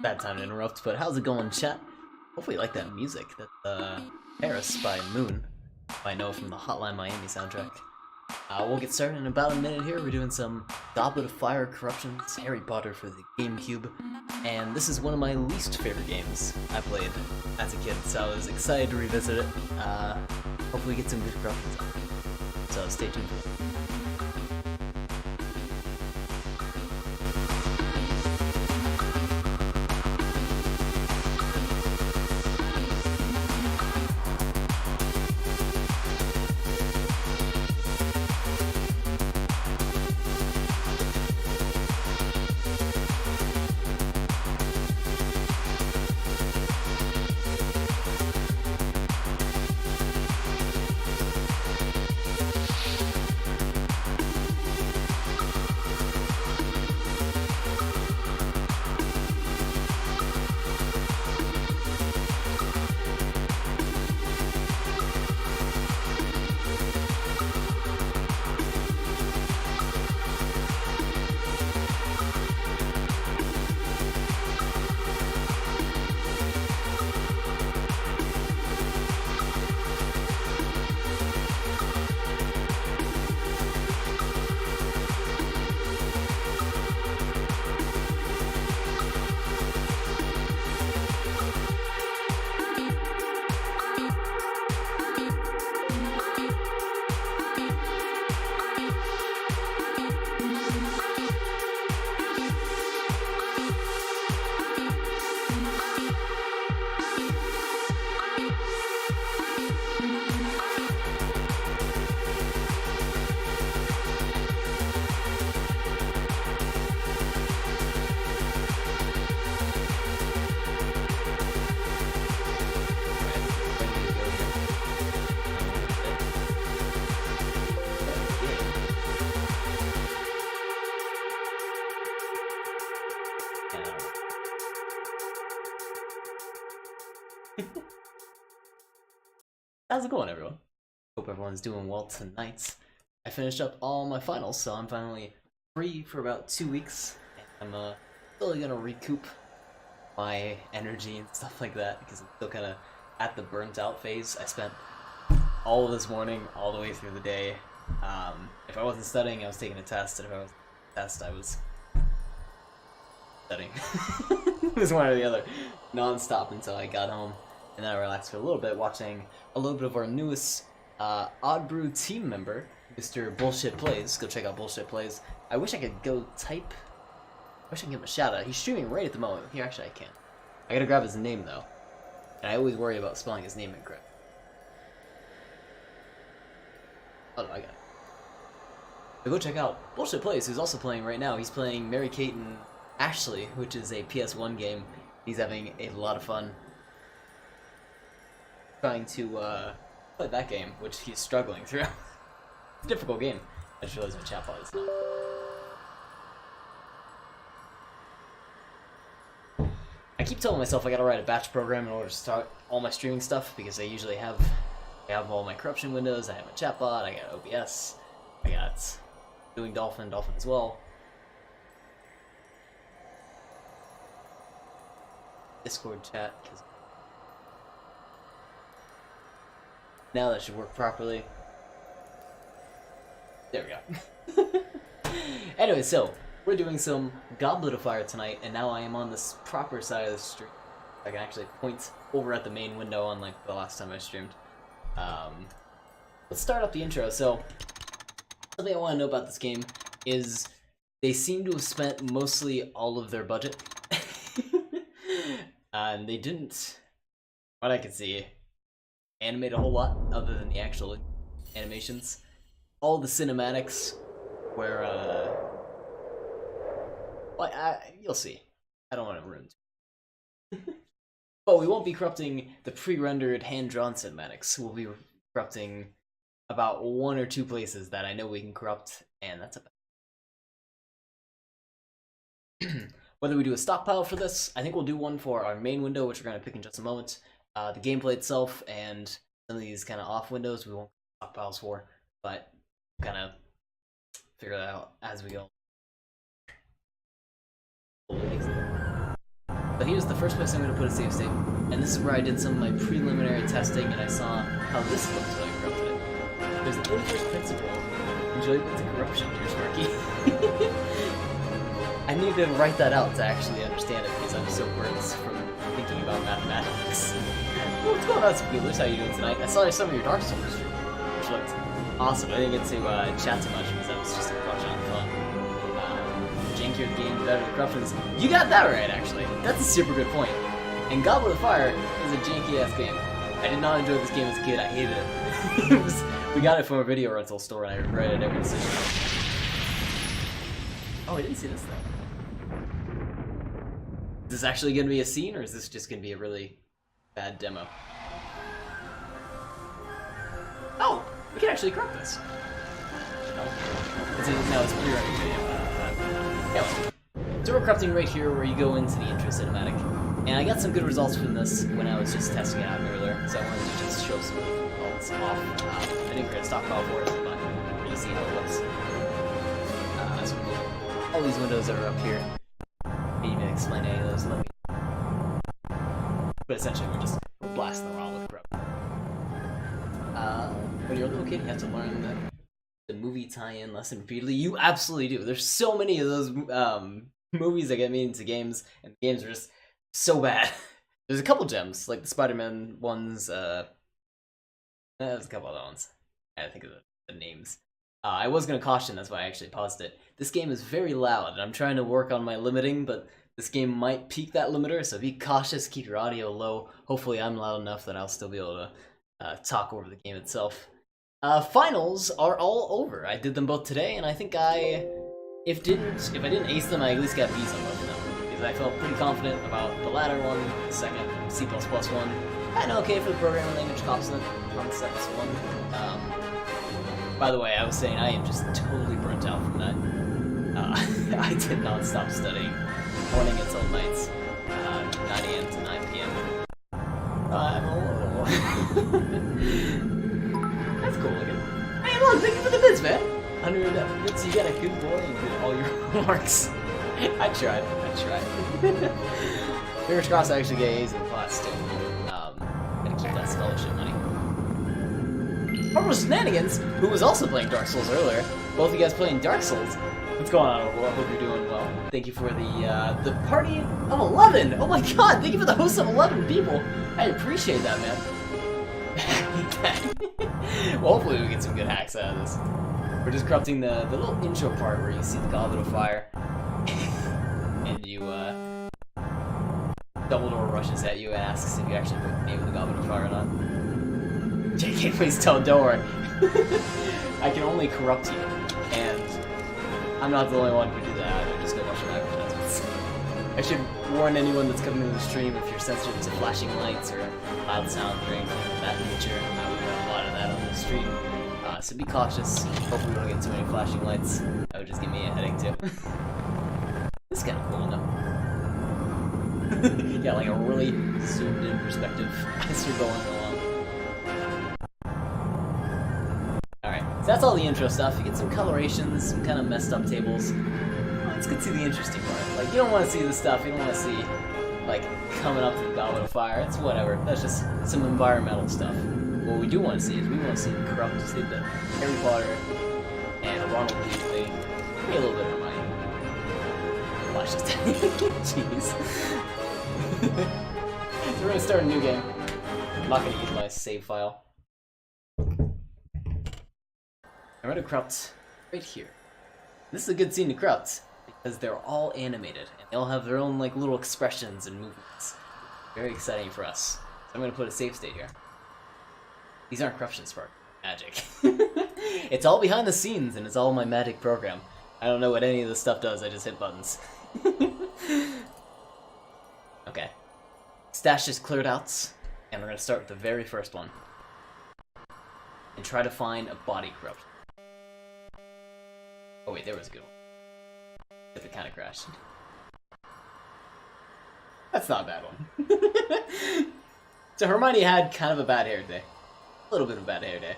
Bad time to interrupt, but how's it going, chat? Hopefully you like that music. That's Paris by Moon. I know from the Hotline Miami soundtrack. We'll get started in about a minute here. We're doing some Goblet of Fire Corruptions, Harry Potter for the GameCube, and this is one of my least favorite games I played as a kid, so I was excited to revisit it. Hopefully get some good corruptions on it. So stay tuned. How's it going, everyone? Hope everyone's doing well tonight. I finished up all my finals, so I'm finally free for about 2 weeks. I'm still gonna recoup my energy and stuff like that because I'm still kind of at the burnt out phase. I spent all of this morning, all the way through the day. If I wasn't studying, I was taking a test, and if I was taking a test, I was studying. It was one or the other, non-stop until I got home. And then I relaxed for a little bit, watching a little bit of our newest Odd Brew team member, Mr. Bullshit Plays. Go check out Bullshit Plays. I wish I could go type. I wish I could give him a shout out. He's streaming right at the moment. Here, actually, I can't. I gotta grab his name, though. And I always worry about spelling his name incorrect. Oh, no, I got it. So go check out Bullshit Plays, who's also playing right now. He's playing Mary Kate and Ashley, which is a PS1 game. He's having a lot of fun trying to play that game, which he's struggling through. It's a difficult game. I just realized my chat bot is not. I keep telling myself I gotta write a batch program in order to start all my streaming stuff because I usually have all my corruption windows. I have a chat bot. I got OBS. I got doing Dolphin as well. Discord chat. Now that should work properly. There we go. Anyway, so we're doing some Goblet of Fire tonight, and now I am on this proper side of the stream. I can actually point over at the main window, unlike the last time I streamed. Let's start up the intro. So, something I want to know about this game is they seem to have spent mostly all of their budget. And they didn't, what I can see, animate a whole lot other than the actual animations. All the cinematics where well, you'll see. I don't want to ruin it. But we won't be corrupting the pre-rendered hand-drawn cinematics. We'll be corrupting about 1 or 2 places that I know we can corrupt, and that's about it. Whether we do a stockpile for this, I think we'll do one for our main window, which we're going to pick in just a moment. The gameplay itself and some of these kind of off windows we won't stockpiles for, but kind of figure that out as we go. So here's the first place I'm going to put a save state, and this is where I did some of my preliminary testing, and I saw how this looks when I corrupted it. There's an inverse principle enjoyable to corruption here, Sparky. I need to write that out to actually understand it, because I'm so burnt from thinking about mathematics. What's going on, Spoilers? How you doing tonight? I saw some of your Dark Souls stream, which looked awesome. I didn't get to chat too much because I was just watching on fun. Jankier the game, better than corruptions. You got that right, actually. That's a super good point. And Goblet of Fire is a janky-ass game. I did not enjoy this game as a kid. I hated it. We got it from a video rental store, and I regretted every decision. Oh, I didn't see this thing. Is this actually going to be a scene, or is this just going to be a really bad demo? Oh, we can actually corrupt this. No, it's pre-running video. Anyway, so we're corrupting right here where you go into the intro cinematic. And I got some good results from this when I was just testing it out earlier, so I wanted to just show some results off. I didn't create a stockpile for it, but you can see how it looks. So all these windows that are up here. Can't even explain any of those, let me. But essentially we're just blasting around with corrupt. When you're a little kid, you have to learn the movie tie-in lesson repeatedly. You absolutely do. There's so many of those movies that get me into games, and the games are just so bad. There's a couple gems, like the Spider-Man ones. There's a couple other ones. I gotta think of the names. I was gonna caution, that's why I actually paused it. This game is very loud, and I'm trying to work on my limiting, but this game might peak that limiter, so be cautious, keep your audio low. Hopefully I'm loud enough that I'll still be able to talk over the game itself. Finals are all over. I did them both today, and I think if I didn't ace them, I at least got B's on both of them. Because I felt pretty confident about the latter one, the second C++ one, and okay for the programming language concepts one. By the way, I was saying I am just totally burnt out from that. I did not stop studying morning until nights, 9 AM to 9 PM. I'm old. That's cool looking. Hey, look, thank you for the bits, man. 100 bits, you got a good boy and did all your marks. I tried. Fingers crossed I actually get A's in class too. Gotta keep that scholarship money. Marvel Shenanigans, who was also playing Dark Souls earlier. Both of you guys playing Dark Souls. What's going on, Overlord? Hope you're doing well. Thank you for the party of 11! Oh my god, thank you for the host of 11 people! I appreciate that, man. Well, hopefully we get some good hacks out of this. We're just corrupting the little intro part where you see the Goblet of Fire. And you, Dumbledore rushes at you and asks if you actually put the name of the Goblet of Fire or not. JK, please don't worry. I can only corrupt you, and I'm not the only one who did that either. Just go watch my advertisements. I should warn anyone that's coming to the stream if you're sensitive to flashing lights or loud sound or anything of that nature. We got a lot of that on the stream, so be cautious. Hopefully we don't get too many flashing lights. That would just give me a headache too. This is kind of cool enough. Yeah, like a really zoomed in perspective as you're going along. Alright, so that's all the intro stuff. You get some colorations, some kind of messed up tables. Let's get to the interesting part. Like, you don't want to see this stuff, you don't want to see, like, coming up to the Goblet of Fire. It's whatever. That's just some environmental stuff. What we do want to see is we want to see the corrupt, see the Harry Potter and Ronald Weasley. Maybe a little bit of Hermione. Watch this. Jeez. So we're gonna start a new game. I'm not gonna use my save file. I'm gonna corrupt right here. This is a good scene to corrupt because they're all animated and they all have their own like little expressions and movements. Very exciting for us. So I'm gonna put a save state here. These aren't corruption spark magic. It's all behind the scenes and it's all my magic program. I don't know what any of this stuff does. I just hit buttons. Okay. Stash is cleared out, and we're gonna start with the very first one. And try to find a body corrupt. Oh wait, there was a good one. But it kinda crashed. That's not a bad one. So Hermione had kind of a bad hair day. A little bit of a bad hair day.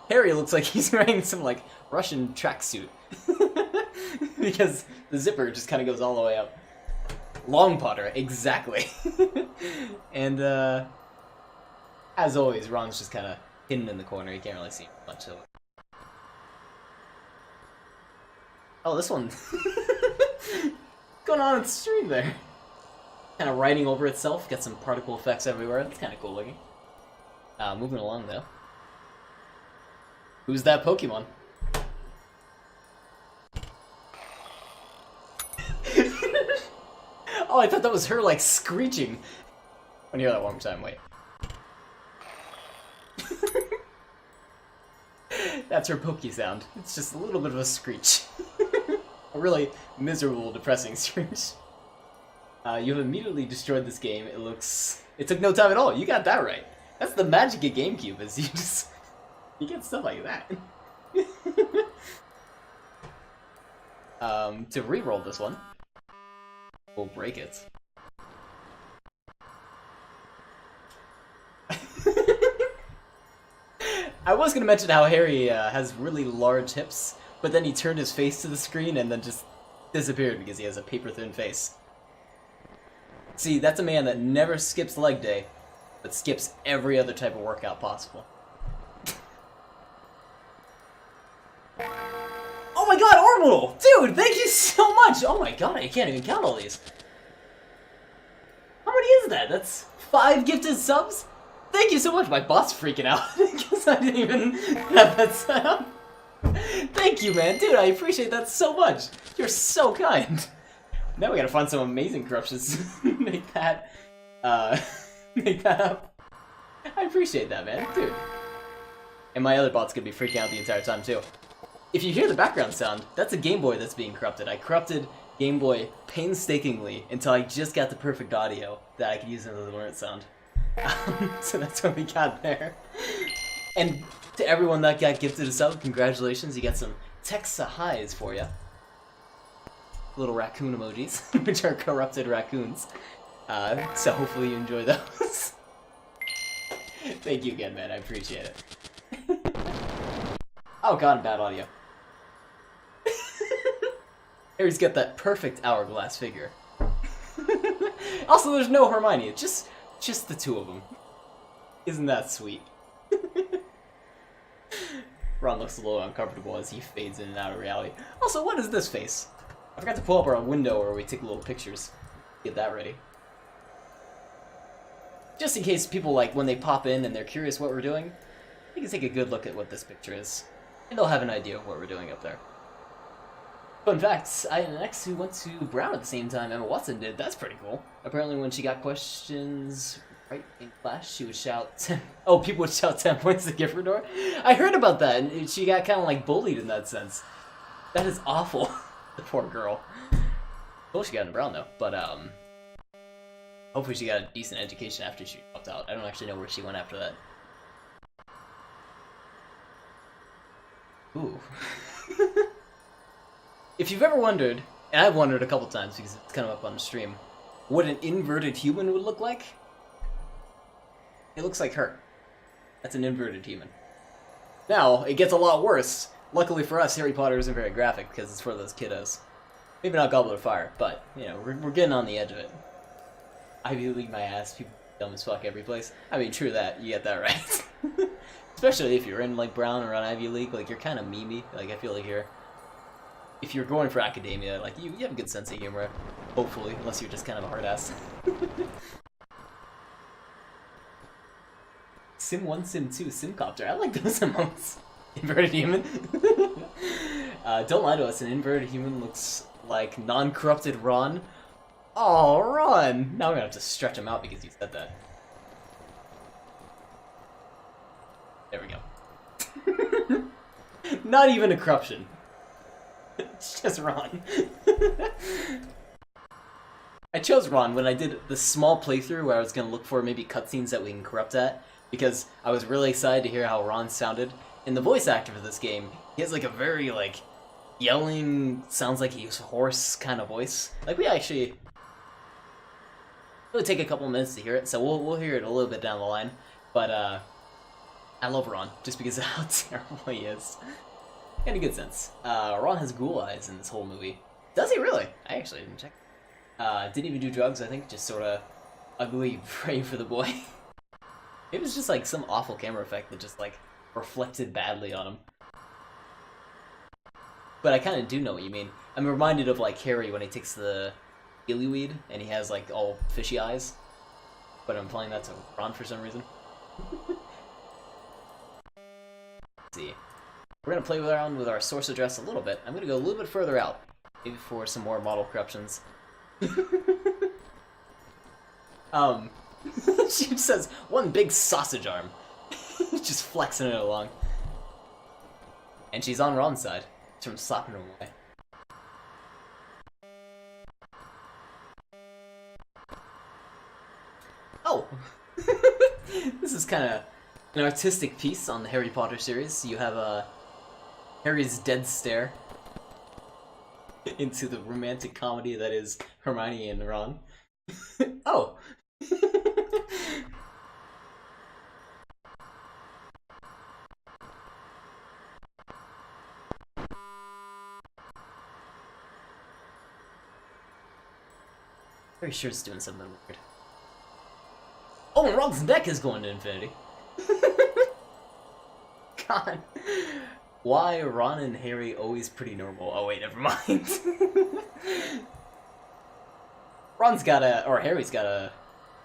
Harry looks like he's wearing some like Russian tracksuit. Because the zipper just kinda goes all the way up. Long Potter, exactly. And, as always, Ron's just kind of hidden in the corner. You can't really see much of it. Oh, this one. What's going on the stream there? Kind of riding over itself. Got some particle effects everywhere. That's kind of cool looking. Moving along, though. Who's that Pokemon? Oh, I thought that was her, like, screeching. I want to hear that one more time, wait. That's her Poke sound. It's just a little bit of a screech. A really miserable, depressing screech. You have immediately destroyed this game. It took no time at all. You got that right. That's the magic of GameCube, is you get stuff like that. To re-roll this one, we'll break it. I was gonna mention how Harry has really large hips, but then he turned his face to the screen and then just disappeared because he has a paper-thin face. See, that's a man that never skips leg day, but skips every other type of workout possible. Oh my god, Orbital! Dude, thank you so much! Oh my god, I can't even count all these. How many is that? That's 5 gifted subs? Thank you so much! My bot's freaking out because I didn't even have that set up. Thank you, man. Dude, I appreciate that so much. You're so kind. Now we gotta find some amazing corruptions to make that up. I appreciate that, man. Dude. And my other bot's gonna be freaking out the entire time, too. If you hear the background sound, that's a Game Boy that's being corrupted. I corrupted Game Boy painstakingly until I just got the perfect audio that I could use in the alert sound. So that's what we got there. And to everyone that got gifted a sub, congratulations, you got some Texa highs for you. Little raccoon emojis, which are corrupted raccoons. So hopefully you enjoy those. Thank you again, man, I appreciate it. Oh god, bad audio. Harry's got that perfect hourglass figure. Also, there's no Hermione, it's just the two of them. Isn't that sweet? Ron looks a little uncomfortable as he fades in and out of reality. Also, what is this face? I forgot to pull up our window where we take little pictures. Get that ready. Just in case people, like, when they pop in and they're curious what we're doing, they can take a good look at what this picture is. And they'll have an idea of what we're doing up there. Fun fact, I had an ex who went to Brown at the same time Emma Watson did. That's pretty cool. Apparently when she got questions right in class, she would shout 10... Oh, people would shout 10 points to Gryffindor? I heard about that, and she got kind of, like, bullied in that sense. That is awful. The poor girl. Well, she got into Brown, though. But, hopefully she got a decent education after she dropped out. I don't actually know where she went after that. Ooh. If you've ever wondered, and I've wondered a couple times because it's kind of up on the stream, what an inverted human would look like, it looks like her. That's an inverted human. Now, it gets a lot worse. Luckily for us, Harry Potter isn't very graphic because it's for those kiddos. Maybe not Goblet of Fire, but, you know, we're getting on the edge of it. Ivy League my ass, people dumb as fuck every place. I mean, true that, you get that right. Especially if you're in, like, Brown or on Ivy League, like, you're kind of memey. Like, I feel like if you're going for academia, like, you have a good sense of humor, hopefully, unless you're just kind of a hard ass. Sim 1, Sim 2, Simcopter. I like those emotes. Inverted human. Don't lie to us, an inverted human looks like non-corrupted Ron. Oh, Ron! Now I'm gonna have to stretch him out because you said that. There we go. Not even a corruption. It's just Ron. I chose Ron when I did the small playthrough where I was going to look for maybe cutscenes that we can corrupt at, because I was really excited to hear how Ron sounded. And the voice actor for this game, he has like a very like yelling, sounds like he's hoarse kind of voice. Like we actually... It'll take a couple minutes to hear it, so we'll hear it a little bit down the line. But I love Ron, just because of how terrible he is. In a good sense. Ron has ghoul eyes in this whole movie. Does he really? I actually didn't check. Didn't even do drugs, I think, just sort of ugly pray for the boy. It was just like some awful camera effect that just like reflected badly on him. But I kind of do know what you mean. I'm reminded of like Harry when he takes the gillyweed and he has like all fishy eyes. But I'm playing that to Ron for some reason. Let's see. We're gonna play around with our source address a little bit. I'm gonna go a little bit further out, maybe for some more model corruptions. She says one big sausage arm, just flexing it along, and she's on Ron's side from slapping her away. Oh, this is kind of an artistic piece on the Harry Potter series. You have Harry's dead stare into the romantic comedy that is Hermione and Ron. Oh. Pretty sure it's doing something weird. Oh, and Ron's neck is going to infinity. God. Why are Ron and Harry always pretty normal? Oh wait, never mind. Harry's got a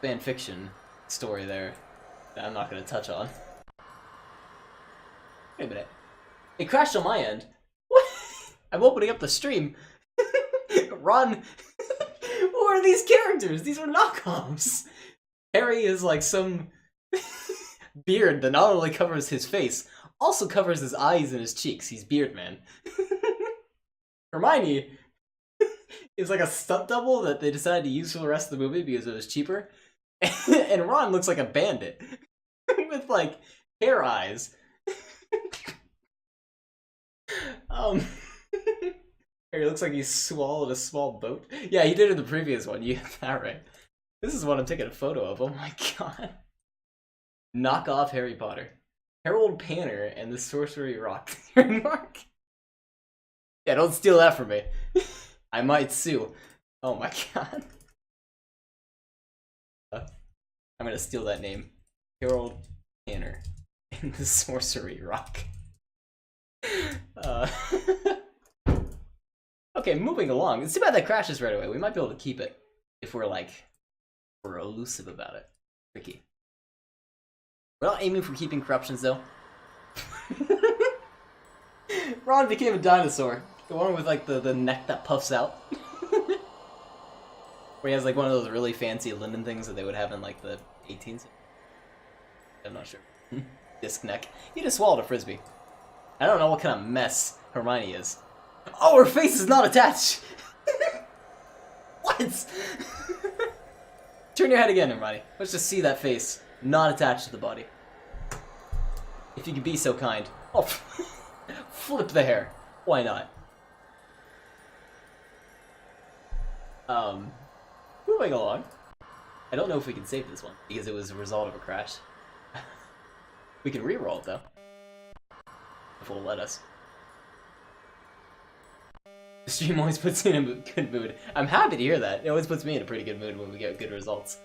fanfiction story there that I'm not gonna touch on. Wait a minute. It crashed on my end. What? I'm opening up the stream. Ron, who are these characters? These are knockoffs. Harry is like some beard that not only covers his face, also covers his eyes and his cheeks. He's Beard Man. Hermione is like a stunt double that they decided to use for the rest of the movie because it was cheaper. And Ron looks like a bandit with like hair eyes. Harry looks like he swallowed a small boat. Yeah, he did in the previous one. You have that right. This is what I'm taking a photo of. Oh my god. Knock off Harry Potter. Harold Panner and the Sorcery Rock. Mark. Yeah, don't steal that from me. I might sue. Oh my god. I'm gonna steal that name. Harold Panner and the Sorcery Rock. Okay, moving along. It's too bad that crashes right away. We might be able to keep it if we're elusive about it. Tricky. We're not aiming for keeping corruptions though. Ron became a dinosaur. The one with like the neck that puffs out. Where he has like one of those really fancy linen things that they would have in like the 18th. I'm not sure. Disc neck. He just swallowed a frisbee. I don't know what kind of mess Hermione is. Oh, her face is not attached! What? Turn your head again, Hermione. Let's just see that face. Not attached to the body. If you could be so kind. Oh, flip the hair. Why not? Moving along. I don't know if we can save this one, because it was a result of a crash. We can re-roll it, though. If it'll let us. The stream always puts me in a good mood. I'm happy to hear that. It always puts me in a pretty good mood when we get good results.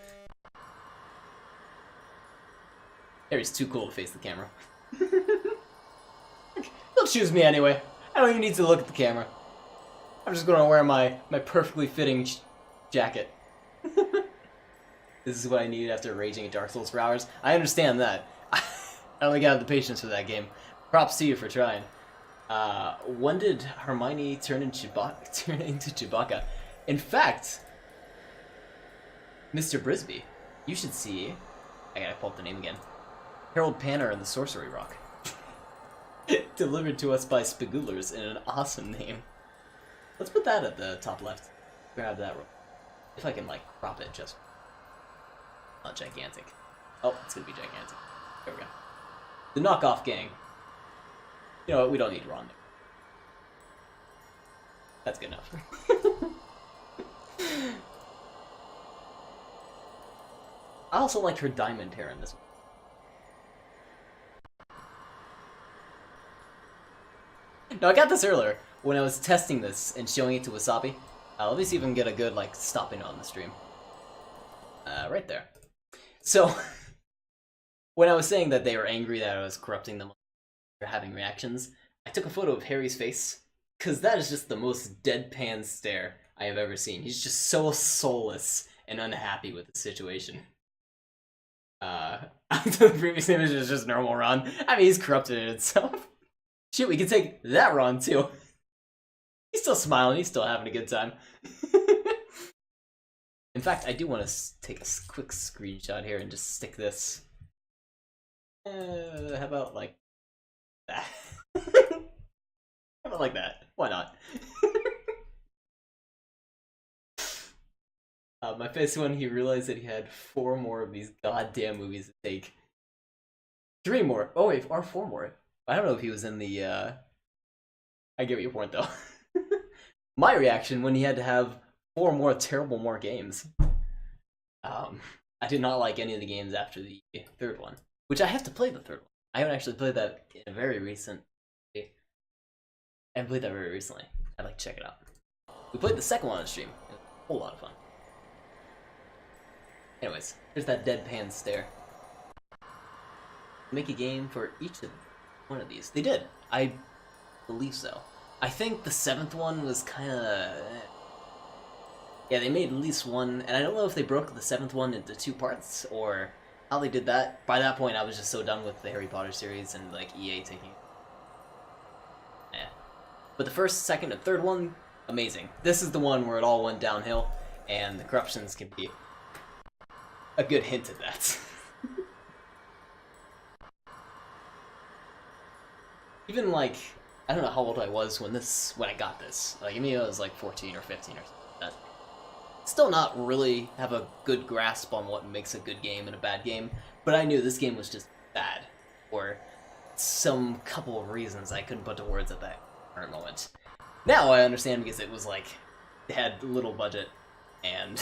Harry's too cool to face the camera. They'll choose me anyway. I don't even need to look at the camera. I'm just gonna wear my perfectly fitting jacket. This is what I need after raging at Dark Souls for hours. I understand that. I don't think I have the patience for that game. Props to you for trying. When did Hermione turn into Chewbacca? In fact, Mr. Brisby, you should see... I gotta pull up the name again. Harold Panner and the Sorcery Rock. Delivered to us by Spagoolers in an awesome name. Let's put that at the top left. Grab that real. If I can, like, crop it just... Not gigantic. Oh, it's gonna be gigantic. There we go. The knockoff gang. You know what, we don't need Ron. That's good enough. I also like her diamond hair in this one. No, I got this earlier when I was testing this and showing it to Wasabi. Let me see if I can get a good, like, stopping on the stream. Right there. So, when I was saying that they were angry that I was corrupting them for having reactions, I took a photo of Harry's face, because that is just the most deadpan stare I have ever seen. He's just so soulless and unhappy with the situation. The previous image is just normal Ron. I mean, he's corrupted it itself. Shit, we can take that Ron, too. He's still smiling, he's still having a good time. In fact, I do want to take a quick screenshot here and just stick this. How about like that? How about like that? Why not? My face when he realized that he had 4 more of these goddamn movies to take. 3 more. Oh wait, or 4 more. I don't know if he was in the, I get what your point though. My reaction when he had to have 4 more terrible more games. I did not like any of the games after the 3rd one, which I have to play the 3rd one. I haven't actually played that in a very recent. I haven't played that very recently. I'd like to check it out. We played the 2nd one on the stream. It was a whole lot of fun. Anyways, there's that deadpan stare. Make a game for each of one of these. They did. I believe so. I think the 7th one was kind of... Yeah, they made at least one, and I don't know if they broke the 7th one into 2 parts, or how they did that. By that point, I was just so done with the Harry Potter series and, like, EA taking it. Yeah. But the 1st, 2nd, and 3rd one, amazing. This is the one where it all went downhill, and the corruptions can be a good hint at that. Even, like, I don't know how old I was when I got this. Like, maybe I was, like, 14 or 15 or something like that. Still not really have a good grasp on what makes a good game and a bad game, but I knew this game was just bad, for some couple of reasons I couldn't put to words at that current moment. Now I understand because it was like, it had little budget, and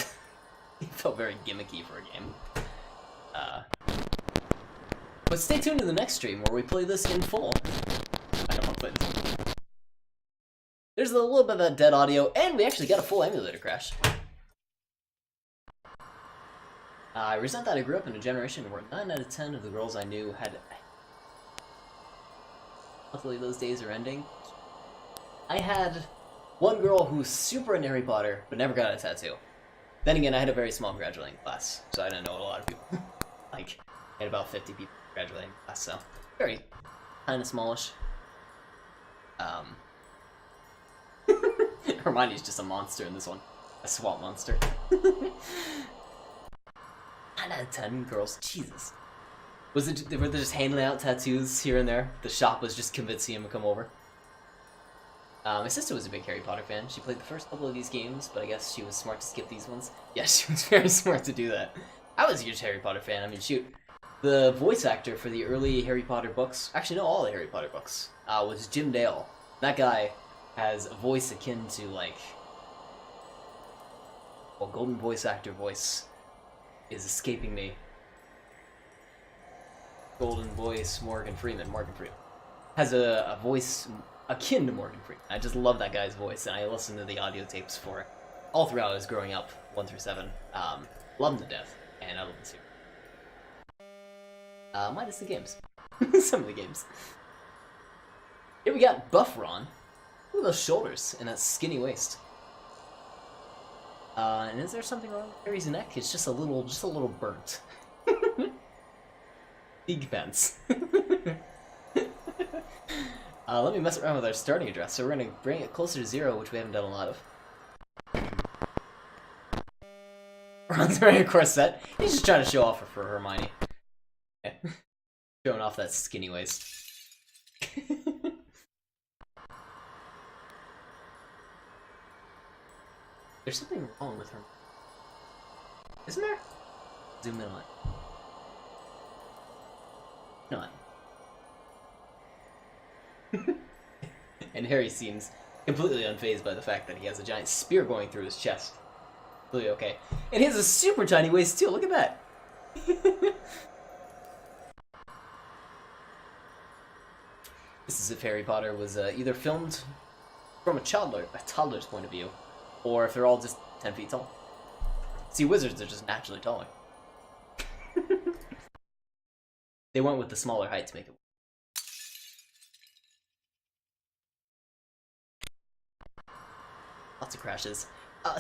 it felt very gimmicky for a game. But stay tuned to the next stream where we play this in full. I don't want to play this. There's a little bit of that dead audio, and we actually got a full emulator crash. I resent that I grew up in a generation where 9 out of 10 of the girls I knew had... Luckily those days are ending. I had one girl who was super into Harry Potter, but never got a tattoo. Then again, I had a very small graduating class, so I didn't know a lot of people. Like, I had about 50 people graduating class, so very kind of smallish. Hermione's just a monster in this one. A swamp monster. 9 out of 10 girls, Jesus. Were they just handing out tattoos here and there? The shop was just convincing him to come over. My sister was a big Harry Potter fan. She played the first couple of these games, but I guess she was smart to skip these ones. Yeah, she was very smart to do that. I was a huge Harry Potter fan. I mean, shoot. The voice actor for the early Harry Potter books, actually no, all the Harry Potter books, was Jim Dale. That guy has a voice akin to, like... Well, golden voice actor voice is escaping me. Golden voice Morgan Freeman. Has a voice akin to Morgan Freeman. I just love that guy's voice, and I listened to the audio tapes for it all throughout I was growing up, 1 through 7. Love him to death, and I love the series. Minus the games. Some of the games. Here we got Buff Ron. Look at those shoulders and that skinny waist. And is there something wrong with Harry's neck? It's just a little burnt. Big fence. Let me mess around with our starting address. So we're gonna bring it closer to 0, which we haven't done a lot of. Ron's wearing a corset. He's just trying to show off for Hermione. Yeah. Showing off that skinny waist. There's something wrong with her. Isn't there? Zoom in on it. Not. And Harry seems completely unfazed by the fact that he has a giant spear going through his chest. Completely okay. And he has a super tiny waist too, look at that! This is if Harry Potter was either filmed from a toddler's point of view, or if they're all just 10 feet tall. See, wizards are just naturally taller. They went with the smaller height to make it. Lots of crashes.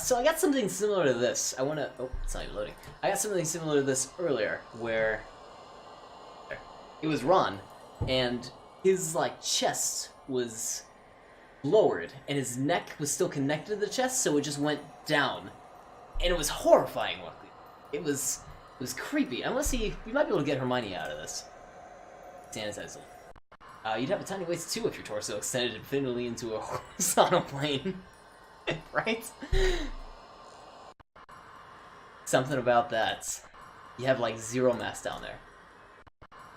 So I got something similar to this. I wanna... Oh, it's not even loading. I got something similar to this earlier, where... It was Ron, and his, like, chest was lowered, and his neck was still connected to the chest, so it just went down. And it was horrifying looking. It was creepy. I wanna see... We might be able to get Hermione out of this. Sanitize it. You'd have a tiny waist, too, if your torso extended infinitely into a horizontal plane. Right? Something about that. You have like 0 mass down there.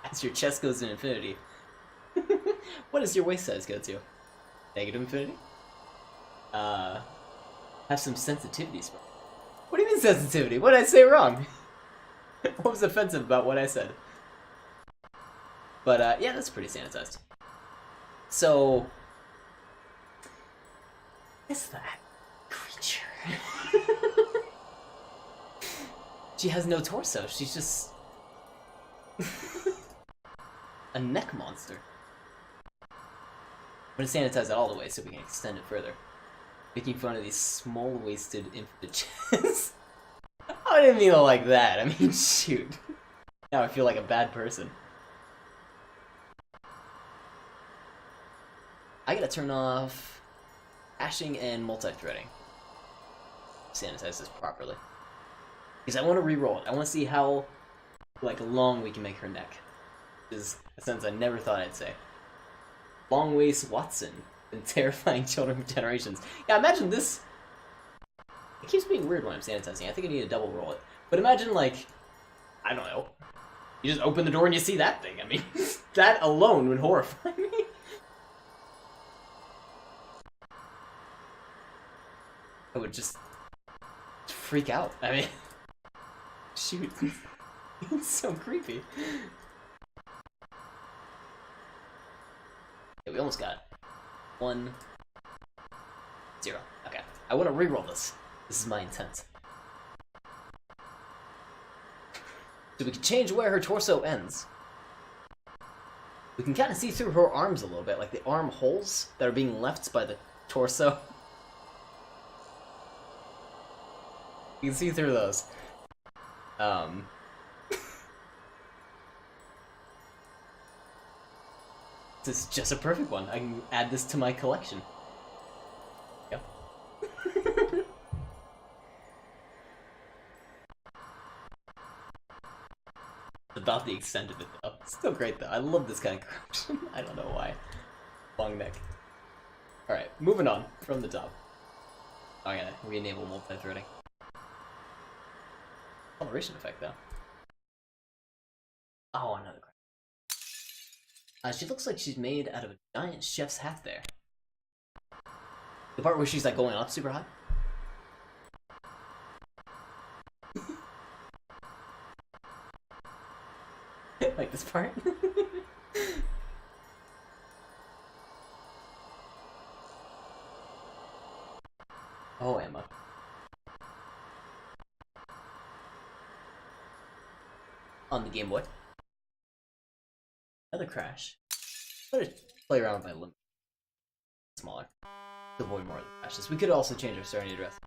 As your chest goes to infinity. What does your waist size go to? Negative infinity? Have some sensitivity spot. What do you mean sensitivity? What did I say wrong? What was offensive about what I said? But yeah, that's pretty sanitized. So... Is that creature? She has no torso. She's just a neck monster. I'm gonna sanitize it all the way so we can extend it further. Making fun of these small-waisted infant chests. I didn't mean it like that. I mean, shoot. Now I feel like a bad person. I gotta turn off hashing and multi-threading. Sanitize this properly. Because I want to re-roll it. I want to see how, like, long we can make her neck. Which is a sentence I never thought I'd say. Long waist Watson and terrifying children for generations. Yeah, imagine this. It keeps being weird when I'm sanitizing. I think I need to double roll it. But imagine, like, I don't know. You just open the door and you see that thing. I mean, that alone would horrify me. I would just freak out. I mean, shoot. It's so creepy. Yeah, we almost got it. 1, 0. Okay. I want to reroll this. This is my intent. So we can change where her torso ends. We can kind of see through her arms a little bit, like the arm holes that are being left by the torso. You can see through those. This is just a perfect one. I can add this to my collection. Yep. About the extent of it, though. It's still great, though. I love this kind of corruption. I don't know why. Long neck. Alright, moving on from the top. Oh, I gotta re-enable multi-threading. Coloration effect, though. Oh, another crap. She looks like she's made out of a giant chef's hat there. The part where she's like going up super high. Like this part. Oh, Emma. On the Game Boy. Another crash. Better play around with my limit. Smaller. To avoid more of the crashes. We could also change our starting address.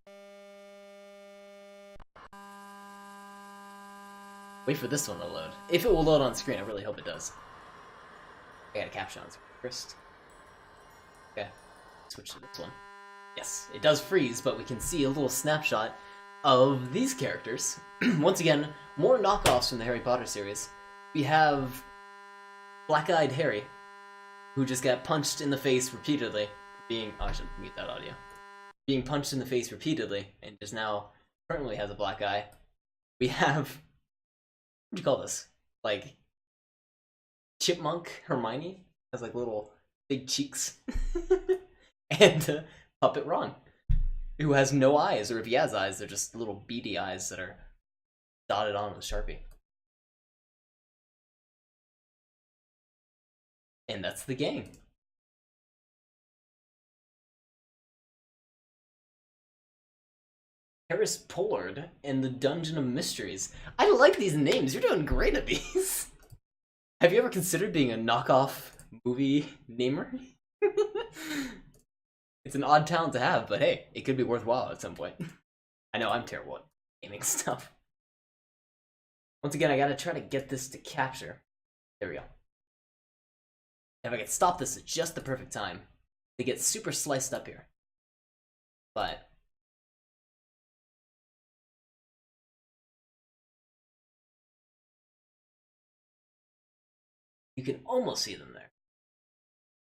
Wait for this one to load. If it will load on screen, I really hope it does. I got a caption on screen first. Okay. Switch to this one. Yes, it does freeze, but we can see a little snapshot of these characters. Once again, more knockoffs from the Harry Potter series. We have Black-Eyed Harry, who just got punched in the face repeatedly, being... Oh, I should mute that audio. Being punched in the face repeatedly, and just now currently has a black eye. We have... What do you call this? Like... Chipmunk Hermione? Has like little big cheeks. And Puppet Ron, who has no eyes, or if he has eyes, they're just little beady eyes that are dotted on with Sharpie. And that's the gang. Harris Pollard and the Dungeon of Mysteries. I like these names. You're doing great at these. Have you ever considered being a knockoff movie namer? It's an odd talent to have, but hey, it could be worthwhile at some point. I know I'm terrible at naming stuff. Once again, I gotta try to get this to capture. There we go. If I could stop this at just the perfect time, they get super sliced up here. But you can almost see them there.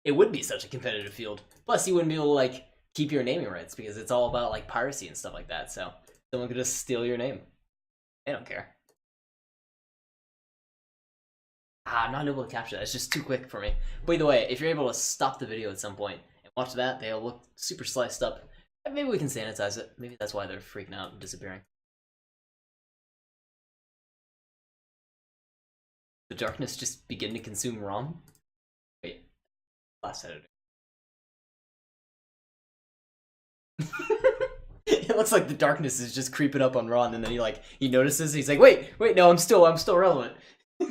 It would be such a competitive field. Plus, you wouldn't be able to, like, keep your naming rights because it's all about, like, piracy and stuff like that. So someone could just steal your name. They don't care. I'm not able to capture that. It's just too quick for me. But either way, if you're able to stop the video at some point and watch that, they'll look super sliced up. Maybe we can sanitize it. Maybe that's why they're freaking out and disappearing. The darkness just begin to consume ROM? Wait. Last editor. It looks like the darkness is just creeping up on Ron, and then he notices. He's like, wait, no, I'm still relevant.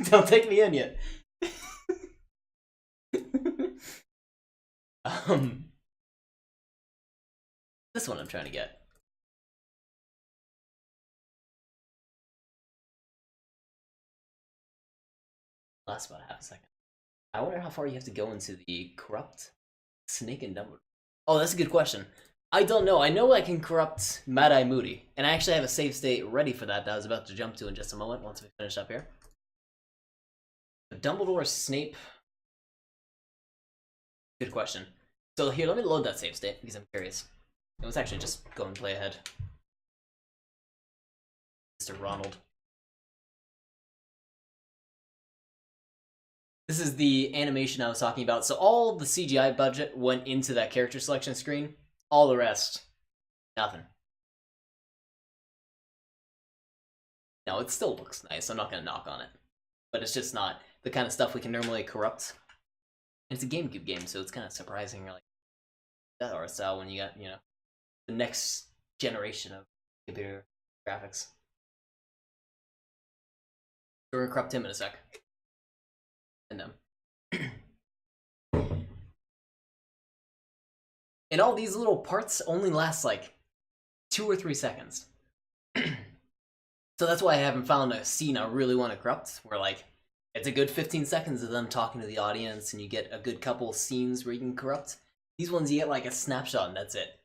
Don't take me in yet. This one I'm trying to get. Last about half a second. I wonder how far you have to go into the corrupt Snake and Dumbledore. Oh, that's a good question. I don't know. I know I can corrupt Mad-Eye Moody, and I actually have a save state ready for that I was about to jump to in just a moment once we finish up here. Dumbledore, Snape. Good question. So here, let me load that save state because I'm curious. It was actually just go and play ahead. Mr. Ronald. This is the animation I was talking about. So all the CGI budget went into that character selection screen. All the rest, nothing. Now, it still looks nice. I'm not going to knock on it. But it's just not the kind of stuff we can normally corrupt. And it's a GameCube game, so it's kind of surprising. You're like, that art style when you got, the next generation of computer graphics. We're going to corrupt him in a sec. And and all these little parts only last like 2 or 3 seconds. So that's why I haven't found a scene I really want to corrupt where like it's a good 15 seconds of them talking to the audience and you get a good couple scenes where you can corrupt. These ones you get like a snapshot and that's it.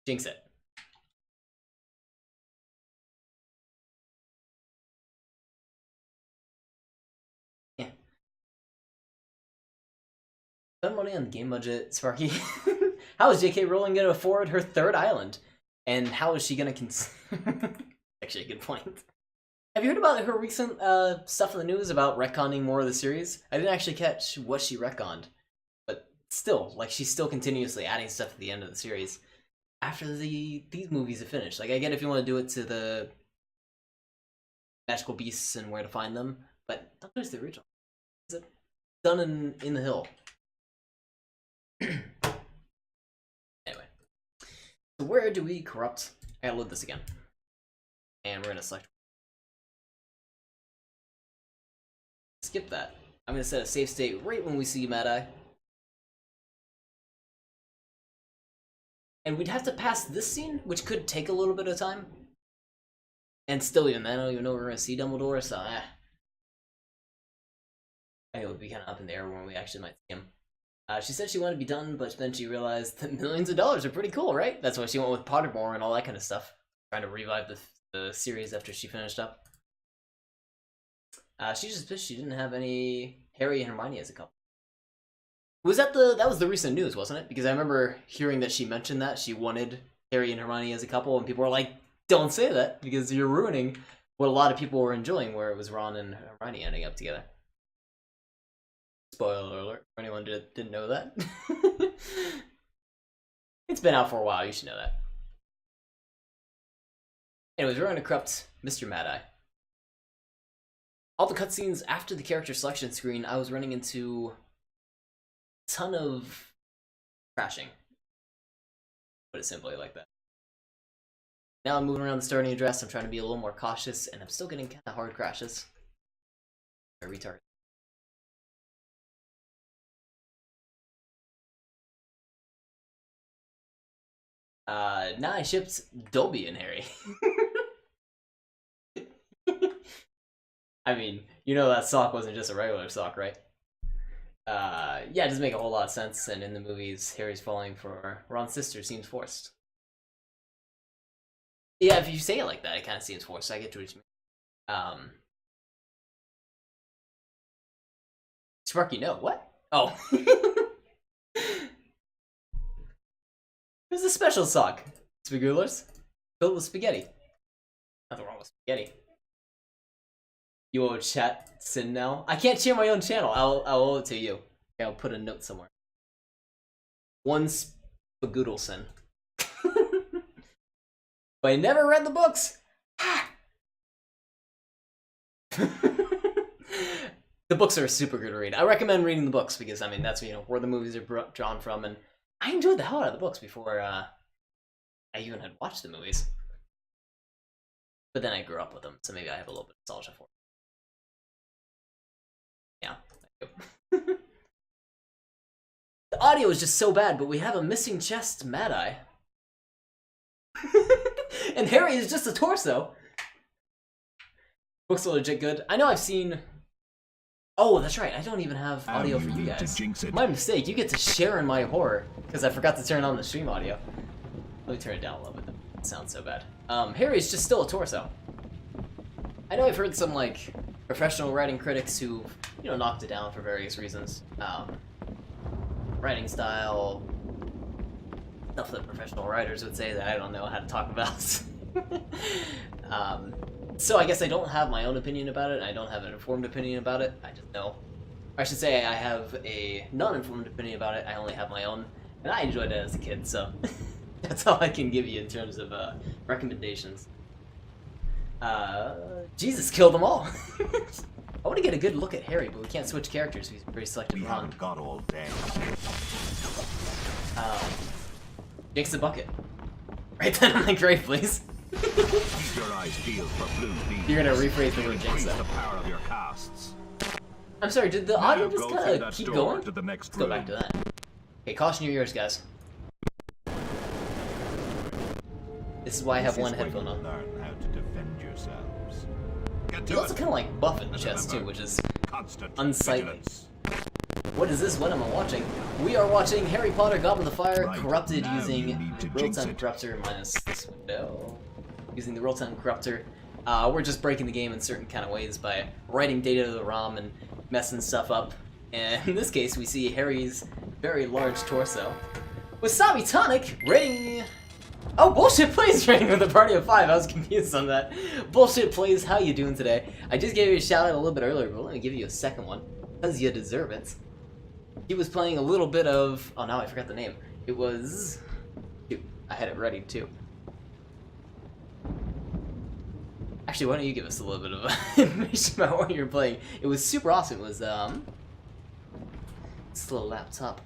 Jinx it. Yeah. Spend money on the game budget, Sparky. How is J.K. Rowling going to afford her 3rd island? And how is she going to Actually, a good point. Have you heard about her recent stuff in the news about retconning more of the series? I didn't actually catch what she retconned. But still, like, she's still continuously adding stuff at the end of the series. After these movies are finished. Like, I get if you want to do it to the magical beasts and where to find them, but don't do it to the original. Is it done in the hill? Anyway, so where do we corrupt? I gotta load this again, and we're gonna select. Skip that. I'm gonna set a save state right when we see Mad-Eye, and we'd have to pass this scene, which could take a little bit of time. And still, even then, I don't even know we're gonna see Dumbledore, so I think it would be kind of up in the air when we actually might see him. She said she wanted to be done, but then she realized that millions of dollars are pretty cool, right? That's why she went with Pottermore and all that kind of stuff. Trying to revive the series after she finished up. She just pissed she didn't have any Harry and Hermione as a couple. Was that was the recent news, wasn't it? Because I remember hearing that she mentioned that she wanted Harry and Hermione as a couple, and people were like, don't say that, because you're ruining what a lot of people were enjoying, where it was Ron and Hermione ending up together. Spoiler alert for anyone didn't know that. It's been out for a while, you should know that. Anyways, we're going to corrupt Mr. Mad-Eye. All the cutscenes after the character selection screen, I was running into a ton of crashing. Put it simply like that. Now I'm moving around the starting address. I'm trying to be a little more cautious, and I'm still getting kind of hard crashes. Retard. Now I shipped Dolby and Harry. I mean, you know that sock wasn't just a regular sock, right? Yeah, it doesn't make a whole lot of sense, and in the movies, Harry's falling for Ron's sister seems forced. Yeah, if you say it like that, it kind of seems forced. I get to what you mean. Sparky, no, what? Oh. It's a special sock. Spagulers. Filled with spaghetti. Nothing wrong with spaghetti. You owe chat sin now? I can't share my own channel. I'll owe it to you. Okay, I'll put a note somewhere. One Spagoodleson. But I never read the books! The books are super good to read. I recommend reading the books because, I mean, that's, you know, where the movies are drawn from, and I enjoyed the hell out of the books before I even had watched the movies. But then I grew up with them, so maybe I have a little bit of nostalgia for them. Yeah, thank you. The audio is just so bad, but we have a missing chest Mad Eye. And Harry is just a torso. Books are legit good. I know I've seen... Oh, that's right, I don't even have audio for you guys. My mistake, you get to share in my horror, because I forgot to turn on the stream audio. Let me turn it down a little bit, it sounds so bad. Harry's just still a torso. I know I've heard some, like, professional writing critics who, you know, knocked it down for various reasons. Writing style, stuff that professional writers would say that I don't know how to talk about. So I guess I don't have my own opinion about it, I don't have an informed opinion about it, I just know. Or I should say I have a non-informed opinion about it, I only have my own, and I enjoyed it as a kid, so that's all I can give you in terms of recommendations. Jesus killed them all! I want to get a good look at Harry, but we can't switch characters, we've already selected Ron. Haven't got all day. Jinx the bucket. Right then on the grave, please. Keep your eyes peeled for blue beans. You're gonna rephrase the word jinx, the though. power of your casts. I'm sorry, did the audio just go kind through of that keep door going? to the next Let's go back to that. Okay, caution your ears, guys. This is why I have one headphone on. Learn how to defend yourselves. Get He to also it. kind of like buff in the chest too, which is Constant unsightly. vigilance. What is this? What am I watching? We are watching Harry Potter Goblet of Fire Right, corrupted now using you need to the jinx real-time it. corruptor minus this window. Using the real-time corruptor. We're just breaking the game in certain kind of ways by writing data to the ROM and messing stuff up. And in this case, we see Harry's very large torso. Wasabi Tonic rating... Oh, Bullshit Plays rating with a party of 5. I was confused on that. Bullshit Plays, how you doing today? I just gave you a shout out a little bit earlier, but let me give you a second one. Because you deserve it. He was playing a little bit of... Oh, now I forgot the name. It was... Shoot, I had it ready, too. Actually, why don't you give us a little bit of information about what you're playing? It was super awesome. It was, this little laptop.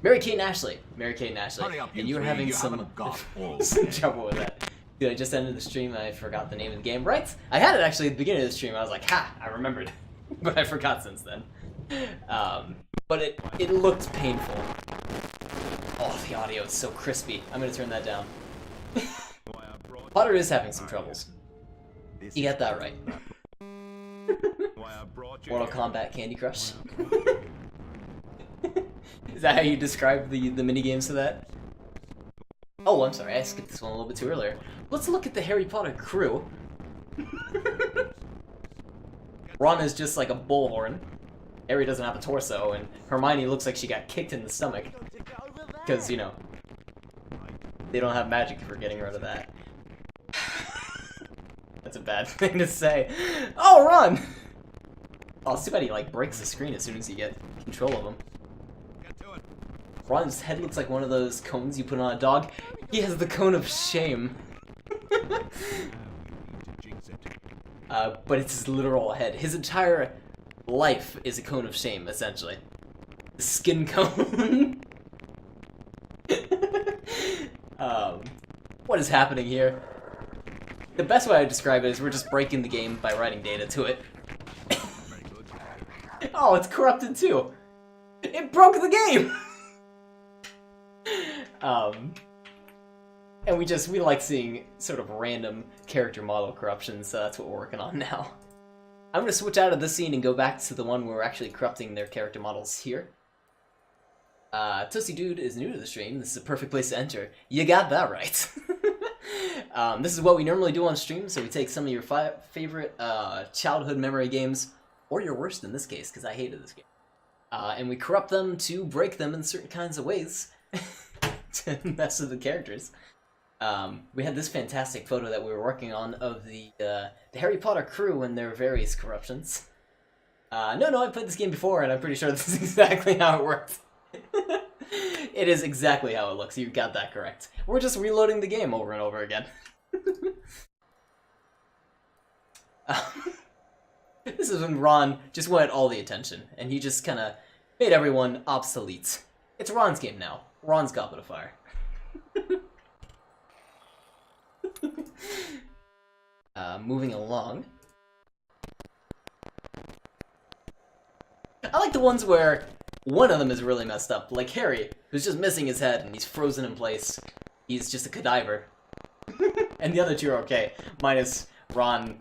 Mary-Kate and Ashley. Mary-Kate and Ashley. Hurry up, And you were three, having you some, haven't got all some day. trouble with that. Dude, I just ended the stream and I forgot the name of the game. Right? I had it actually at the beginning of the stream. I was like, ha! I remembered. But I forgot since then. But it looked painful. Oh, the audio is so crispy. I'm gonna turn that down. Potter is having some troubles. You got that right. Mortal Kombat Candy Crush. Is that how you describe the minigames to that? Oh, I'm sorry, I skipped this one a little bit too earlier. Let's look at the Harry Potter crew. Ron is just like a bullhorn. Harry doesn't have a torso, and Hermione looks like she got kicked in the stomach. Because, you know, they don't have magic for getting rid of that. That's a bad thing to say. Oh, Ron! Oh, it's too bad he, like, breaks the screen as soon as you get control of him. Ron's head looks like one of those cones you put on a dog. He has the cone of shame. But it's his literal head. His entire life is a cone of shame, essentially. The skin cone. What is happening here? The best way I describe it is we're just breaking the game by writing data to it. Oh, it's corrupted too. It broke the game. And we like seeing sort of random character model corruptions, so that's what we're working on now. I'm gonna switch out of this scene and go back to the one where we're actually corrupting their character models here. Toasty Dude is new to the stream. This is a perfect place to enter. You got that right. This is what we normally do on stream, so we take some of your favorite childhood memory games, or your worst in this case, because I hated this game. And we corrupt them to break them in certain kinds of ways to mess with the characters. We had this fantastic photo that we were working on of the Harry Potter crew and their various corruptions. No, I played this game before, and I'm pretty sure this is exactly how it works. It is exactly how it looks. You got that correct. We're just reloading the game over and over again. This is when Ron just wanted all the attention, and he just kind of made everyone obsolete. It's Ron's game now. Ron's Goblet of Fire. Moving along. I like the ones where one of them is really messed up, like Harry, who's just missing his head and he's frozen in place. He's just a cadaver. And the other two are okay, minus Ron,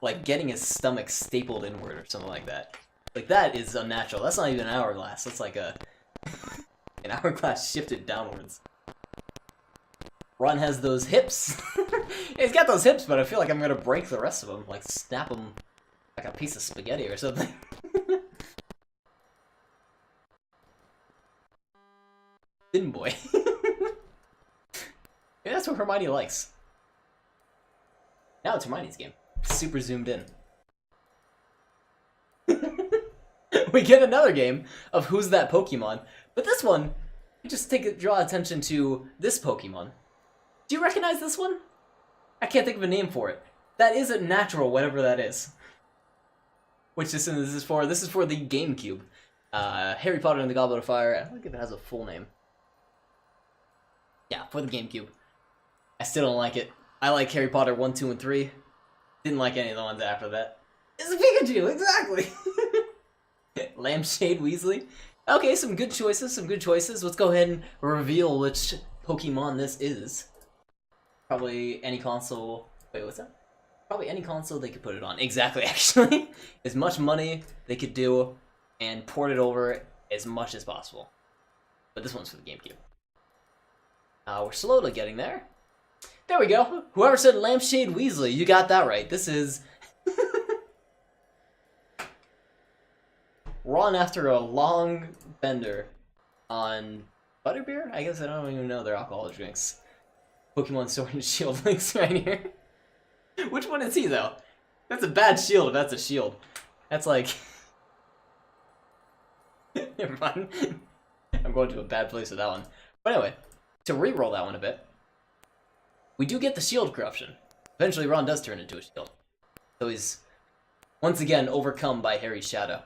like, getting his stomach stapled inward or something like that. Like, that is unnatural. That's not even an hourglass. That's like an hourglass shifted downwards. Ron has those hips. He's got those hips, but I feel like I'm gonna break the rest of them. Like, snap them like a piece of spaghetti or something. Thin boy. Yeah, that's what Hermione likes. Now it's Hermione's game. Super zoomed in. We get another game of Who's That Pokemon, but this one, just draw attention to this Pokemon. Do you recognize this one? I can't think of a name for it. That isn't natural, whatever that is. Which this is for the GameCube. Harry Potter and the Goblet of Fire. I don't think if it has a full name. Yeah, for the GameCube. I still don't like it. I like Harry Potter 1, 2, and 3. Didn't like any of the ones after that. It's a Pikachu, exactly! Lampshade Weasley. Okay, some good choices, Let's go ahead and reveal which Pokemon this is. Probably any console. Wait, what's that? Probably any console they could put it on. Exactly, actually. As much money they could do and port it over as much as possible. But this one's for the GameCube. We're slowly getting there. There we go. Whoever said Lampshade Weasley, you got that right. This is Ron after a long bender on butterbeer? I guess I don't even know their alcoholic drinks. Pokemon Sword and Shield links right here. Which one is he, though? That's a bad shield if that's a shield. That's like... Never mind. I'm going to a bad place with that one. But anyway, to re-roll that one a bit, we do get the shield corruption. Eventually Ron does turn into a shield. So he's, once again, overcome by Harry's shadow.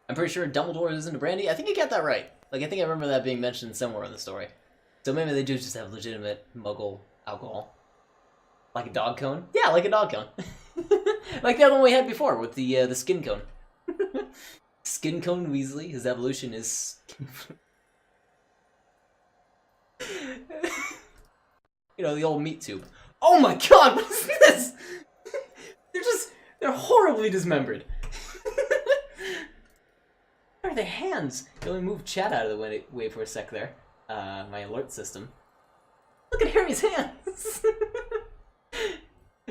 I'm pretty sure Dumbledore isn't a brandy. I think you got that right. Like, I think I remember that being mentioned somewhere in the story. So maybe they do just have legitimate Muggle alcohol. Like a dog cone? Yeah, like a dog cone. Like the other one we had before with the skin cone. Skin cone Weasley, his evolution is... You know, the old meat tube. Oh my god, what is this? They're horribly dismembered. Where are their hands? Let me move chat out of the way for a sec there. My alert system. Look at Harry's hands!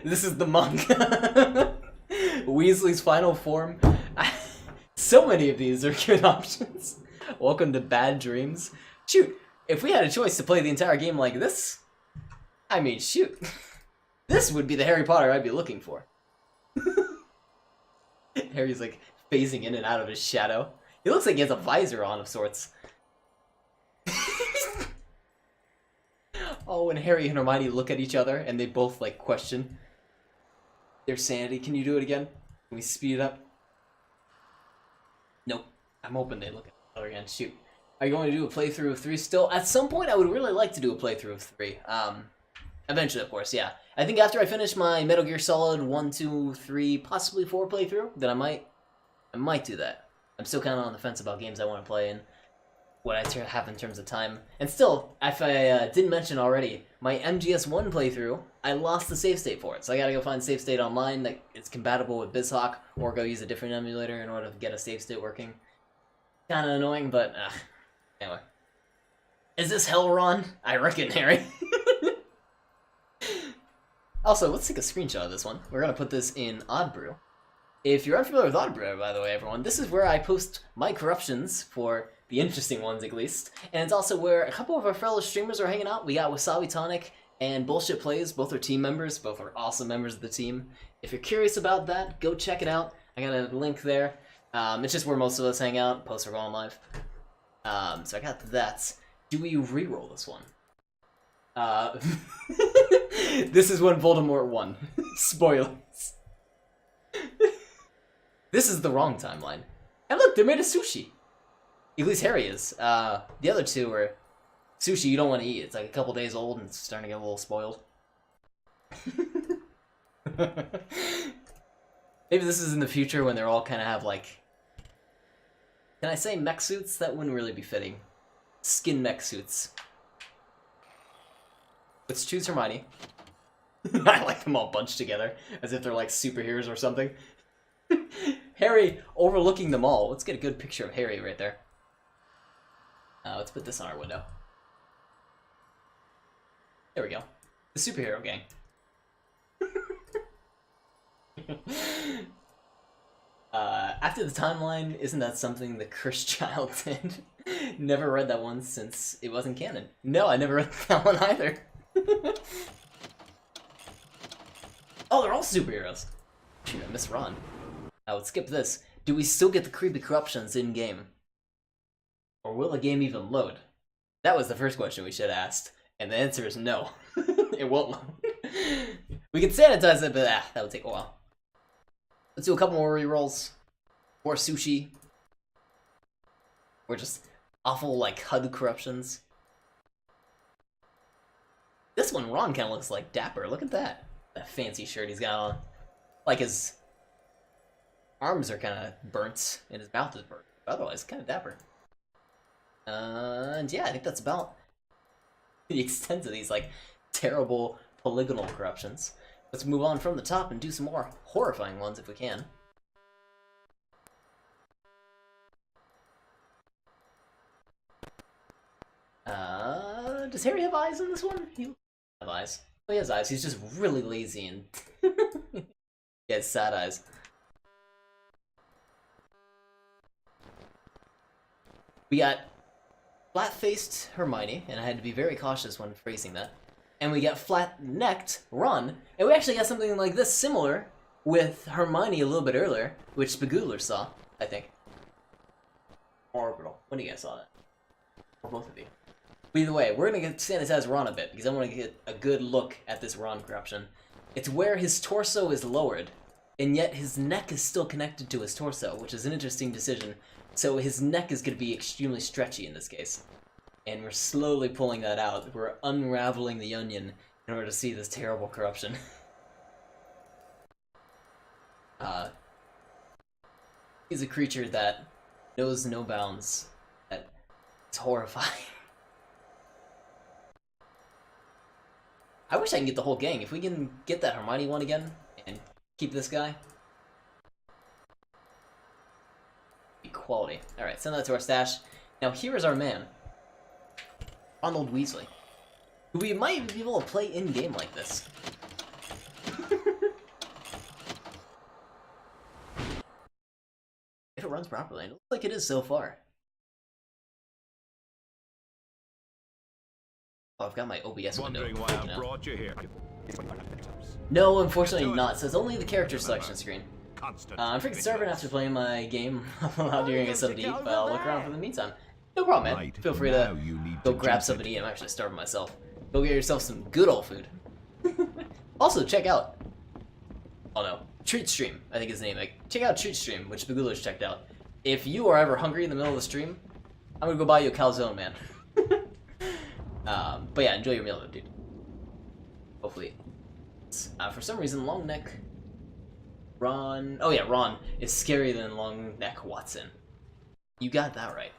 This is the monk. Weasley's final form. So many of these are good options. Welcome to Bad Dreams. Shoot, if we had a choice to play the entire game like this, I mean, shoot. This would be the Harry Potter I'd be looking for. Harry's like phasing in and out of his shadow. He looks like he has a visor on of sorts. Oh, when Harry and Hermione look at each other and they both like question their sanity. Can you do it again? Can we speed it up? Nope. I'm hoping they look at each other again. Shoot. Are you going to do a playthrough of 3 still? At some point, I would really like to do a playthrough of 3. Eventually, of course, yeah. I think after I finish my Metal Gear Solid 1, 2, 3, possibly 4 playthrough, then I might do that. I'm still kind of on the fence about games I want to play and what I have in terms of time. And still, if I didn't mention already, my MGS1 playthrough, I lost the save state for it. So I gotta go find save state online that is compatible with BizHawk, or go use a different emulator in order to get a save state working. Kinda annoying, but anyway. Is this hell, Ron? I reckon, Harry. Also, let's take a screenshot of this one. We're gonna put this in Oddbrew. If you're unfamiliar with Oddbrew, by the way, everyone, this is where I post my corruptions, for the interesting ones at least, and it's also where a couple of our fellow streamers are hanging out. We got Wasabi Tonic and Bullshit Plays, both are team members, both are awesome members of the team. If you're curious about that, go check it out. I got a link there. It's just where most of us hang out, posts are going live. So I got that. Do we reroll this one? This is when Voldemort won. Spoilers. This is the wrong timeline. And look, they're made of sushi. At least Harry is. The other two are sushi you don't want to eat. It's like a couple days old and it's starting to get a little spoiled. Maybe this is in the future when they're all kind of have like... Can I say mech suits? That wouldn't really be fitting. Skin mech suits. Let's choose Hermione. I like them all bunched together, as if they're like superheroes or something. Harry overlooking them all. Let's get a good picture of Harry right there. Let's put this on our window. There we go. The superhero gang. After the timeline, isn't that something the cursed child did? Never read that one since it wasn't canon. No, I never read that one either. Oh, they're all superheroes. Shoot, I missed Ron. Let's skip this. Do we still get the creepy corruptions in-game? Or will the game even load? That was the first question we should have asked. And the answer is no. It won't load. We can sanitize it, but that would take a while. Let's do a couple more rerolls. More sushi. Or just awful, like, HUD corruptions. This one, Ron kind of looks like dapper. Look at that. That fancy shirt he's got on. Like his arms are kind of burnt and his mouth is burnt. But otherwise, kind of dapper. And yeah, I think that's about the extent of these, like, terrible polygonal corruptions. Let's move on from the top and do some more horrifying ones if we can. Does Harry have eyes in this one? He doesn't have eyes. Oh, he has eyes. He's just really lazy and he has sad eyes. We got flat-faced Hermione, and I had to be very cautious when phrasing that. And we got flat-necked Ron, and we actually got something like this similar with Hermione a little bit earlier, which Spagooler saw, I think. Orbital. When do you guys saw that? Or both of you. But either way, we're gonna get sanitize Ron a bit, because I want to get a good look at this Ron corruption. It's where his torso is lowered, and yet his neck is still connected to his torso, which is an interesting decision. So his neck is going to be extremely stretchy in this case. And we're slowly pulling that out. We're unraveling the onion in order to see this terrible corruption. He's a creature that knows no bounds. That is horrifying. I wish I can get the whole gang. If we can get that Hermione one again and keep this guy. Quality. Alright, send that to our stash. Now here is our man. Ronald Weasley. Who we might be able to play in-game like this. If it runs properly. It looks like it is so far. Oh, I've got my OBS window. Wondering why I brought you here. No, unfortunately not. It says only the character selection screen. I'm freaking starving after playing my game while doing a something to eat, but I'll look around for the meantime. No problem, man. Feel free to go grab something to eat. I'm actually starving myself. Go get yourself some good old food. Also, check out... Oh no. Treat Stream, I think is the name. Like, check out Treat Stream, which Bagooler's checked out. If you are ever hungry in the middle of the stream, I'm gonna go buy you a calzone, man. But yeah, enjoy your meal, dude. Hopefully. For some reason, long neck Ron. Oh yeah, Ron is scarier than long neck Watson. You got that right.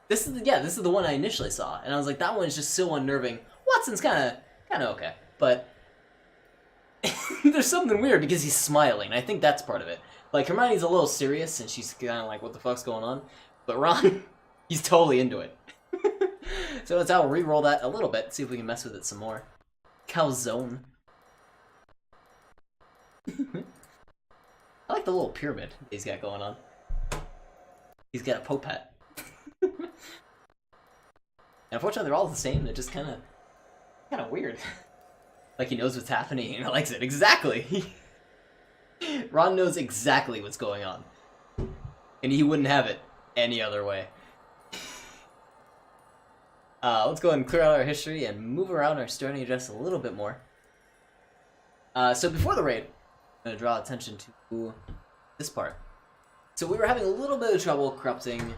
This is the one I initially saw, and I was like, that one is just so unnerving. Watson's kind of okay, but there's something weird because he's smiling. I think that's part of it. Like Hermione's a little serious, and she's kind of like, what the fuck's going on? But Ron, he's totally into it. So let's re-roll that a little bit, see if we can mess with it some more. Calzone. I like the little pyramid he's got going on. He's got a Pope hat. And unfortunately, they're all the same. They're just kind of weird. Like he knows what's happening and he likes it. Exactly. Ron knows exactly what's going on, and he wouldn't have it any other way. Let's go ahead and clear out our history and move around our starting address a little bit more. So before the raid, I'm going to draw attention to this part. So we were having a little bit of trouble corrupting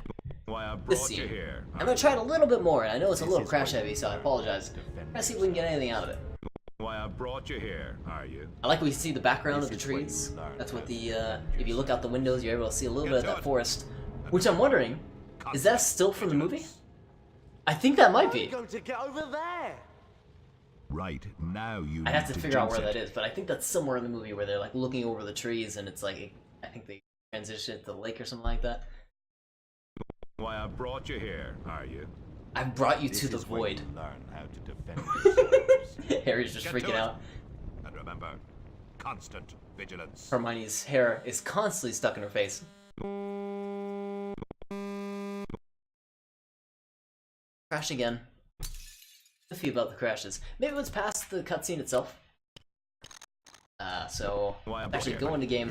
this scene. I'm going to try it a little bit more, and I know it's a little crash heavy, so I apologize. I'm going to see if we can get anything out of it. Why I brought you here, are you? I like we see the background of the trees. That's what the, if you look out the windows, you're able to see a little bit of that forest. Which I'm wondering, is that still from the movie? I think that might be. Going to get over there. Right, now you I'd have to figure out where that is, but I think that's somewhere in the movie where they're like looking over the trees and it's like, I think they transition it to the lake or something like that. Why I brought you here, are you? I brought you to the void. Learn how to defend yourselves. Harry's just freaking out. And remember, constant vigilance. Hermione's hair is constantly stuck in her face. Crash again. Iffy about the crashes. Maybe it's past the cutscene itself. So actually go into game.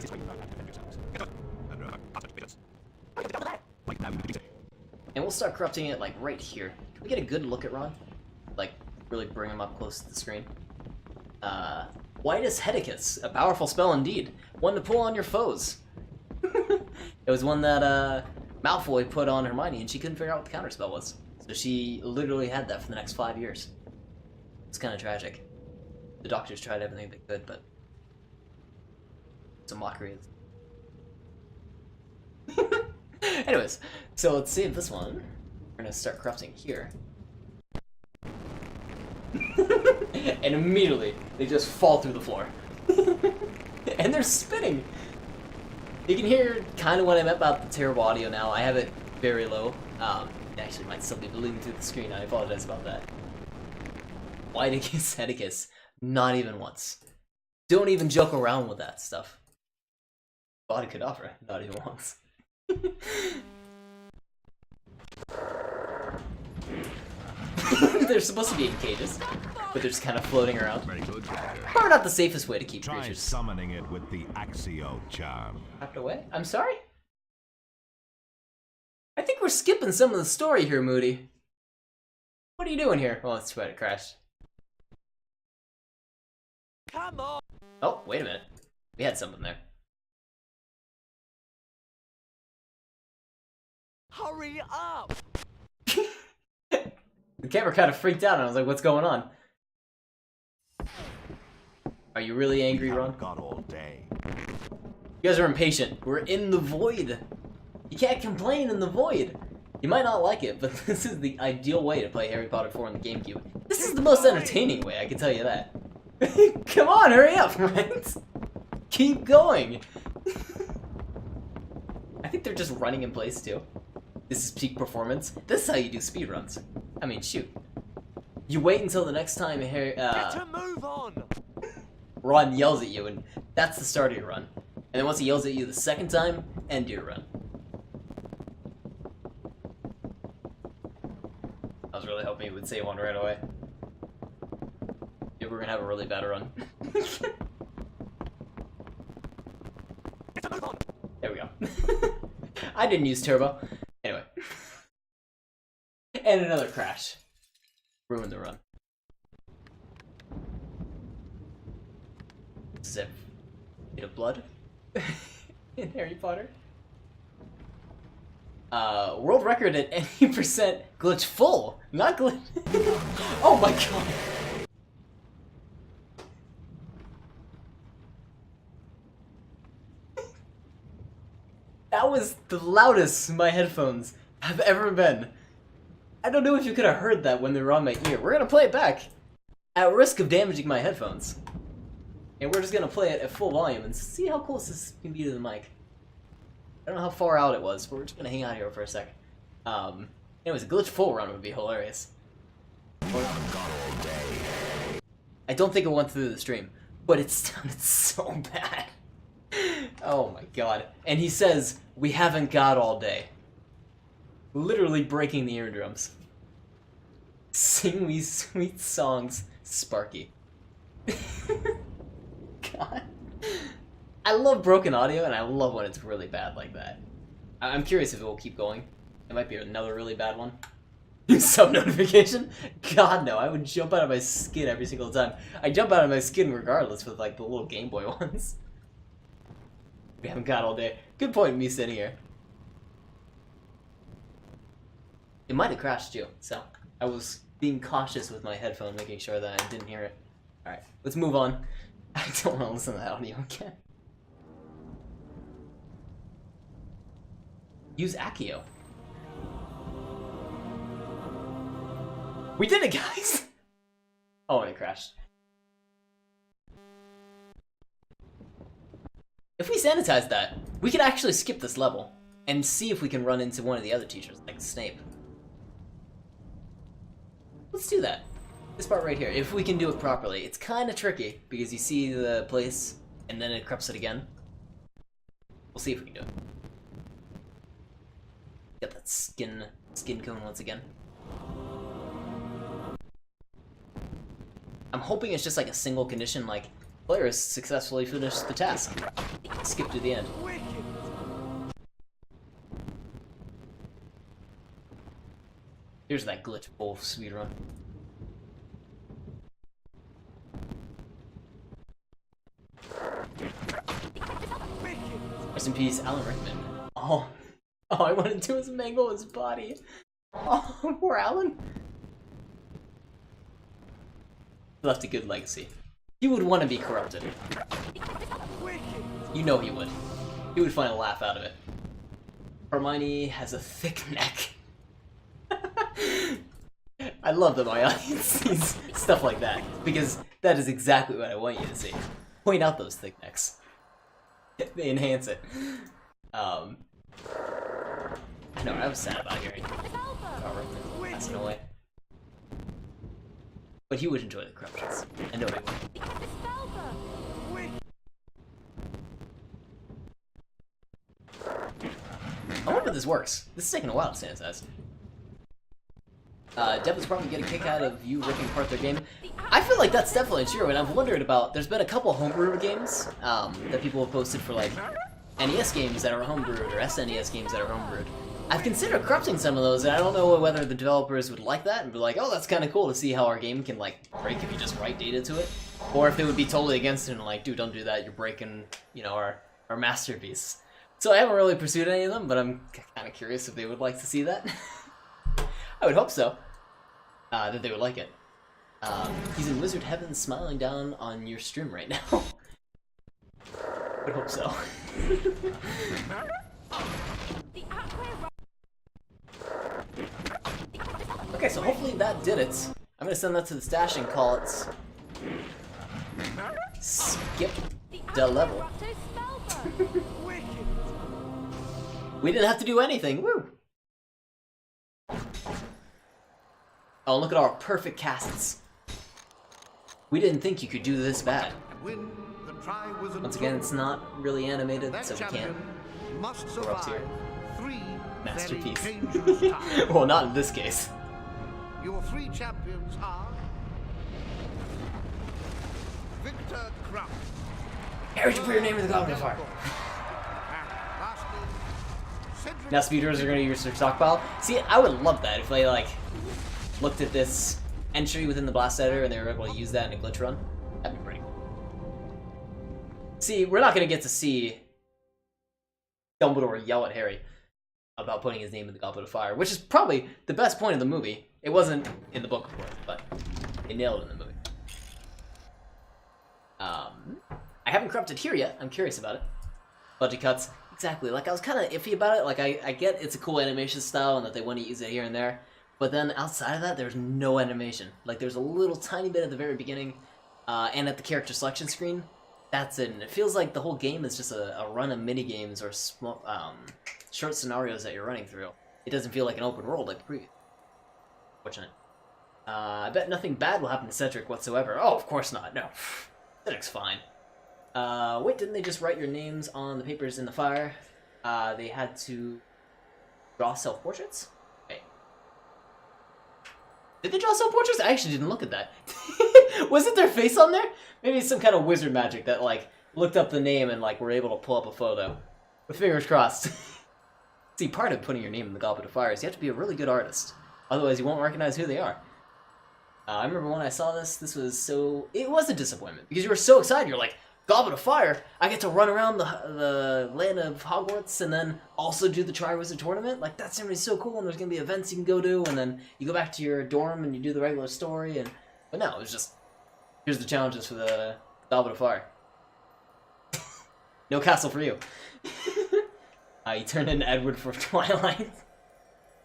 And we'll start corrupting it like right here. Can we get a good look at Ron? Like really bring him up close to the screen. White as Hedicus, a powerful spell indeed. One to pull on your foes. It was one that Malfoy put on Hermione and she couldn't figure out what the counterspell was. So she literally had that for the next 5 years. It's kind of tragic. The doctors tried everything they could, but it's a mockery. Anyways, so let's save this one. We're gonna start corrupting here. And immediately, they just fall through the floor. And they're spinning! You can hear kind of what I meant about the terrible audio now. I have it very low. It actually might still be bleeding through the screen. I apologize about that. White against Hedicus. Not even once. Don't even joke around with that stuff. Body Kedavra. Not even once. They're supposed to be in cages, but they're just kind of floating around. Very good. Probably not the safest way to keep Try creatures summoning it with the Axio charm. trapped away. I'm sorry? I think we're skipping some of the story here, Moody. What are you doing here? Oh, it's too bad it crashed. Come on. Oh, wait a minute. We had something there. Hurry up. The camera kind of freaked out and I was like, what's going on? Are you really angry, Ron? Got all day. You guys are impatient. We're in the void. You can't complain in the void. You might not like it, but this is the ideal way to play Harry Potter 4 on the GameCube. This is the most entertaining way, I can tell you that. Come on, hurry up, right? Keep going. I think they're just running in place too. This is peak performance. This is how you do speedruns. I mean, shoot. You wait until the next time Harry, Get a move on. Ron yells at you, and that's the start of your run. And then once he yells at you the second time, end your run. I was really hoping he would say one right away. Yeah, we're gonna have a really bad run. There we go. I didn't use turbo. Anyway. And another crash. Ruined the run. Is it made of blood? In Harry Potter? World record at any percent glitch full, not glitch. Oh my god. That was the loudest my headphones have ever been. I don't know if you could have heard that when they were on my ear. We're gonna play it back, at risk of damaging my headphones. And we're just gonna play it at full volume and see how close this can be to the mic. I don't know how far out it was, but we're just gonna hang out here for a second. Anyways, a glitch full run would be hilarious. I don't think it went through the stream, but it sounded so bad. Oh my god. And he says, "We haven't got all day." Literally breaking the eardrums. Sing me sweet songs, Sparky. God. I love broken audio, and I love when it's really bad like that. I'm curious if it will keep going. It might be another really bad one. Sub notification? God no, I would jump out of my skin every single time. I jump out of my skin regardless with like the little Game Boy ones. We haven't got all day. Good point, me sitting here. It might have crashed too, so I was being cautious with my headphone, making sure that I didn't hear it. Alright, let's move on. I don't want to listen to that audio again. Use Accio. We did it, guys! Oh, and it crashed. If we sanitize that, we could actually skip this level and see if we can run into one of the other teachers, like Snape. Let's do that. This part right here, if we can do it properly. It's kind of tricky, because you see the place, and then it corrupts it again. We'll see if we can do it. Got that skin cone once again. I'm hoping it's just like a single condition, like, players successfully finished the task. Skip to the end. Here's that glitch full speedrun. Rest in peace, Alan Rickman. Oh, I wanted to mangle his body. Oh, poor Alan. He left a good legacy. He would want to be corrupted. You know he would. He would find a laugh out of it. Hermione has a thick neck. I love that my audience sees stuff like that, because that is exactly what I want you to see. Point out those thick necks. They enhance it. I know, I was sad about hearing Rickman passing away. But he would enjoy the corruptions. I know he would. I wonder if this works. This is taking a while to sanitize. Devin's probably getting a kick out of you ripping apart their game. I feel like that's definitely true, and I've wondered about, there's been a couple homebrew games that people have posted for like NES games that are homebrewed or SNES games that are homebrewed. I've considered corrupting some of those, and I don't know whether the developers would like that and be like, oh, that's kind of cool to see how our game can like break if you just write data to it, or if they would be totally against it and like, dude, don't do that, you're breaking, you know, our masterpiece. So I haven't really pursued any of them, but I'm kind of curious if they would like to see that. I would hope so. That they would like it. He's in wizard heaven smiling down on your stream right now. I would hope so. Okay, so hopefully that did it. I'm gonna send that to the stash and call it... Skip the level. We didn't have to do anything, woo! Oh, look at our perfect casts. We didn't think you could do this bad. Once again, it's not really animated, so we can't go up here. Masterpiece. Well, not in this case. Your three champions are Victor Crump. Harry, to put your name in the Goblet fire. Now speedrunners are going to use their stockpile. See, I would love that if they like looked at this entry within the blast editor and they were able to use that in a glitch run. That'd be pretty cool. See, we're not going to get to see Dumbledore yell at Harry. about putting his name in the Goblet of Fire, which is probably the best point of the movie. It wasn't in the book, of course, but they nailed it in the movie. I haven't corrupted here yet. I'm curious about it. Budget cuts. Exactly. Like, I was kind of iffy about it. Like, I get it's a cool animation style and that they want to use it here and there. But then outside of that, there's no animation. Like, there's a little tiny bit at the very beginning and at the character selection screen. That's it. And it feels like the whole game is just a run of mini-games or small, short scenarios that you're running through. It doesn't feel like an open world like the previous. Fortunate. I bet nothing bad will happen to Cedric whatsoever. Oh, of course not. No. Cedric's fine. Wait, didn't they just write your names on the papers in the fire? They had to draw self-portraits? Wait. Did they draw self-portraits? I actually didn't look at that. Wasn't their face on there? Maybe it's some kind of wizard magic that, like, looked up the name and, like, were able to pull up a photo. With fingers crossed. See, part of putting your name in the Goblet of Fire is you have to be a really good artist. Otherwise, you won't recognize who they are. I remember when I saw this was so... It was a disappointment, because you were so excited. You're like, Goblet of Fire? I get to run around the land of Hogwarts and then also do the Triwizard Tournament? Like, that's gonna be so cool, and there's gonna be events you can go to, and then you go back to your dorm and you do the regular story, and... But no, it was just... Here's the challenges for the Goblet of Fire. No castle for you. You turned in Edward for Twilight.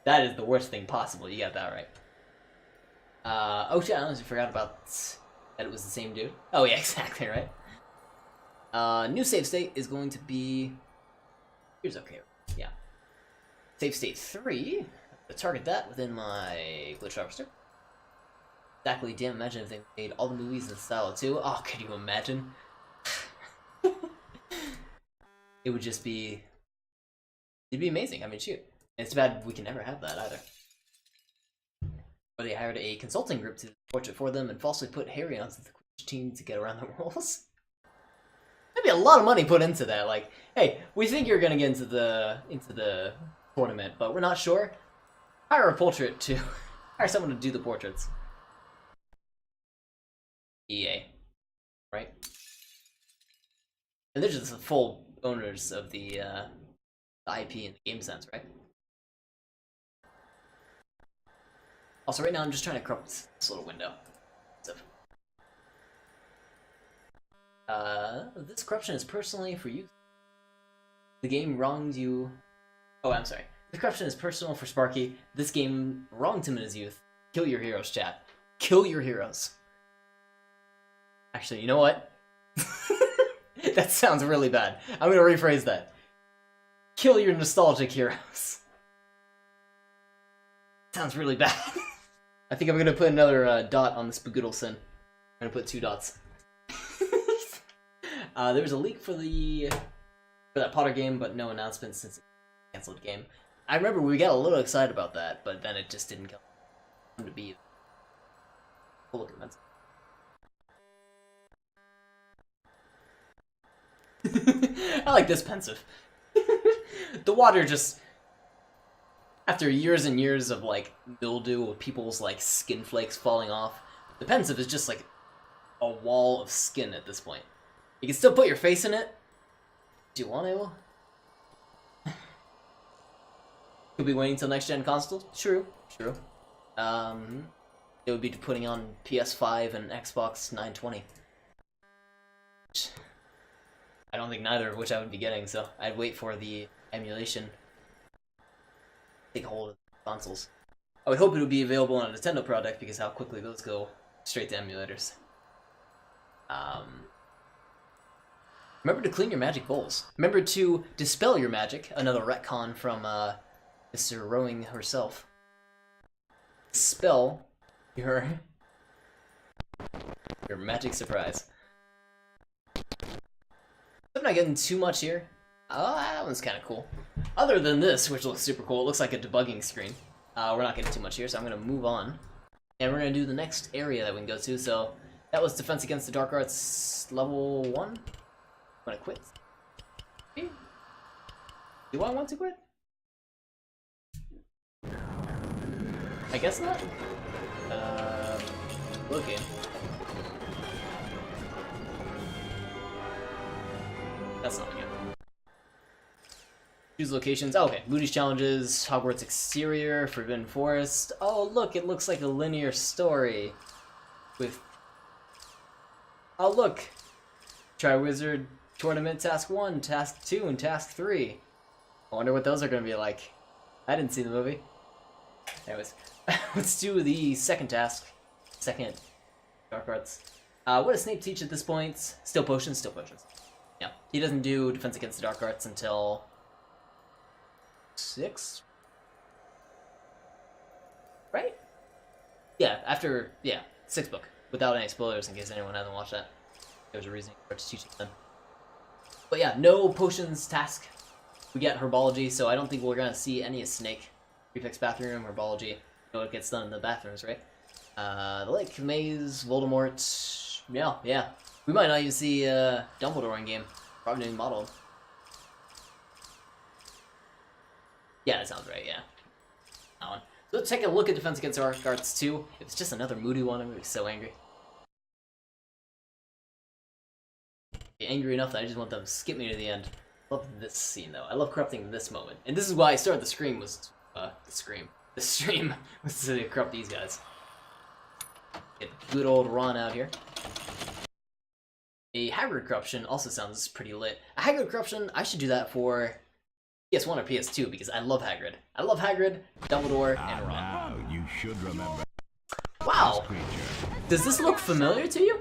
That is the worst thing possible, you got that right. Oh shit, I honestly forgot about that it was the same dude. Oh yeah, exactly, right? New save state is going to be... Here's okay, yeah. Save state 3, to target that within my glitch harvester. Exactly, damn, imagine if they made all the movies in style too. Oh, could you imagine? It would just be... It'd be amazing, I mean, shoot. And it's too bad we can never have that either. Or they hired a consulting group to portrait for them and falsely put Harry onto the Quidditch team to get around the rules. That'd be a lot of money put into that. Like, hey, we think you're gonna get into the tournament, but we're not sure. Hire a portrait to hire someone to do the portraits. EA, right? And they're just the full owners of the IP and the game sense, right? Also, right now I'm just trying to corrupt this little window. This corruption is personally for you. The game wronged you. Oh, I'm sorry. This corruption is personal for Sparky. This game wronged him in his youth. Kill your heroes, chat. Kill your heroes. Actually, you know what? That sounds really bad. I'm gonna rephrase that. Kill your nostalgic heroes. Sounds really bad. I think I'm gonna put another dot on the Spagoodleson. I'm gonna put 2 dots. There was a leak for that Potter game, but no announcement since it's a canceled game. I remember we got a little excited about that, but then it just didn't come to be. We'll look at I like this pensive. The water just... After years and years of, like, mildew with people's, like, skin flakes falling off, the pensive is just, like, a wall of skin at this point. You can still put your face in it. Do you want to? Could be waiting till next-gen consoles. True, true. It would be putting on PS5 and Xbox 920. I don't think neither of which I would be getting, so I'd wait for the emulation take hold of the consoles. I would hope it would be available on a Nintendo product because how quickly those go straight to emulators. Remember to clean your magic bowls. Remember to dispel your magic. Another retcon from Mr. Rowing herself. Dispel your magic surprise. I'm not getting too much here. Oh, that one's kind of cool. Other than this, which looks super cool, it looks like a debugging screen. We're not getting too much here, so I'm going to move on. And we're going to do the next area that we can go to. So that was Defense Against the Dark Arts level 1. I'm going to quit. Do I want to quit? I guess not. Okay. That's not good. Choose locations. Oh, okay. Moody's Challenges, Hogwarts Exterior, Forbidden Forest. Oh, look, it looks like a linear story. With... Oh, look! Triwizard Tournament Task 1, Task 2, and Task 3. I wonder what those are going to be like. I didn't see the movie. Anyways, let's do the second task. Second Dark Arts. What does Snape teach at this point? Still potions, still potions. Yeah, he doesn't do Defense Against the Dark Arts until 6? Right? Yeah, after, 6th book. Without any spoilers in case anyone hasn't watched that. There's a reason to teach it then. But yeah, no potions task. We get Herbology, so I don't think we're gonna see any of Snake. Prefix Bathroom, Herbology. You know what gets done in the bathrooms, right? The Lake, Maze, Voldemort. Yeah. We might not even see Dumbledore in game. Probably doing modeled. Yeah, that sounds right, yeah. That one. So let's take a look at Defense Against Dark Arts 2. If it's just another moody one, I'm gonna be so angry. Be angry enough that I just want them to skip me to the end. I love this scene though. I love corrupting this moment. And this is why I started the stream was the stream was to corrupt these guys. Get good old Ron out here. A Hagrid corruption also sounds pretty lit. A Hagrid corruption, I should do that for PS1 or PS2 because I love Hagrid. I love Hagrid, Dumbledore, and Ron. Now you should remember. Wow! Does this look familiar to you?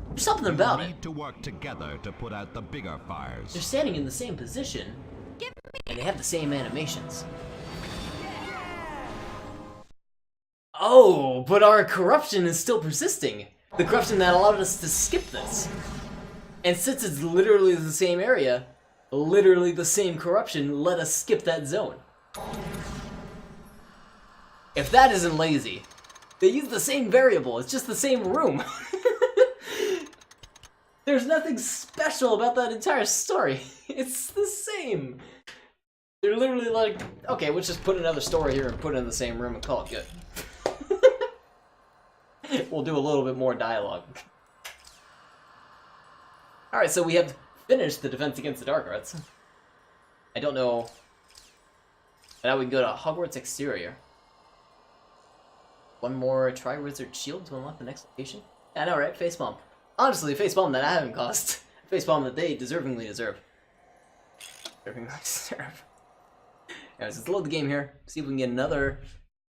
There's something about it. Need to work together to put out the bigger fires. They're standing in the same position, and they have the same animations. Oh, but our corruption is still persisting. The corruption that allowed us to skip this. And since it's literally the same area, literally the same corruption, let us skip that zone. If that isn't lazy, they use the same variable, it's just the same room. There's nothing special about that entire story. It's the same. They're literally like, okay, let's just put another story here and put it in the same room and call it good. We'll do a little bit more dialogue. Alright, so we have finished the Defense Against the Dark Arts. I don't know. Now we can go to Hogwarts Exterior. One more Triwizard Shield to unlock the next location. Yeah, I know, right? Facepalm. Honestly, facepalm that I haven't cost. Facepalm that they deservingly deserve. Anyways, let's load the game here. See if we can get another,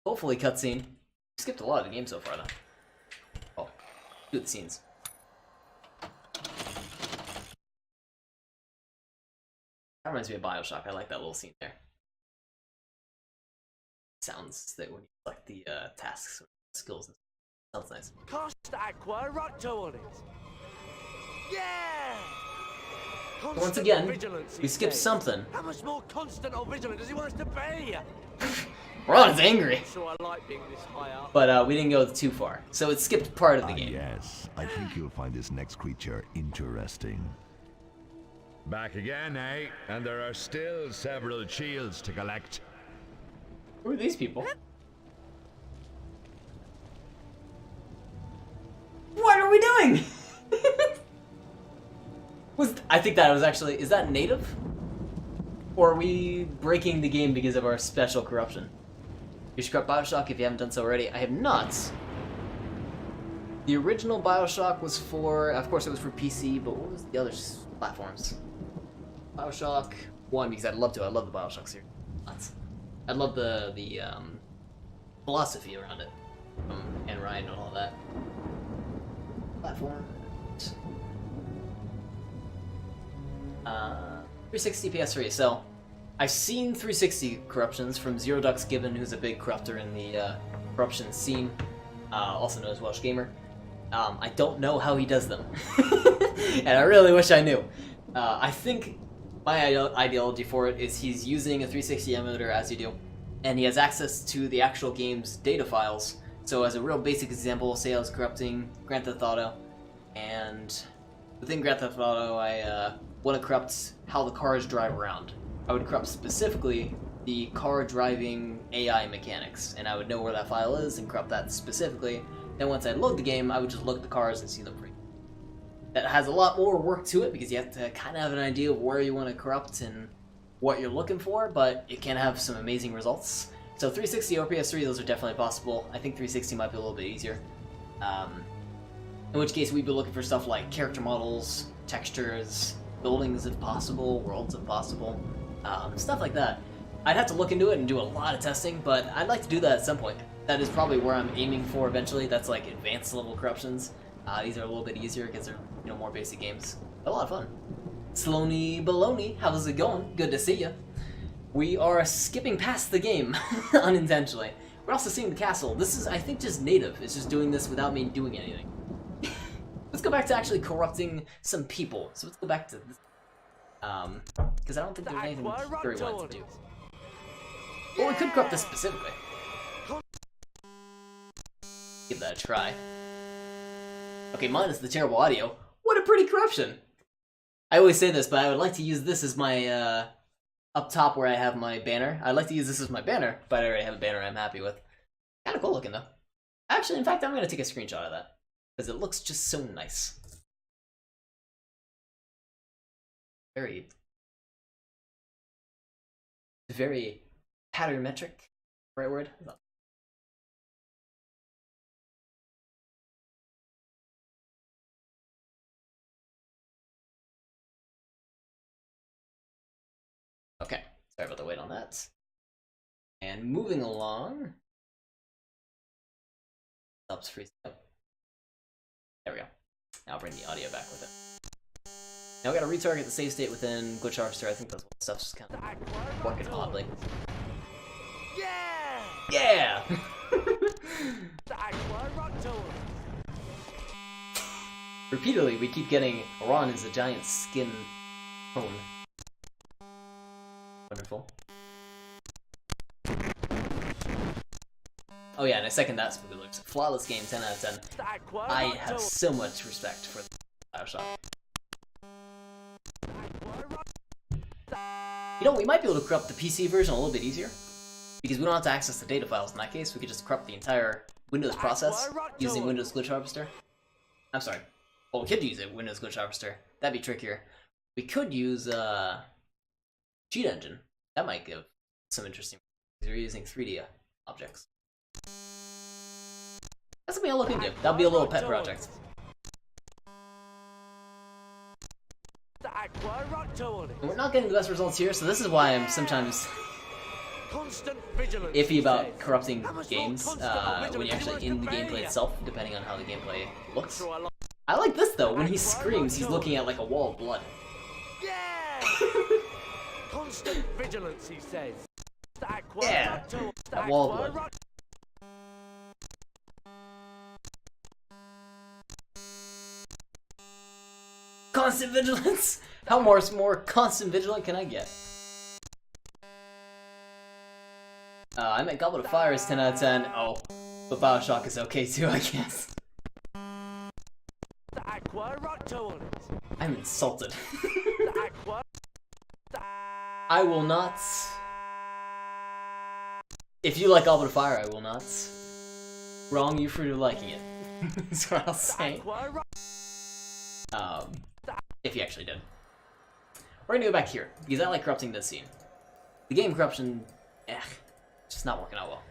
hopefully, cutscene. We skipped a lot of the game so far, though. Oh, do the scenes. That reminds me of Bioshock. I like that little scene there. Sounds that when you select the tasks or skills. Sounds nice. Cast Aqua Rocto on it. Yeah! Once Constant again, vigilance, we he skipped says. something. How much more constant or vigilant does he want us to be? Ron's angry. So I like being this high up. But we didn't go too far, so it skipped part of the game. Yes, I think you'll find this next creature interesting. Back again, eh? And there are still several shields to collect. Who are these people? What are we doing? I think that was actually, is that native? Or are we breaking the game because of our special corruption? You should corrupt Bioshock if you haven't done so already. I have not. The original Bioshock was for, of course it was for PC, but what was the other platforms? Bioshock 1, because I love the Bioshock series. I love the philosophy around it. And Ryan and all that. Platform. 360 PS3. So, I've seen 360 corruptions from Zero Ducks Gibbon, who's a big corrupter in the corruption scene, also known as Welsh Gamer. I don't know how he does them, and I really wish I knew. I think my ideology for it is he's using a 360 emulator, as you do, and he has access to the actual game's data files. So as a real basic example, say I was corrupting Grand Theft Auto, and within Grand Theft Auto I want to corrupt how the cars drive around. I would corrupt specifically the car driving AI mechanics, and I would know where that file is and corrupt that specifically. Then once I load the game, I would just look at the cars and see them free. That has a lot more work to it because you have to kind of have an idea of where you want to corrupt and what you're looking for, but it can have some amazing results. So 360 or PS3, those are definitely possible. I think 360 might be a little bit easier. In which case, we'd be looking for stuff like character models, textures, buildings if possible, worlds if possible, stuff like that. I'd have to look into it and do a lot of testing, but I'd like to do that at some point. That is probably where I'm aiming for eventually. That's like advanced level corruptions. These are a little bit easier because they're more basic games. But a lot of fun. Sloany Baloney, how's it going? Good to see you. We are skipping past the game unintentionally. We're also seeing the castle. This is, I think, just native. It's just doing this without me doing anything. Let's go back to actually corrupting some people. So let's go back to this. Because I don't think there's anything very wide to do. Well, we could corrupt this specifically. Give that a try. Okay, minus the terrible audio. What a pretty corruption! I always say this, but I would like to use this as my, up top where I have my banner. I'd like to use this as my banner, but I already have a banner I'm happy with. Kinda cool looking, though. Actually, in fact, I'm gonna take a screenshot of that. Because it looks just so nice. Very patternmetric, right word? Okay, sorry about the wait on that. And moving along. Helps freeze up. There we go. Now I'll bring the audio back with it. Now we gotta retarget the save state within Glitch Harvester. I think that stuff's just kind of working oddly. Yeah! Yeah! Repeatedly, we keep getting Ron is a giant skin cone. Wonderful. Oh yeah, and I second that, spoilers. Flawless game, 10 out of 10. I have so much respect for Bioshock. You know, we might be able to corrupt the PC version a little bit easier. Because we don't have to access the data files in that case, we could just corrupt the entire Windows process using Windows Glitch Harvester. I'm sorry. Well, we could use it, Windows Glitch Harvester. That'd be trickier. We could use, Cheat Engine. That might give some interesting... because we're using 3D objects. That's something I'll look into. That'll be a little pet project. And we're not getting the best results here, so this is why I'm sometimes iffy about corrupting games when you're actually in the gameplay itself, depending on how the gameplay looks. I like this though, when he screams, he's looking at like a wall of blood. Constant vigilance, he says. Yeah, that wall of blood. Constant vigilance? How more constant vigilant can I get? I meant Goblet of Fire is 10 out of 10. Oh, but Bioshock is okay too, I guess. I'm insulted. I will not... If you like Goblet of Fire, I will not wrong you for liking it. That's what I'll say. If you actually did. We're gonna go back here, because I like corrupting this scene. The game corruption, it's just not working out well.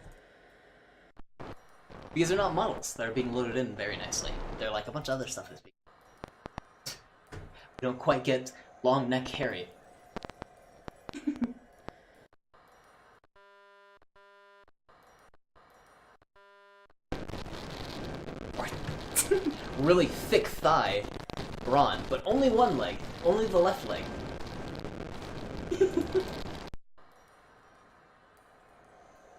Because they're not models that are being loaded in very nicely. They're like a bunch of other stuff that's being... We don't quite get long neck Harry. Really thick thigh Ron, but only one leg. Only the left leg.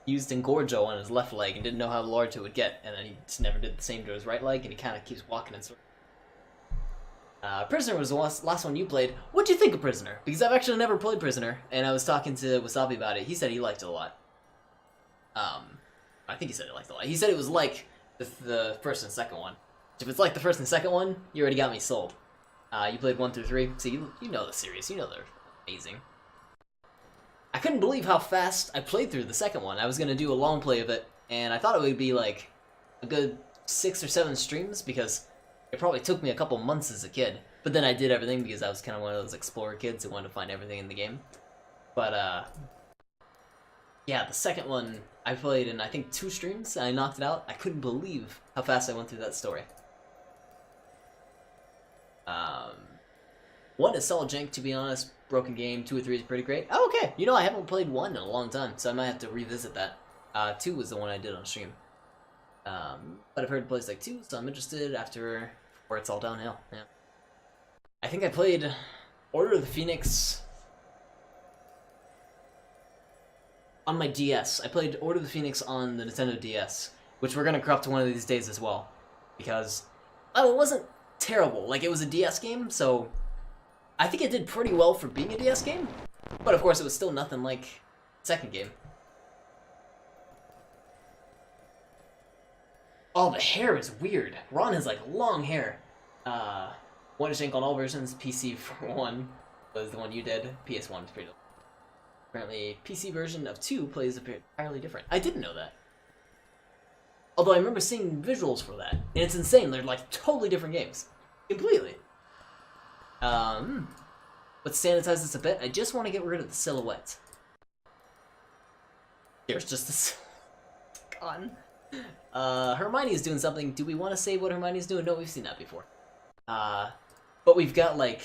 Used Engorjo on his left leg and didn't know how large it would get, and then he just never did the same to his right leg, and he kind of keeps walking in circles. Prisoner was the last one you played. What'd you think of Prisoner? Because I've actually never played Prisoner, and I was talking to Wasabi about it. He said he liked it a lot. I think he said he liked it a lot. He said it was like the first and second one. If it's like the first and second one, you already got me sold. You played 1 through 3, so you know the series. You know they're amazing. I couldn't believe how fast I played through the second one. I was gonna do a long play of it, and I thought it would be like a good 6 or 7 streams because it probably took me a couple months as a kid. But then I did everything because I was kind of one of those explorer kids who wanted to find everything in the game. But yeah, the second one I played in I think 2 streams. I knocked it out. I couldn't believe how fast I went through that story. 1 is solid jank, to be honest. Broken game. 2 or 3 is pretty great. Oh, okay. You know, I haven't played 1 in a long time, so I might have to revisit that. 2 was the one I did on stream. But I've heard it plays like 2, so I'm interested after where it's all downhill. Yeah. I think I played Order of the Phoenix on my DS. I played Order of the Phoenix on the Nintendo DS, which we're gonna corrupt one of these days as well, because it wasn't terrible. Like, it was a DS game, so I think it did pretty well for being a DS game. But of course, it was still nothing like the second game. Oh, the hair is weird. Ron has like long hair. 1 is jank on all versions. PC for 1 was the one you did. PS1 is pretty low. Apparently, PC version of 2 plays entirely different. I didn't know that. Although I remember seeing visuals for that, and it's insane. They're like totally different games, completely. Let's sanitize this a bit. I just want to get rid of the silhouette. There's just this. Gone. Hermione is doing something. Do we want to say what Hermione's doing? No, we've seen that before. But we've got like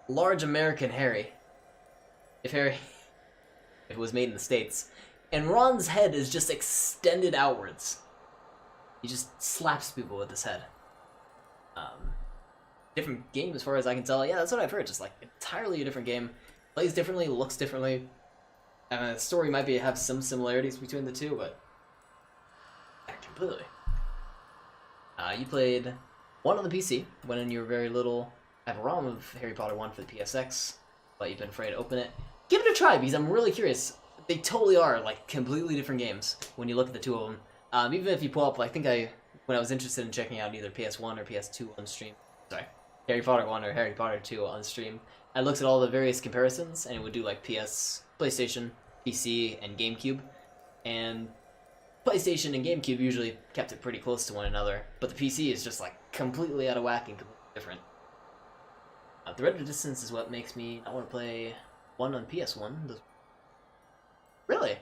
large American Harry. If it was made in the States. And Ron's head is just extended outwards. He just slaps people with his head. Different game as far as I can tell. Yeah, that's what I've heard. Just like entirely a different game. Plays differently, looks differently. The story might have some similarities between the two, but yeah, completely. You played 1 on the PC when you were very little. I have a ROM of Harry Potter 1 for the PSX, but you've been afraid to open it. Give it a try, because I'm really curious. They totally are like completely different games when you look at the 2 of them. Even if you pull up, I think when I was interested in checking out either PS1 or PS2 on stream, sorry, Harry Potter 1 or Harry Potter 2 on stream, I looked at all the various comparisons, and it would do like PlayStation, PC, and GameCube, and PlayStation and GameCube usually kept it pretty close to one another, but the PC is just like completely out of whack and completely different. The render distance is what makes me not want to play 1 on PS1. Really?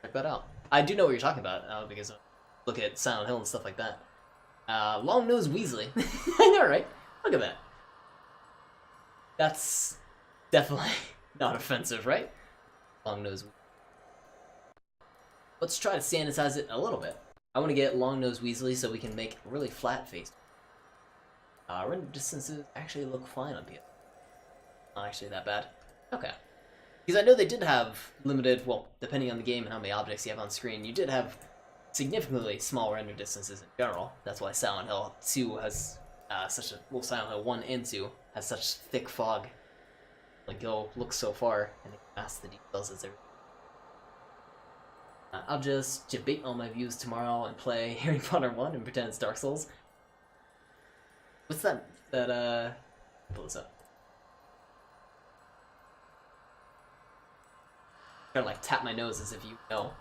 Check that out. I do know what you're talking about, because I look at Silent Hill and stuff like that. Long-nosed Weasley. I know, right? Look at that. That's definitely not offensive, right? Long-nosed Weasley. Let's try to sanitize it a little bit. I want to get Long-nosed Weasley so we can make really flat face. Render distances actually look fine on PS. Not actually that bad. Okay. Because I know they did have limited, well, depending on the game and how many objects you have on screen, you did have significantly small render distances in general. That's why Silent Hill 2 has Silent Hill 1 and 2 has such thick fog. Like, you'll look so far and they can mask the details as they're... I'll just debate all my views tomorrow and play Harry Potter 1 and pretend it's Dark Souls. What's that? Pull this up. Kind of like tap my nose as if you know.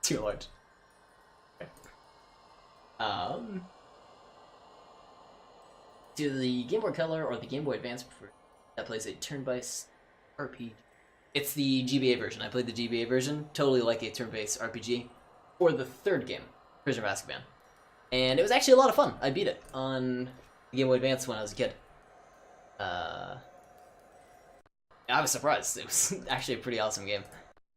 Too large. Okay. Do the Game Boy Color or the Game Boy Advance that plays a turn-based RPG? It's the GBA version. I played the GBA version, totally like a turn-based RPG. For the 3rd game, Prisoner of Azkaban. And it was actually a lot of fun. I beat it on the Game Boy Advance when I was a kid. I was surprised. It was actually a pretty awesome game.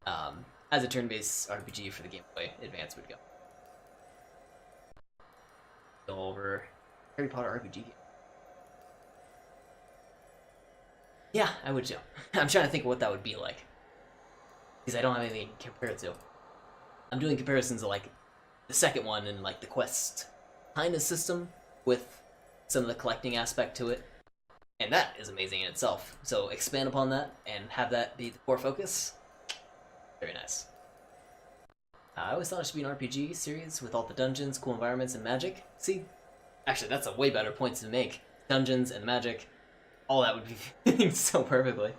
As a turn-based RPG for the Game Boy Advance would go. Go over Harry Potter RPG game. Yeah, I would too. I'm trying to think of what that would be like. Because I don't have anything to compare it to. I'm doing comparisons of like the second one and like the quest kind of system with some of the collecting aspect to it. And that is amazing in itself. So expand upon that and have that be the core focus. Very nice. I always thought it should be an RPG series with all the dungeons, cool environments, and magic. See, actually that's a way better point to make. Dungeons and magic, all that would be fitting so perfectly.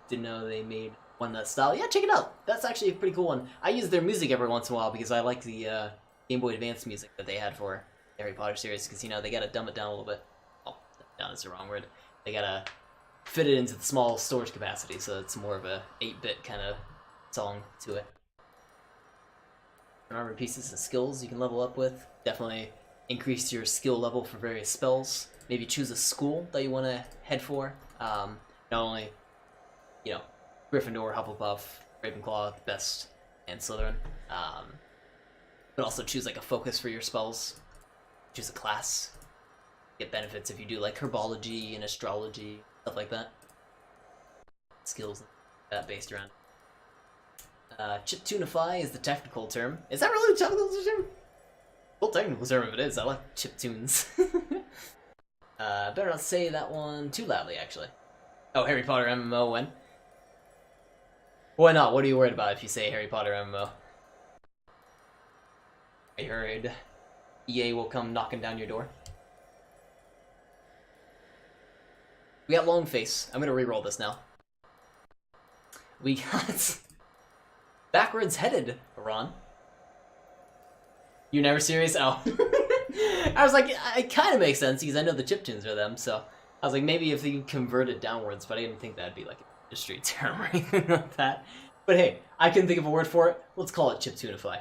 Didn't know they made one that style. Yeah, check it out. That's actually a pretty cool one. I use their music every once in a while because I like the Game Boy Advance music that they had for Harry Potter series, because, you know, they gotta dumb it down a little bit. Oh, down is the wrong word. They gotta fit it into the small storage capacity, so it's more of a 8-bit kind of song to it. Armor pieces and skills you can level up with. Definitely increase your skill level for various spells. Maybe choose a school that you want to head for. Not only, you know, Gryffindor, Hufflepuff, Ravenclaw, best, and Slytherin. But also choose like a focus for your spells. Choose a class. Get benefits if you do like herbology and astrology, stuff like that. Skills that based around. Chiptunify is the technical term. Is that really the technical term? Well, technical term if it is. I like chiptunes. Better not say that one too loudly, actually. Oh, Harry Potter MMO when? Why not? What are you worried about if you say Harry Potter MMO? I heard EA will come knocking down your door. We got Long Face. I'm gonna reroll this now. We got Backwards Headed, Ron. You're never serious? Oh. I was like, it kind of makes sense because I know the chiptunes are them, so I was like, maybe if you convert it downwards, but I didn't think that'd be like an industry term or anything like that. But hey, I couldn't think of a word for it. Let's call it chiptunify.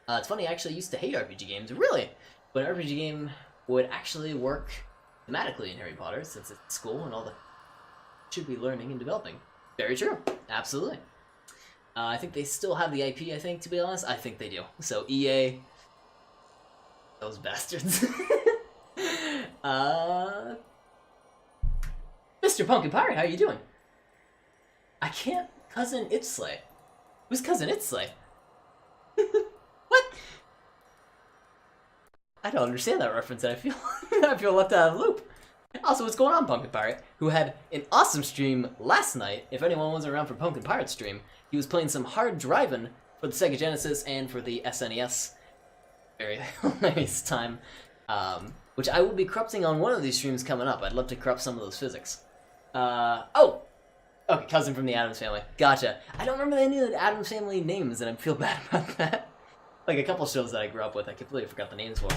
It's funny, I actually used to hate RPG games, really, but an RPG game would actually work thematically in Harry Potter since it's school and all the should be learning and developing. Very true. Absolutely. I think they still have the IP, I think, to be honest. I think they do. So, EA... Those bastards. Mr. Pumpkin Pirate, how you doing? I can't... Cousin Itslay. Who's Cousin Itslay? What? I don't understand that reference, and I feel I feel left out of the loop. Also, what's going on, Pumpkin Pirate? Who had an awesome stream last night. If anyone wasn't around for Pumpkin Pirate's stream, he was playing some hard driving for the Sega Genesis and for the SNES. Very nice time. Which I will be corrupting on one of these streams coming up. I'd love to corrupt some of those physics. Oh! Okay, cousin from the Addams Family. Gotcha. I don't remember any of the Addams Family names, and I feel bad about that. Like a couple shows that I grew up with, I completely forgot the names for.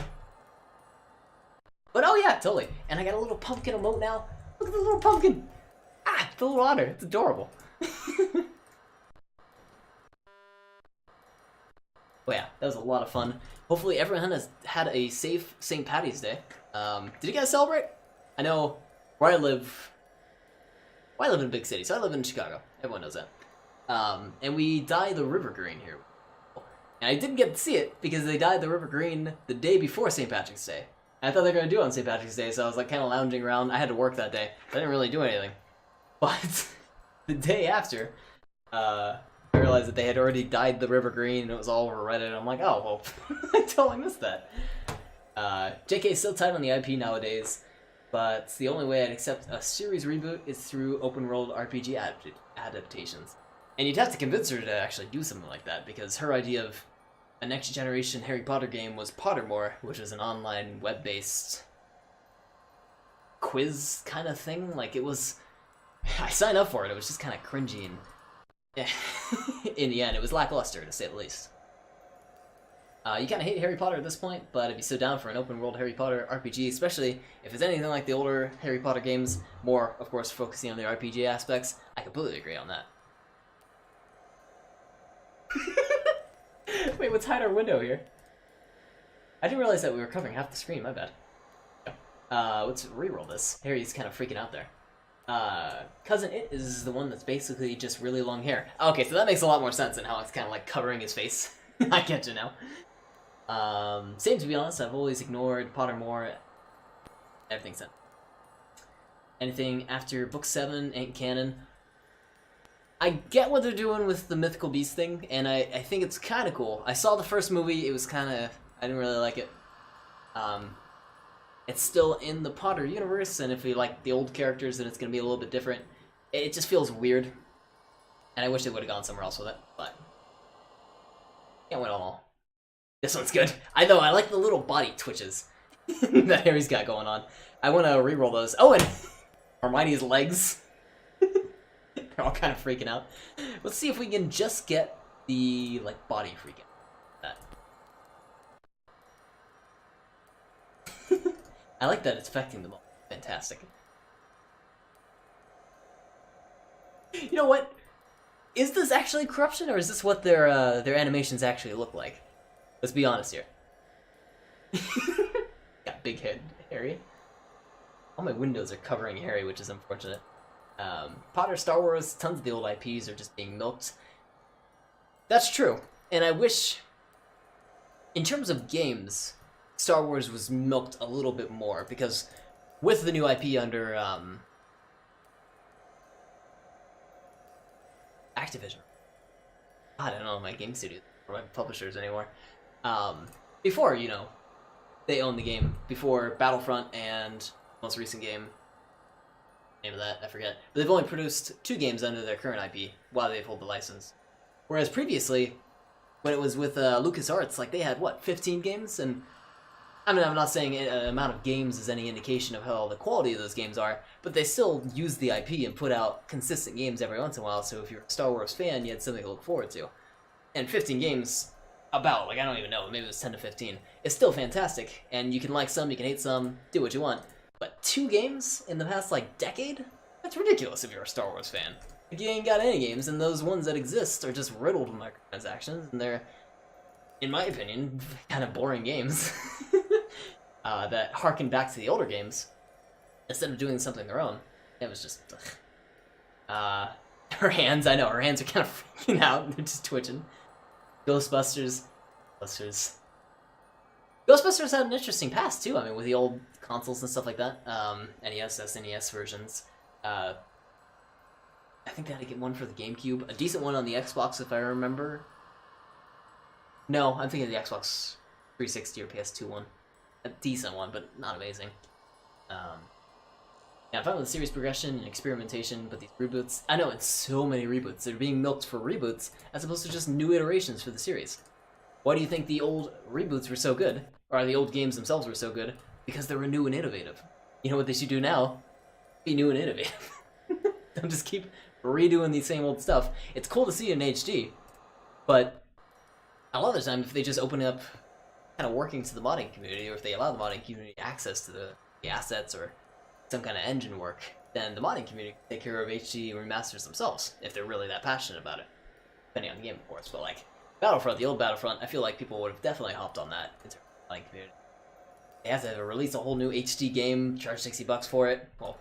But oh yeah, totally. And I got a little pumpkin emote now. Look at the little pumpkin. Ah, the little otter. It's adorable. Well, yeah, that was a lot of fun. Hopefully everyone has had a safe St. Paddy's Day. Did you guys celebrate? I know where I live... Well, I live in a big city, so I live in Chicago. Everyone knows that. And we dye the river green here. And I didn't get to see it because they dyed the river green the day before St. Patrick's Day. I thought they were going to do it on St. Patrick's Day, so I was like kind of lounging around. I had to work that day, so I didn't really do anything. But the day after, I realized that they had already dyed the river green and it was all over Reddit. I'm like, oh, well, I totally missed that. JK is still tight on the IP nowadays, but the only way I'd accept a series reboot is through open world RPG adaptations. And you'd have to convince her to actually do something like that, because her idea of a next generation Harry Potter game was Pottermore, which is an online web-based quiz kind of thing. Like, it was... I signed up for it, it was just kind of cringy, and in the end, it was lackluster, to say the least. You kind of hate Harry Potter at this point, but if you're so down for an open-world Harry Potter RPG, especially if it's anything like the older Harry Potter games, more, of course, focusing on the RPG aspects, I completely agree on that. Wait, what's hide our window here? I didn't realize that we were covering half the screen, my bad. Let's reroll this. Harry's kind of freaking out there. Cousin It is the one that's basically just really long hair. Okay, so that makes a lot more sense than how it's kind of like covering his face. I get you now. Same, to be honest, I've always ignored Pottermore. Everything's done. Anything after book 7 ain't canon. I get what they're doing with the mythical beast thing, and I think it's kind of cool. I saw the first movie, it was kind of... I didn't really like it. It's still in the Potter universe, and if you like the old characters, then it's going to be a little bit different. It just feels weird, and I wish they would have gone somewhere else with it, but... Can't win all. This one's good. I know, I like the little body twitches that Harry's got going on. I want to reroll those. Oh, and Hermione's legs. They're all kind of freaking out. Let's see if we can just get the, like, body freaking. That. I like that it's affecting them all. Fantastic. You know what? Is this actually corruption, or is this what their animations actually look like? Let's be honest here. Got big head Harry. All my windows are covering Harry, which is unfortunate. Potter, Star Wars, tons of the old IPs are just being milked. That's true, and I wish, in terms of games, Star Wars was milked a little bit more, because with the new IP under Activision, God, I don't know my game studios or my publishers anymore. Before, you know, they owned the game, before Battlefront and most recent game, name of that, I forget, but they've only produced 2 games under their current IP while they've held the license. Whereas previously, when it was with LucasArts, like they had, what, 15 games? And I mean, I'm not saying an amount of games is any indication of how the quality of those games are, but they still use the IP and put out consistent games every once in a while, so if you're a Star Wars fan, you had something to look forward to. And 15 games, about, like, I don't even know, maybe it was 10 to 15, it's still fantastic, and you can like some, you can hate some, do what you want. But 2 games in the past, like, decade? That's ridiculous if you're a Star Wars fan. Like, you ain't got any games, and those ones that exist are just riddled with microtransactions, and they're, in my opinion, kind of boring games. That harken back to the older games, instead of doing something their own. It was just, her hands, I know, her hands are kind of freaking out, they're just twitching. Ghostbusters had an interesting past, too, I mean, with the old consoles and stuff like that. NES, SNES versions. I think they had to get one for the GameCube. A decent one on the Xbox, if I remember. No, I'm thinking of the Xbox 360 or PS2 one. A decent one, but not amazing. Yeah, I'm fine with the series progression and experimentation, but these reboots... I know, it's so many reboots. They're being milked for reboots, as opposed to just new iterations for the series. Why do you think the old reboots were so good? Or the old games themselves were so good? Because they were new and innovative. You know what they should do now? Be new and innovative. Don't just keep redoing the same old stuff. It's cool to see it in HD, but a lot of the time, if they just open up kind of working to the modding community, or if they allow the modding community access to the assets or some kind of engine work, then the modding community can take care of HD remasters themselves, if they're really that passionate about it. Depending on the game, of course, but like, Battlefront, the old Battlefront, I feel like people would have definitely hopped on that in terms of the modding community. They have to release a whole new HD game, charge $60 for it. Well,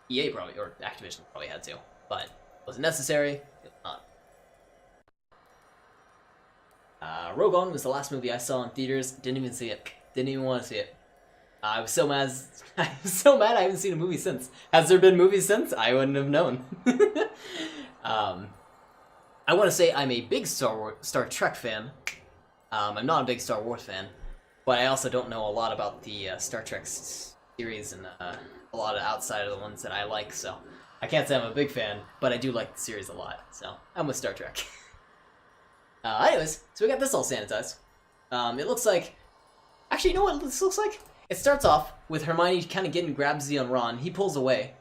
EA probably, or Activision probably had to, but was it necessary? It was not. Rogue One was the last movie I saw in theaters. Didn't even see it. Didn't even want to see it. I was so mad. I was so mad I haven't seen a movie since. Has there been movies since? I wouldn't have known. I want to say I'm a big Star Trek fan. I'm not a big Star Wars fan, but I also don't know a lot about the Star Trek series and a lot of outside of the ones that I like. So I can't say I'm a big fan, but I do like the series a lot. So I'm with Star Trek. Anyways, so we got this all sanitized. It looks like... Actually, you know what this looks like? It starts off with Hermione kind of getting grabsy on Ron. He pulls away.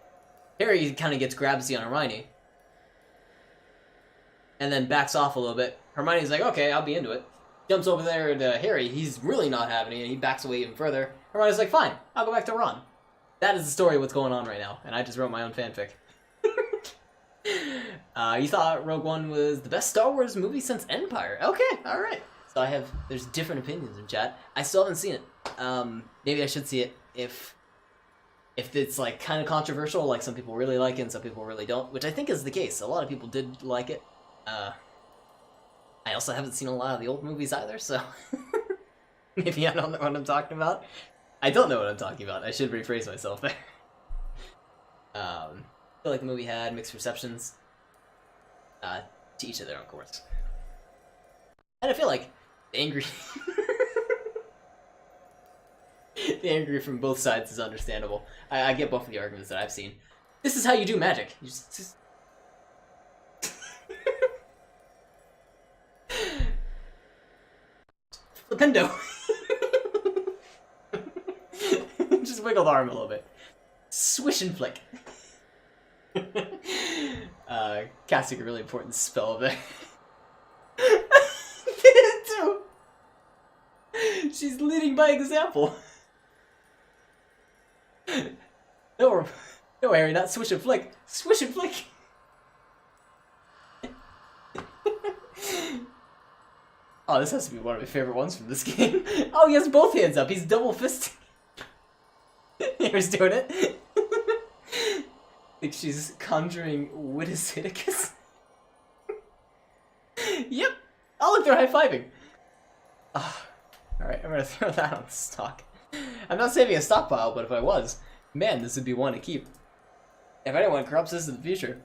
Harry kind of gets grabsy on Hermione. And then backs off a little bit. Hermione's like, okay, I'll be into it. Jumps over there to Harry. He's really not having it, and he backs away even further. Hermione's like, fine, I'll go back to Ron. That is the story of what's going on right now, and I just wrote my own fanfic. You thought Rogue One was the best Star Wars movie since Empire. Okay, alright. So there's different opinions in chat. I still haven't seen it. Maybe I should see it if it's like kind of controversial, like some people really like it and some people really don't, which I think is the case. A lot of people did like it. I also haven't seen a lot of the old movies either, so maybe I don't know what I'm talking about. I don't know what I'm talking about. I should rephrase myself there. I feel like the movie had mixed receptions. To each of their own, of course. And I feel like the angry... the angry from both sides is understandable. I get both of the arguments that I've seen. This is how you do magic. You just... Flipendo. Just wiggle the arm a little bit. Swish and flick. Casting a really important spell there. Did it too. She's leading by example. No, no, Harry, not swish and flick. Swish and flick. Oh, this has to be one of my favorite ones from this game. Oh, he has both hands up. He's double fisting. Here's doing it. I think she's conjuring Wittus Hiddicus. Yep. Oh, look, they're high-fiving. Oh, alright, I'm gonna throw that on stock. I'm not saving a stockpile, but if I was, man, this would be one to keep. If anyone corrupts this in the future.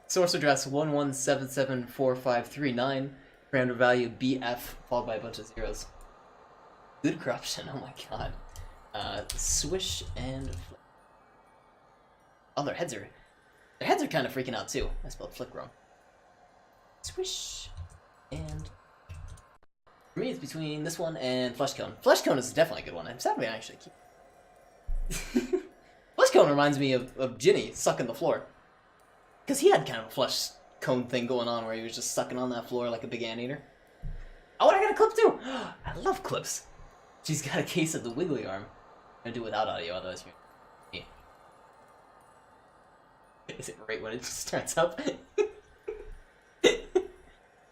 Source address 11774539. Parameter value BF, followed by a bunch of zeros. Good corruption, oh my god. Swish and flick. Oh, their heads are kind of freaking out too. I spelled flick wrong. Swish and... For me, it's between this one and Flesh Cone. Flesh Cone is definitely a good one. I'm sad we actually keep... Flesh Cone reminds me of Ginny sucking the floor. Because he had kind of a flesh cone thing going on where he was just sucking on that floor like a big anteater. Oh, and I got a clip too! I love clips. She's got a case of the wiggly arm. I'm gonna do it without audio, otherwise you're... Is it right when it just starts up?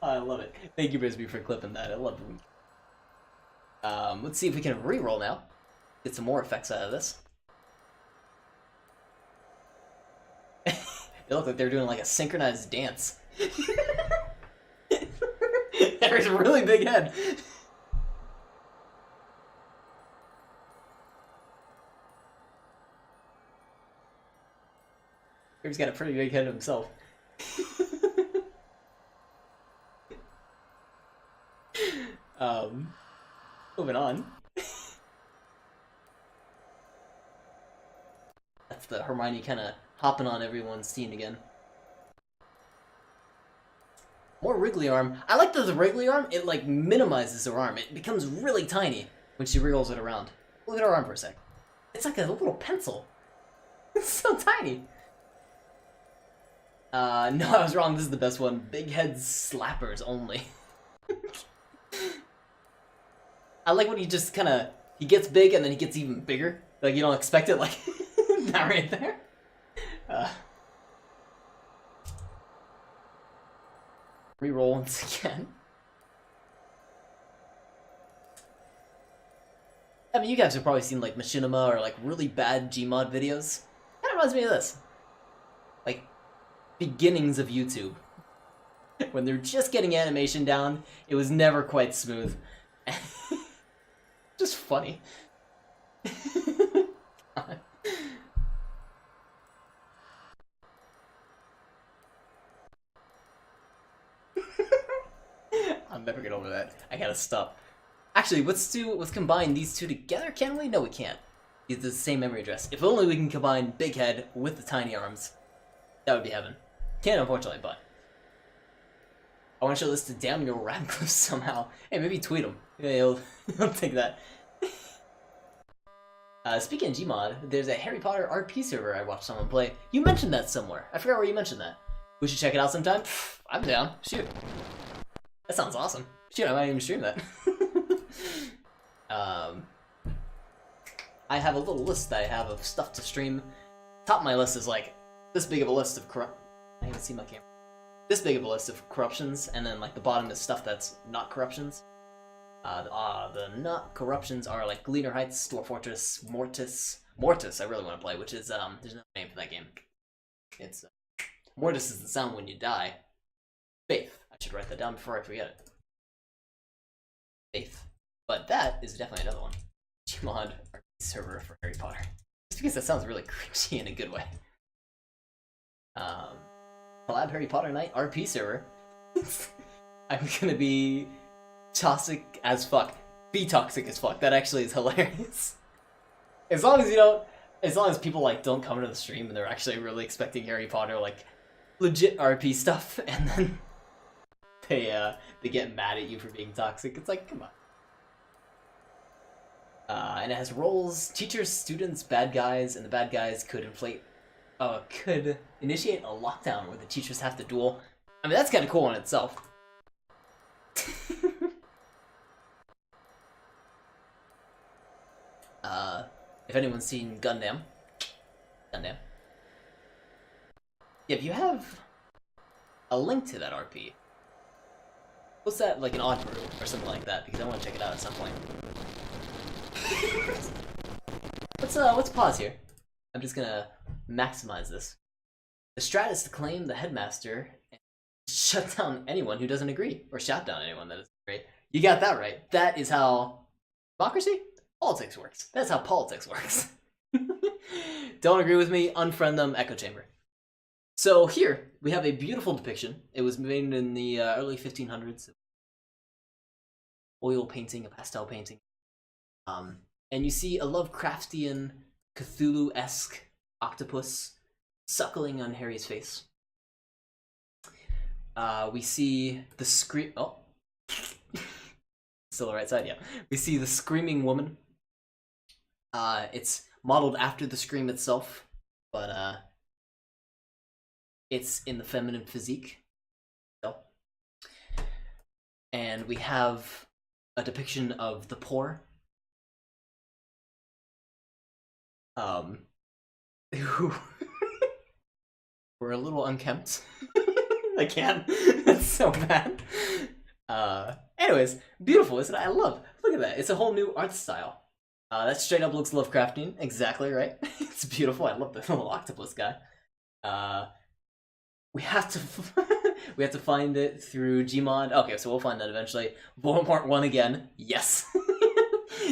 Oh, I love it. Thank you, Brisby, for clipping that. I love it. Let's see if we can re-roll now. Get some more effects out of this. They look like they're doing like a synchronized dance. There's a really big head. He's got a pretty big head himself. Moving on. That's the Hermione kind of hopping on everyone's scene again. More Wriggly Arm. I like that the Wriggly Arm, it like minimizes her arm. It becomes really tiny when she wriggles it around. Look at her arm for a sec. It's like a little pencil. It's so tiny. No, I was wrong. This is the best one. Big head slappers only. I like when he just kind of... He gets big and then he gets even bigger. Like, you don't expect it, like... not right there. Reroll once again. I mean, you guys have probably seen, like, Machinima or, like, really bad Gmod videos. That reminds me of this. Like, beginnings of YouTube. When they're just getting animation down, it was never quite smooth. Just funny. I'll never get over that. I gotta stop. Actually, let's combine these two together, can we? No, we can't. It's the same memory address. If only we can combine Big Head with the tiny arms. That would be heaven. Can't, unfortunately, but... I want to show this to Daniel Radcliffe somehow. Hey, maybe tweet him. Yeah, he'll take that. Speaking of Gmod, there's a Harry Potter RP server I watched someone play. You mentioned that somewhere. I forgot where you mentioned that. We should check it out sometime. I'm down. Shoot. That sounds awesome. Shoot, I might even stream that. I have a little list I have of stuff to stream. Top of my list is like this big of a list of I can't even see my camera. This big of a list of corruptions, and then like the bottom is stuff that's not corruptions. The not corruptions are like Gleaner Heights, Dwarf Fortress, Mortis, I really want to play, which is there's no name for that game. It's Mortis is the sound when you die. Faith. I should write that down before I forget it. Faith. But that is definitely another one. Gmod RP server for Harry Potter. Just because that sounds really cringy in a good way. Collab Harry Potter Night RP server. I'm gonna be toxic as fuck. Be toxic as fuck. That actually is hilarious. As long as people like don't come into the stream and they're actually really expecting Harry Potter like legit RP stuff, and then they get mad at you for being toxic. It's like, come on. And it has roles: teachers, students, bad guys, and the bad guys could initiate a lockdown where the teachers have to duel. I mean, that's kind of cool in itself. If anyone's seen Gundam, Gundam. If you have a link to that RP, what's that, like an odd brew or something like that? Because I want to check it out at some point. Let's pause here. I'm just gonna maximize this. The strat is to claim the headmaster and shut down anyone who doesn't agree, or shout down anyone that doesn't agree. You got that right. That is how democracy, politics works. That's how politics works. Don't agree with me? Unfriend them. Echo chamber. So here we have a beautiful depiction. It was made in the early 1500s. Oil painting, a pastel painting. And you see a Lovecraftian, Cthulhu-esque octopus suckling on Harry's face. We see the scream. Oh, still the right side. Yeah, we see the screaming woman. It's modeled after the scream itself, but it's in the feminine physique. So, and we have a depiction of the poor. Who were a little unkempt. I can't. That's so bad. Anyways, beautiful, isn't it? I love. Look at that. It's a whole new art style. That straight up looks Lovecraftian. Exactly right. It's beautiful. I love the little octopus guy. We have to find it through Gmod. Okay, so we'll find that eventually. Voldemort 1 again. Yes.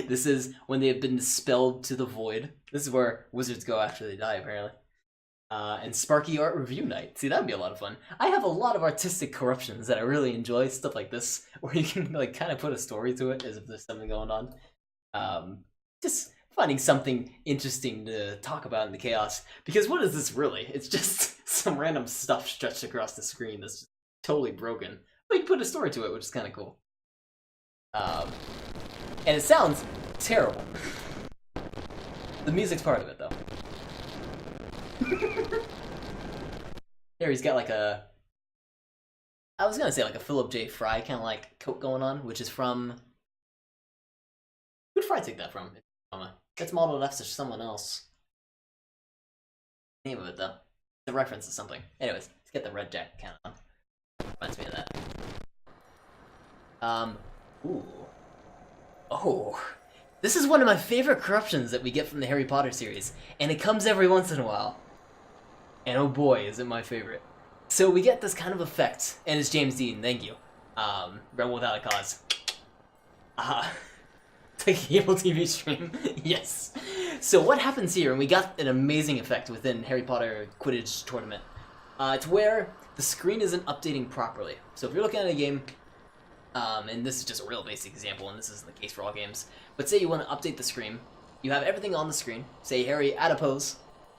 This is when they have been dispelled to the void. This is where wizards go after they die, apparently. And Sparky Art Review Night. See, that'd be a lot of fun. I have a lot of artistic corruptions that I really enjoy. Stuff like this, where you can like kind of put a story to it as if there's something going on. Just finding something interesting to talk about in the chaos. Because what is this really? It's just some random stuff stretched across the screen that's just totally broken. But you put a story to it, which is kind of cool. And it sounds terrible. The music's part of it, though. Here he's got like a... I was gonna say like a Philip J. Fry kind of like coat going on, which is from... Who'd Fry take that from? That's modeled after someone else. Name of it, though. The reference to something. Anyways, let's get the red jacket kind of on. Reminds me of that. Ooh. Oh. This is one of my favorite corruptions that we get from the Harry Potter series, and it comes every once in a while. And oh boy, is it my favorite. So we get this kind of effect, and it's James Dean, thank you. Rebel Without a Cause. It's like a cable TV stream. Yes. So what happens here, and we got an amazing effect within Harry Potter Quidditch Tournament. It's where the screen isn't updating properly. So if you're looking at a game, and this is just a real basic example, and this isn't the case for all games, but say you want to update the screen, you have everything on the screen, say Harry, add a pose,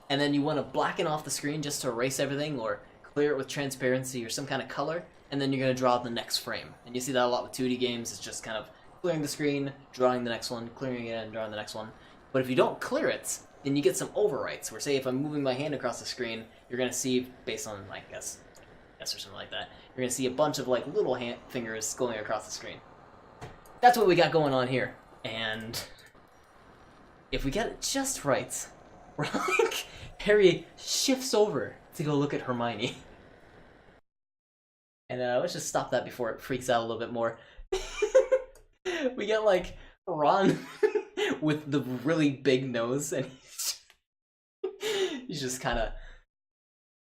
and then you want to blacken off the screen just to erase everything, or clear it with transparency or some kind of color, and then you're going to draw the next frame. And you see that a lot with 2D games, it's just kind of clearing the screen, drawing the next one, clearing it, and drawing the next one. But if you don't clear it, then you get some overwrites, where say if I'm moving my hand across the screen, you're going to see, based on, I guess or something like that, you're going to see a bunch of like little fingers going across the screen. That's what we got going on here. And if we get it just right, we're like, Harry shifts over to go look at Hermione. And let's just stop that before it freaks out a little bit more. We get like Ron with the really big nose, and he's just kind of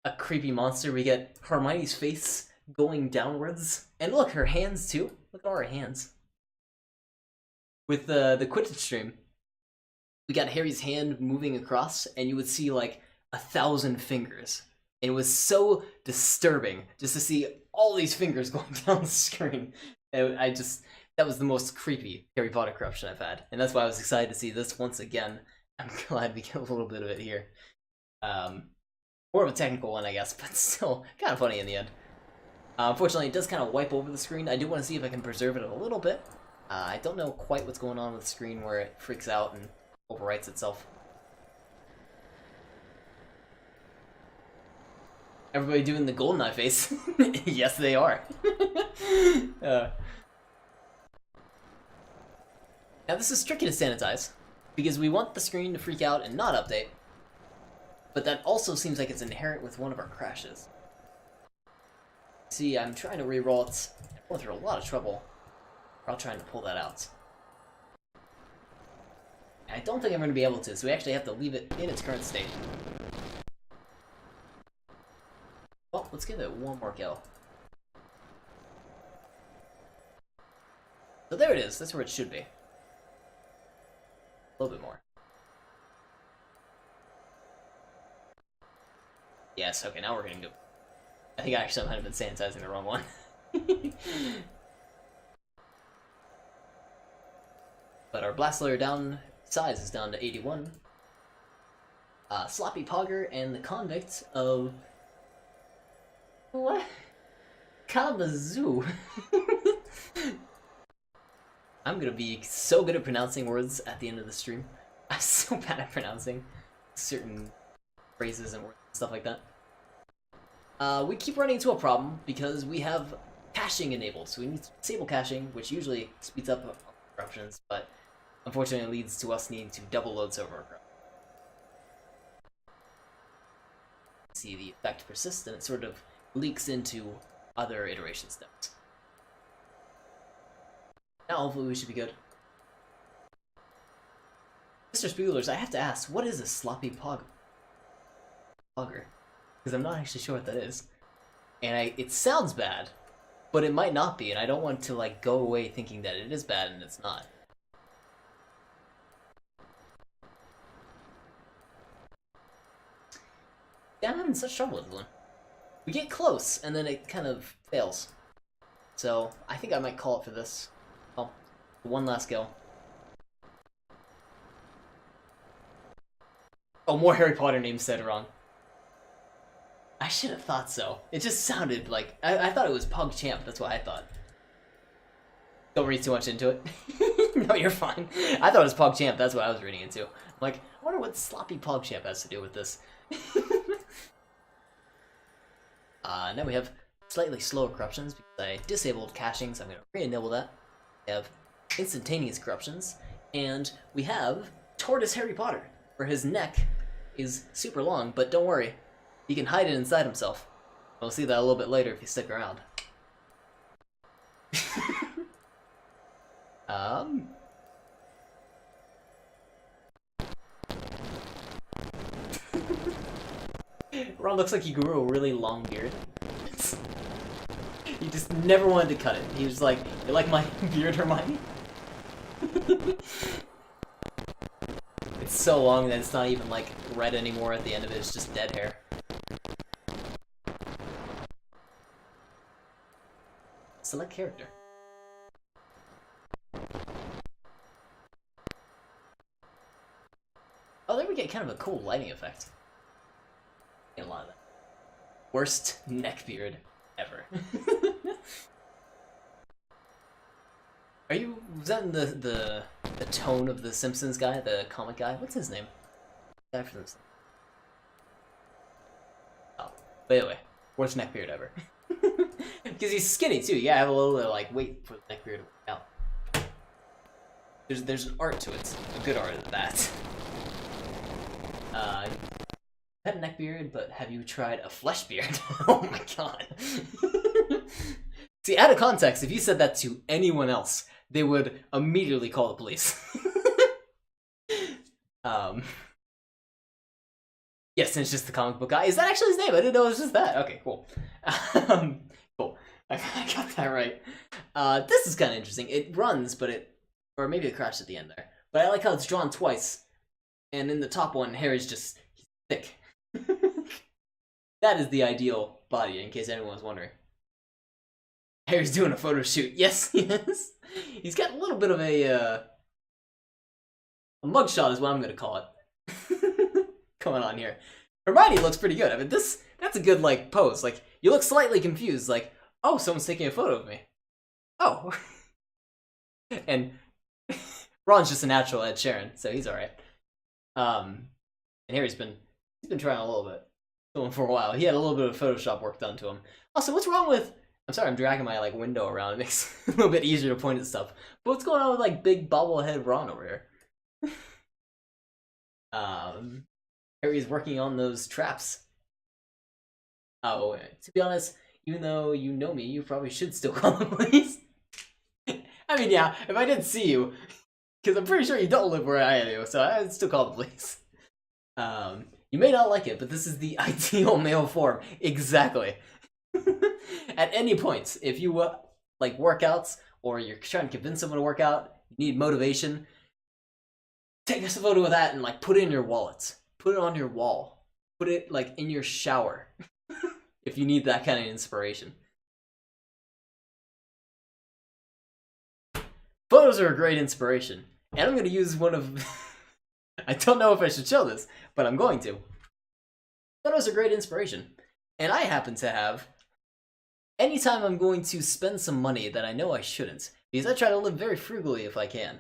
a creepy monster. We get Hermione's face going downwards, and look, her hands too. Look at all her hands. With the Quidditch stream, we got Harry's hand moving across, and you would see like 1,000 fingers. And it was so disturbing just to see all these fingers going down the screen. And that was the most creepy Harry Potter corruption I've had. And that's why I was excited to see this once again. I'm glad we get a little bit of it here. More of a technical one, I guess, but still kind of funny in the end. Unfortunately, it does kind of wipe over the screen. I do want to see if I can preserve it a little bit. I don't know quite what's going on with the screen where it freaks out and overwrites itself. Everybody doing the GoldenEye face. Yes, they are. Now this is tricky to sanitize, because we want the screen to freak out and not update. But that also seems like it's inherent with one of our crashes. See, I'm trying to re-roll it. I'm going through a lot of trouble while trying to pull that out. I don't think I'm going to be able to, so we actually have to leave it in its current state. Well, let's give it one more go. So there it is, that's where it should be. A little bit more. Yes, okay, now we're getting good. I think I actually might have been sanitizing the wrong one. But our blast layer down size is down to 81. Sloppy Pogger and the convict of... What? Kabazoo. I'm gonna be so good at pronouncing words at the end of the stream. I'm so bad at pronouncing certain phrases and words and stuff like that. We keep running into a problem because we have caching enabled. So we need to disable caching, which usually speeds up corruptions, but unfortunately leads to us needing to double load server corruption. See the effect persist, and it sort of leaks into other iteration steps. Now hopefully we should be good. Mr. Spiegelers, I have to ask, what is a sloppy pogger? Because I'm not actually sure what that is. And it sounds bad, but it might not be, and I don't want to like go away thinking that it is bad and it's not. Yeah, I'm having such trouble with this one. We get close, and then it kind of fails. So, I think I might call it for this. Oh, one last go. Oh, more Harry Potter names said wrong. I should have thought so. It just sounded like... I thought it was PogChamp, that's what I thought. Don't read too much into it. No, you're fine. I thought it was PogChamp, that's what I was reading into. I'm like, I wonder what sloppy PogChamp has to do with this. Now we have slightly slower corruptions because I disabled caching, so I'm going to re-enable that. We have instantaneous corruptions, and we have Tortoise Harry Potter, where his neck is super long, but don't worry, he can hide it inside himself. We'll see that a little bit later if you stick around. Ron looks like he grew a really long beard. He just never wanted to cut it. He was like, "You like my beard, Hermione?" It's so long that it's not even like red anymore at the end of it, it's just dead hair. Select character. Oh, there we get kind of a cool lighting effect. Get a lot of that. Worst neckbeard ever. Are you... was that in the tone of the Simpsons guy, the comic guy? What's his name? Guy for this. Oh, but anyway, worst neckbeard ever. Because he's skinny too. Yeah, I have a little bit of like weight for the neckbeard to work out. There's an art to it, a good art at that. Had a neckbeard, but have you tried a flesh beard? Oh my god. See, out of context, if you said that to anyone else, they would immediately call the police. Yes, and it's just the comic book guy. Is that actually his name? I didn't know it was just that. Okay, cool. Cool. I got that right. This is kind of interesting. It runs, but or maybe it crashed at the end there. But I like how it's drawn twice. And in the top one, Harry's just thick. That is the ideal body, in case anyone was wondering. Harry's doing a photo shoot. Yes, he is. He's got a little bit of a mugshot is what I'm going to call it. Going on here. Hermione looks pretty good. I mean, that's a good, like, pose. Like, you look slightly confused. Like, oh, someone's taking a photo of me. Oh. And Ron's just a natural Ed Sheeran, so he's alright. And Harry's been trying a little bit. Going for a while. He had a little bit of Photoshop work done to him. Also, what's wrong with... I'm sorry, I'm dragging my, like, window around. It makes it a little bit easier to point at stuff. But what's going on with, like, big bobblehead Ron over here? Harry's working on those traps. Oh, to be honest, even though you know me, you probably should still call the police. I mean, yeah, if I didn't see you, because I'm pretty sure you don't live where I do, so I'd still call the police. You may not like it, but this is the ideal male form. Exactly. At any point, if you like workouts, or you're trying to convince someone to work out, you need motivation, take a photo of that and like put it in your wallet. Put it on your wall. Put it like in your shower. If you need that kind of inspiration. Photos are a great inspiration. And I'm going to use one of... I don't know if I should show this, but I'm going to. Photos are great inspiration. And I happen to have... Anytime I'm going to spend some money that I know I shouldn't, because I try to live very frugally if I can,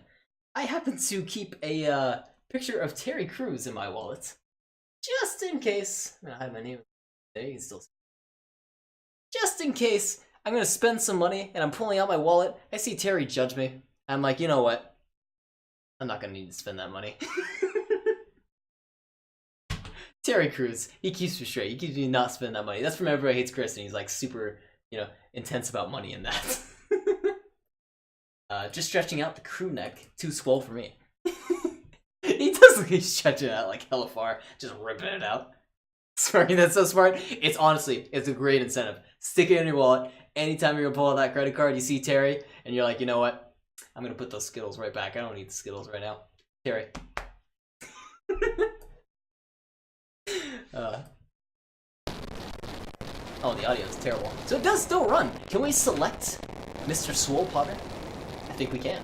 I happen to keep a picture of Terry Crews in my wallet. Just in case... I'm going to hide my name. There, you can still see. Just in case I'm going to spend some money and I'm pulling out my wallet, I see Terry judge me. I'm like, you know what? I'm not going to need to spend that money. Terry Crews, he keeps me straight. He keeps me not spending that money. That's from Everybody Hates Chris, and he's like super, you know, intense about money in that. Just stretching out the crew neck, too swole for me. He does look like he's stretching it out like hella far, just ripping it out. Sparky, that's so smart. It's honestly, it's a great incentive. Stick it in your wallet. Anytime you're gonna pull out that credit card, you see Terry, and you're like, you know what? I'm gonna put those Skittles right back. I don't need the Skittles right now. Terry. Oh, the audio is terrible. So it does still run. Can we select Mr. Swole Potter? I think we can.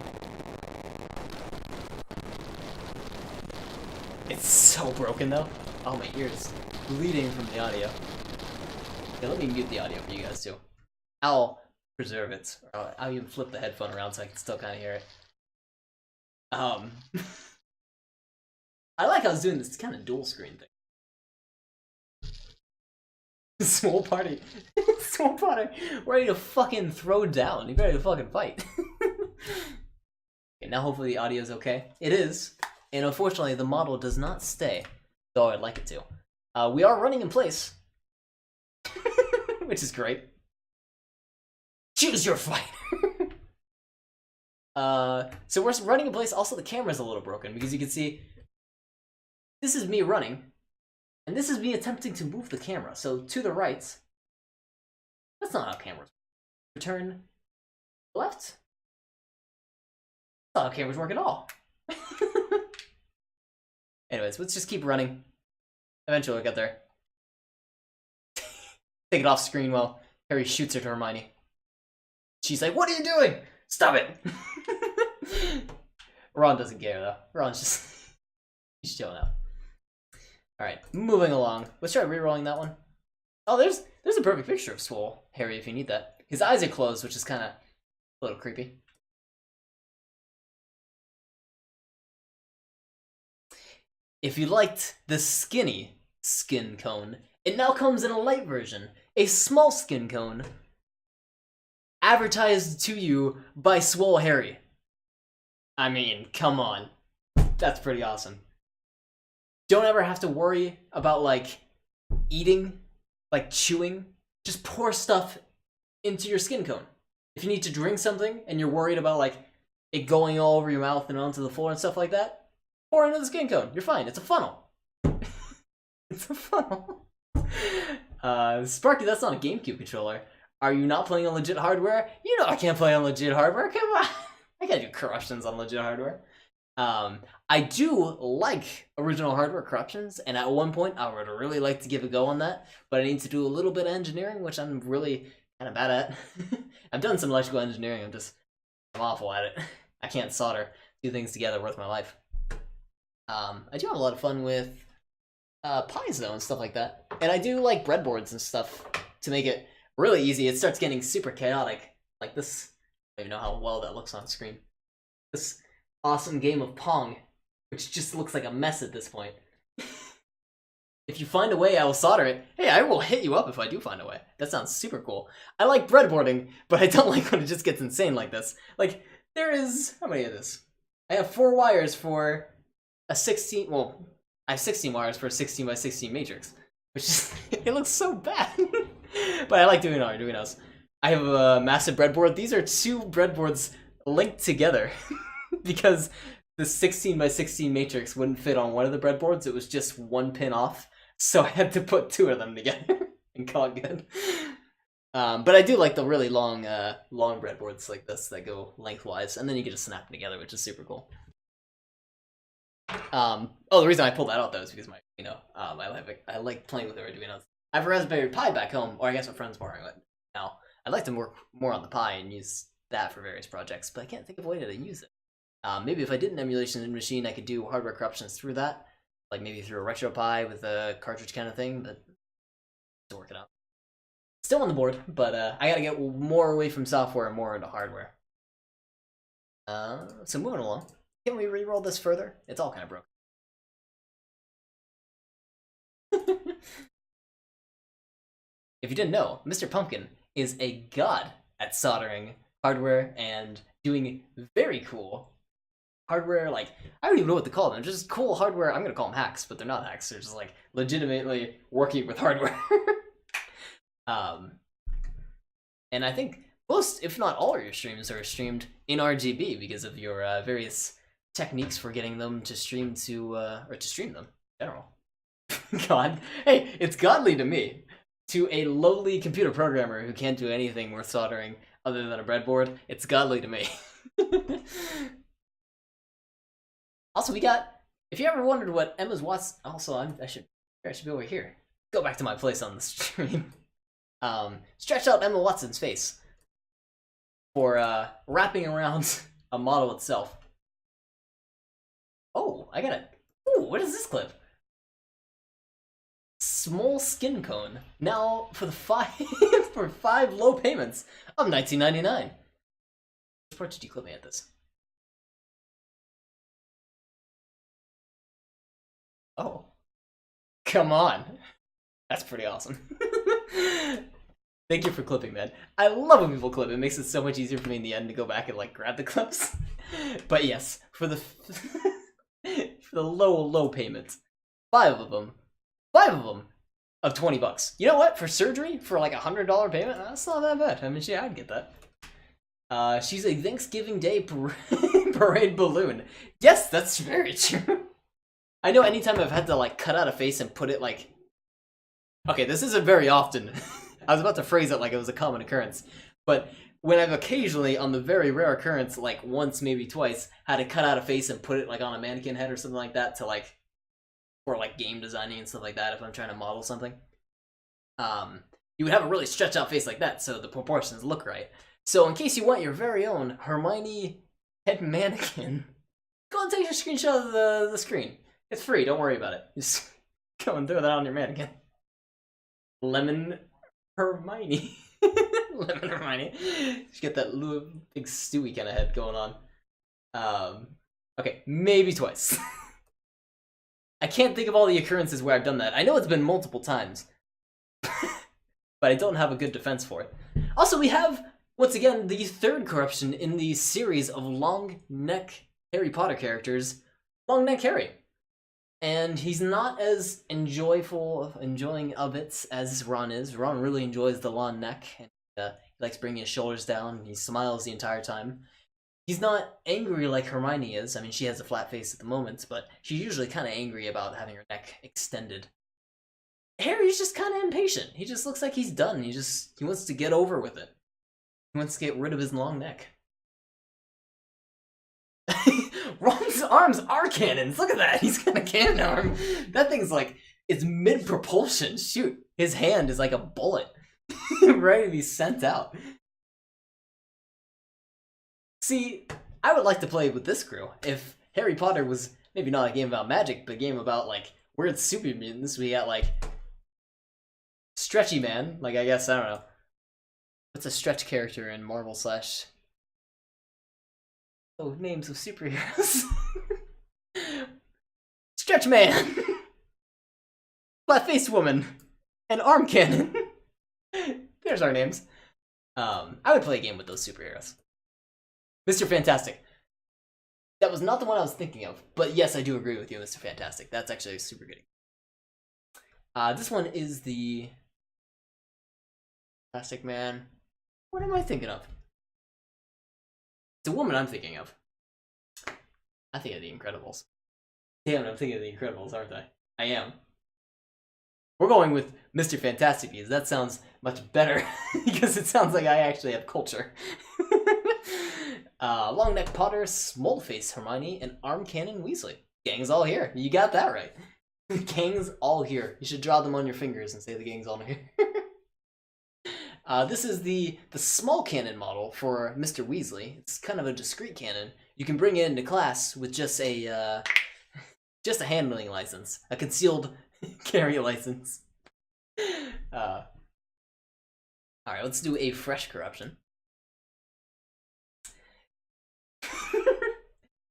It's so broken though. Oh, my ears bleeding from the audio. Okay, let me mute the audio for you guys too. I'll preserve it. Or I'll even flip the headphone around so I can still kind of hear it. I like how I was doing this kind of dual screen thing. Small party. Small party. Ready to fucking throw down. You ready to fucking fight. Okay, now hopefully the audio is okay. It is. And unfortunately the model does not stay. Though I'd like it to. We are running in place. Which is great. Choose your fight. So we're running in place. Also the camera's a little broken because you can see this is me running. And this is me attempting to move the camera. So to the right. That's not how cameras work. Turn left. That's not how cameras work at all. Anyways, let's just keep running. Eventually we'll get there. Take it off screen while Harry shoots her to Hermione. She's like, what are you doing? Stop it! Ron doesn't care though. Ron's just... he's chilling out. Alright, moving along. Let's try re-rolling that one. Oh, there's a perfect picture of Swole Harry if you need that. His eyes are closed, which is kind of a little creepy. If you liked the skinny skin cone, it now comes in a light version. A small skin cone advertised to you by Swole Harry. I mean, come on. That's pretty awesome. Don't ever have to worry about, like, eating, like, chewing. Just pour stuff into your skin cone. If you need to drink something and you're worried about, like, it going all over your mouth and onto the floor and stuff like that, pour into the skin cone. You're fine. It's a funnel. It's a funnel. Sparky, that's not a GameCube controller. Are you not playing on legit hardware? You know I can't play on legit hardware. Come on. I can't do corruptions on legit hardware. I do like original hardware corruptions, and at one point I would really like to give a go on that, but I need to do a little bit of engineering, which I'm really kind of bad at. I've done some electrical engineering, I'm awful at it. I can't solder two things together worth my life. I do have a lot of fun with pies though and stuff like that, and I do like breadboards and stuff to make it really easy. It starts getting super chaotic, like this. I don't even know how well that looks on screen. This awesome game of Pong, which just looks like a mess at this point. If you find a way, I will solder it. Hey, I will hit you up if I do find a way. That sounds super cool. I like breadboarding, but I don't like when it just gets insane like this. Like, there is... how many of this? I have 4 wires for a 16... well, I have 16 wires for a 16 by 16 matrix, which is it looks so bad. But I like doing Arduinos. I have a massive breadboard. These are 2 breadboards linked together because the 16 by 16 matrix wouldn't fit on one of the breadboards. It was just 1 pin off, so I had to put 2 of them together and call it good. But I do like the really long breadboards like this that go lengthwise, and then you can just snap them together, which is super cool. The reason I pulled that out though is because I like playing with Arduinos. I have a Raspberry Pi back home, or I guess my friend's borrowing it now. I'd like to work more on the Pi and use that for various projects, but I can't think of a way to use it. Maybe if I did an emulation machine, I could do hardware corruptions through that, like maybe through a RetroPie with a cartridge kind of thing, but to work it out. Still on the board, but I gotta get more away from software and more into hardware. So moving along. Can we re-roll this further? It's all kind of broken. If you didn't know, Mr. Pumpkin is a god at soldering hardware and doing very cool hardware, like, I don't even know what to call them, just cool hardware. I'm gonna call them hacks, but they're not hacks, they're just like legitimately working with hardware. And I think most, if not all, of your streams are streamed in RGB because of your various techniques for getting them to stream to, or to stream them in general. God, hey, it's godly to me. To a lowly computer programmer who can't do anything worth soldering other than a breadboard, it's godly to me. Also, we got, if you ever wondered what Emma's Watts, also I should be over here. Go back to my place on the stream. Stretch out Emma Watson's face for wrapping around a model itself. Oh, I got it. Ooh, what is this clip? Small skin cone. Now for the 5 low payments of $19.99. Which part did you clip me at this? Oh, come on. That's pretty awesome. Thank you for clipping, man. I love when people clip. It makes it so much easier for me in the end to go back and like grab the clips. But yes, for the for the low payments, 5 of them of $20. You know what? For surgery, for like $100 payment, that's not that bad. I mean, yeah, I'd get that. She's a Thanksgiving Day parade balloon. Yes, that's very true. I know anytime I've had to like cut out a face and put it like... Okay, this isn't very often. I was about to phrase it like it was a common occurrence. But when I've occasionally, on the very rare occurrence, like once, maybe twice, had to cut out a face and put it like on a mannequin head or something like that to like... for like game designing and stuff like that, if I'm trying to model something. You would have a really stretched out face like that, so the proportions look right. So in case you want your very own Hermione head mannequin, go and take a screenshot of the screen. It's free, don't worry about it. Just go and throw that on your mannequin. Lemon Hermione. Lemon Hermione. Just get that little big Stewie kind of head going on. Okay, maybe twice. I can't think of all the occurrences where I've done that. I know it's been multiple times, but I don't have a good defense for it. Also, we have, once again, the 3rd corruption in the series of long neck Harry Potter characters, Long Neck Harry. And he's not as enjoying of it as Ron is. Ron really enjoys the long neck, and he likes bringing his shoulders down, and he smiles the entire time. He's not angry like Hermione is. I mean, she has a flat face at the moment, but she's usually kind of angry about having her neck extended. Harry's just kind of impatient. He just looks like he's done. He wants to get over with it. He wants to get rid of his long neck. Ron's arms are cannons. Look at that. He's got a cannon arm. That thing's like, it's mid-propulsion. Shoot. His hand is like a bullet. Ready to be sent out. See, I would like to play with this crew. If Harry Potter was maybe not a game about magic, but a game about, like, weird super mutants, we got, like, Stretchy Man. Like, I guess, I don't know. What's a stretch character in Marvel / Oh, names of superheroes. Stretch Man! Flat-faced woman! And arm cannon! There's our names. I would play a game with those superheroes. Mr. Fantastic. That was not the one I was thinking of, but yes, I do agree with you, Mr. Fantastic. That's actually super good. This one is the Fantastic Man. What am I thinking of? It's a woman I'm thinking of. I think of The Incredibles. Damn it, I'm thinking of The Incredibles, aren't I? I am. We're going with Mr. Fantastic because that sounds much better because it sounds like I actually have culture. Long Neck Potter, Smoltface Hermione, and Arm Cannon Weasley. Gang's all here. You got that right. Gang's all here. You should draw them on your fingers and say the gang's all here. This is the small cannon model for Mr. Weasley. It's kind of a discreet cannon. You can bring it into class with just a handling license, a concealed carry license. All right, let's do a fresh corruption.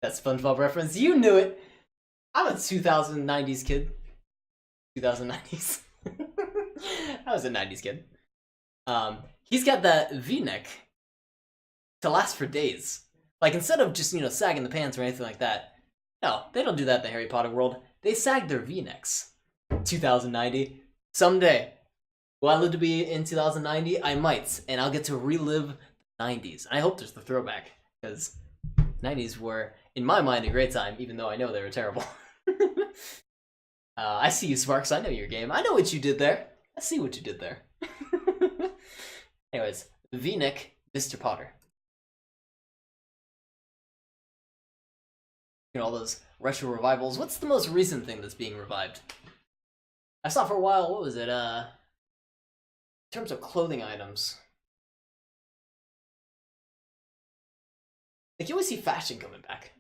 That SpongeBob reference, you knew it. I'm a 2090s kid. 2090s. I was a 90s kid. He's got that V-neck to last for days. Like, instead of just, sagging the pants or anything like that. No, they don't do that in the Harry Potter world. They sag their V-necks. 2090. Someday. Will I live to be in 2090? I might. And I'll get to relive the 90s. I hope there's the throwback. Because 90s were, in my mind, a great time, even though I know they were terrible. I see you, Sparks. I know your game. I know what you did there. I see what you did there. Anyways, V-neck, Mr. Potter. All those retro revivals. What's the most recent thing that's being revived? I saw for a while, what was it? In terms of clothing items. Like, you always see fashion coming back.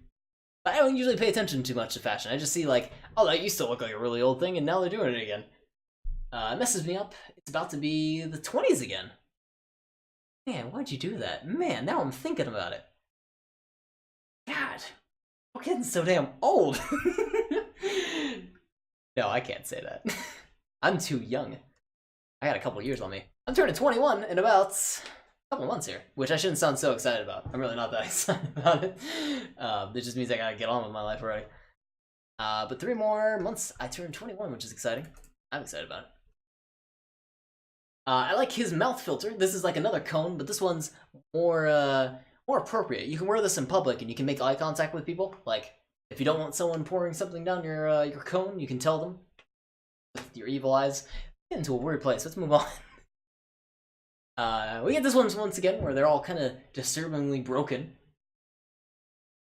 But I don't usually pay attention too much to fashion. I just see, like, oh, that used to look like a really old thing, and now they're doing it again. It messes me up. It's about to be the 20s again. Man, why'd you do that? Man, now I'm thinking about it. God, we're getting so damn old. No, I can't say that. I'm too young. I got a couple years on me. I'm turning 21 in about a couple months here, which I shouldn't sound so excited about. I'm really not that excited about it. It just means I gotta get on with my life already. But 3 more months, I turn 21, which is exciting. I'm excited about it. I like his mouth filter. This is like another cone, but this one's more appropriate. You can wear this in public, and you can make eye contact with people. Like, if you don't want someone pouring something down your cone, you can tell them with your evil eyes. Get into a weird place. Let's move on. We get this one once again, where they're all kind of disturbingly broken.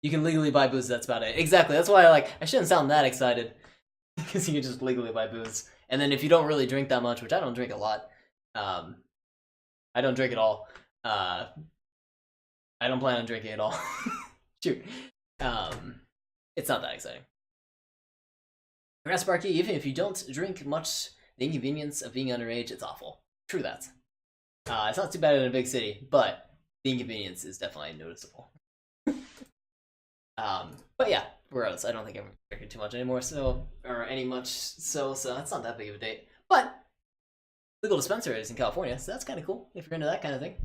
You can legally buy booze. That's about it. Exactly. That's why I shouldn't sound that excited, because you can just legally buy booze. And then if you don't really drink that much, which I don't drink a lot. I don't drink at all. I don't plan on drinking at all. Shoot. It's not that exciting. Sparky, even if you don't drink much, the inconvenience of being underage, it's awful. True that. It's not too bad in a big city, but the inconvenience is definitely noticeable. But yeah, regardless, I don't think I'm drinking too much anymore, so that's not that big of a date. But legal dispensaries in California, so that's kind of cool if you're into that kind of thing.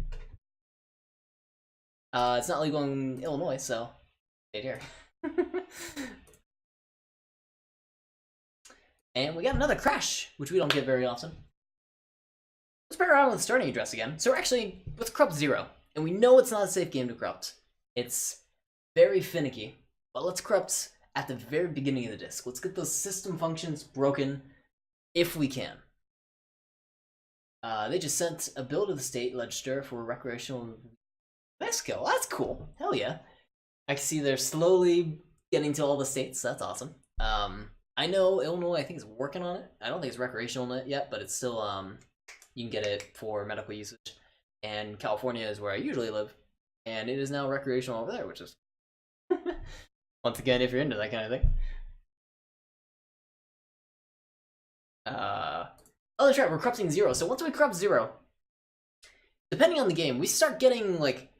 It's not legal in Illinois, so stay here. And we got another crash, which we don't get very often. Let's play around with starting address again. So we're actually with Corrupt 0, and we know it's not a safe game to corrupt. It's very finicky, but let's corrupt at the very beginning of the disc. Let's get those system functions broken if we can. They just sent a bill to the state register for recreational Mexico. That's cool. Hell yeah. I can see they're slowly getting to all the states. That's awesome. I know Illinois, I think, is working on it. I don't think it's recreational yet, but it's still, you can get it for medical usage. And California is where I usually live, and it is now recreational over there, which is, once again, if you're into that kind of thing. Oh, that's right, we're corrupting 0. So once we corrupt 0, depending on the game, we start getting, like,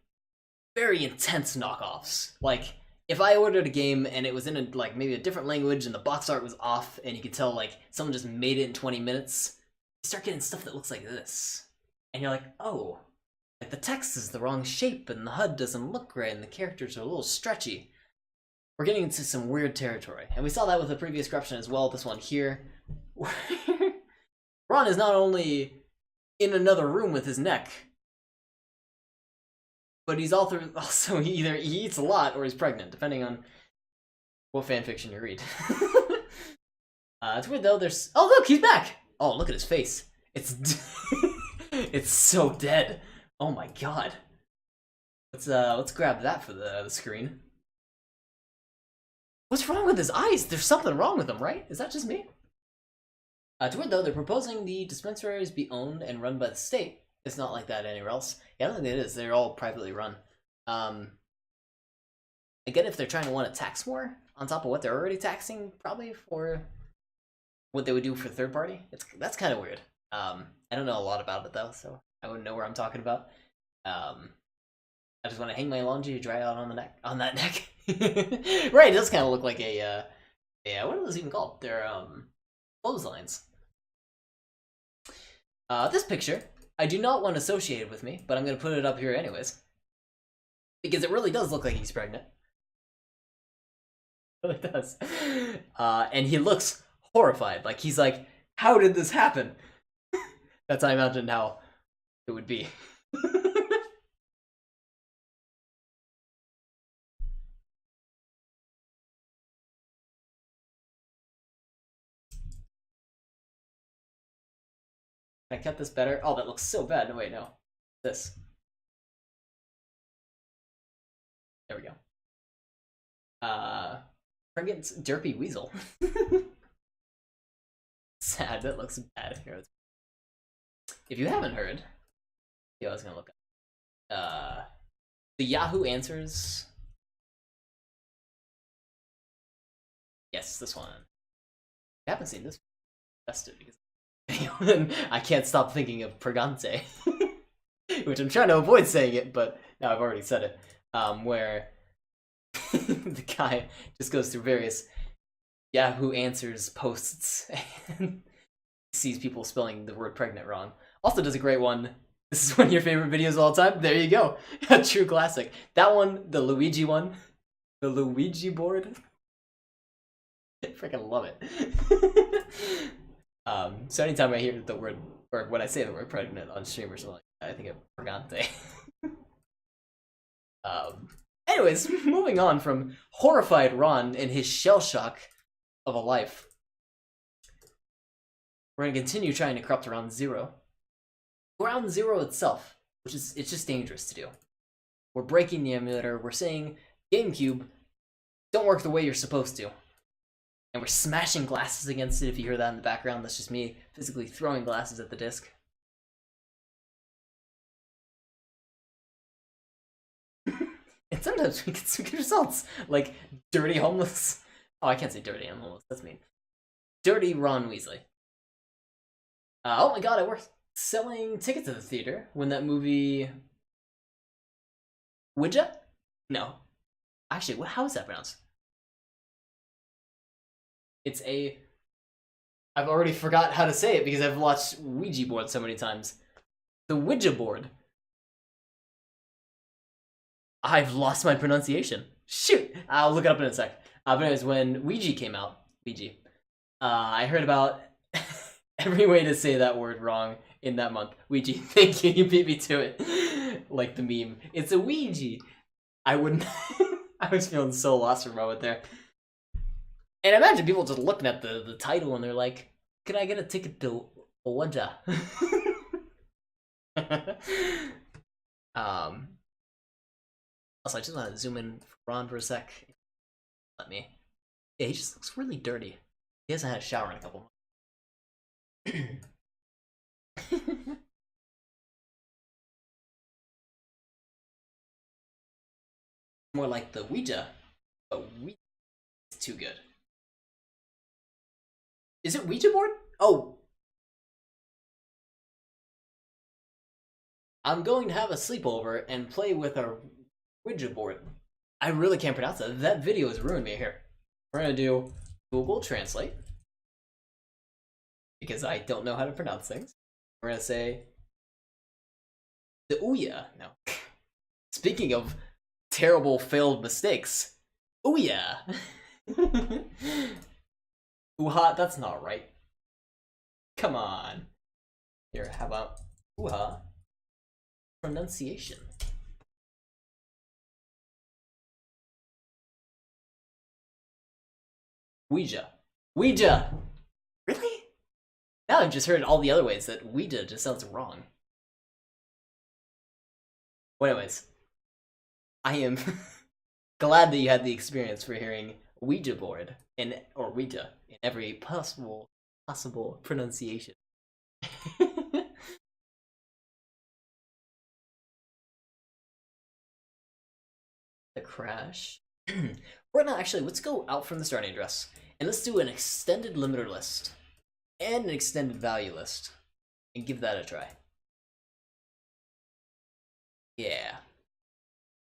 very intense knockoffs. Like, if I ordered a game and it was in maybe a different language and the box art was off and you could tell, like, someone just made it in 20 minutes, you start getting stuff that looks like this. And you're like, oh, like, the text is the wrong shape and the HUD doesn't look right and the characters are a little stretchy. we're getting into some weird territory. And we saw that with the previous corruption as well, this one here. Ron is not only in another room with his neck, but he's also either he eats a lot or he's pregnant, depending on what fanfiction you read. It's weird though, there's... Oh look, he's back! Oh, look at his face. It's... it's so dead. Oh my god. Let's grab that for the screen. What's wrong with his eyes? There's something wrong with them, right? Is that just me? It's weird though, they're proposing the dispensaries be owned and run by the state. It's not like that anywhere else. Yeah, I don't think it is. They're all privately run. I get if they're trying to want to tax more on top of what they're already taxing, probably for what they would do for third party. That's kind of weird. I don't know a lot about it though, so I wouldn't know what I'm talking about. I just want to hang my laundry to dry out on that neck. Right, it does kind of look like a what are those even called? They're clotheslines. This picture I do not want associated with me, but I'm gonna put it up here anyways because it really does look like he's pregnant. It really does. And he looks horrified. Like he's like, "How did this happen?" That's how I imagined how it would be. Can I cut this better? Oh, that looks so bad. No, wait, no. This. There we go. Pregnant derpy weasel. Sad, that looks bad. Here, if you haven't heard, I was gonna look up. The Yahoo Answers. Yes, this one. I haven't seen this one. Tested because I can't stop thinking of Pregante, which I'm trying to avoid saying it, but now I've already said it. Where the guy just goes through various Yahoo Answers posts and sees people spelling the word pregnant wrong. Also does a great one. This is one of your favorite videos of all time. There you go. A true classic. That one, the Luigi one. The Luigi board. I freaking love it. So anytime I hear the word, or when I say the word pregnant on stream or something, I think of Pregante. Anyways, moving on from horrified Ron and his shell shock of a life, we're gonna continue trying to corrupt Ground Zero. Ground Zero itself, it's just dangerous to do. We're breaking the emulator, we're saying GameCube don't work the way you're supposed to. And we're smashing glasses against it. If you hear that in the background, that's just me physically throwing glasses at the disc. And sometimes we get some good results, like Dirty Homeless. Oh, I can't say Dirty, I'm homeless, that's mean. Dirty Ron Weasley. Oh my god, I worked selling tickets to the theater when that movie... Ouija? No. Actually, how is that pronounced? It's a... I've already forgot how to say it because I've watched Ouija board so many times. The Ouija board. I've lost my pronunciation. Shoot! I'll look it up in a sec. But anyways, when Ouija came out, Ouija, I heard about every way to say that word wrong in that month. Ouija, thank you, you beat me to it. Like the meme. It's a Ouija. I wouldn't... I was feeling so lost for a moment there. And I imagine people just looking at the title and they're like, can I get a ticket to Ouija? Also, I just want to zoom in for Ron for a sec. Let me. Yeah, he just looks really dirty. He hasn't had a shower in a couple months. More like the Ouija, but Ouija is too good. Is it Ouija board? Oh. I'm going to have a sleepover and play with a Ouija board. I really can't pronounce that. That video has ruined me here. We're going to do Google Translate. Because I don't know how to pronounce things. We're going to say the Ouya. No. Speaking of terrible failed mistakes, Oh yeah. Ooh-ha, that's not right. Come on. Here, how about ooh-ha? Pronunciation. Ouija. Ouija! Really? Now I've just heard all the other ways that Ouija just sounds wrong. Well, anyways, I am glad that you had the experience for hearing Ouija board or Ouija in every possible pronunciation. The crash. We're not actually. Let's go out from the starting address and let's do an extended limiter list and an extended value list and give that a try. Yeah.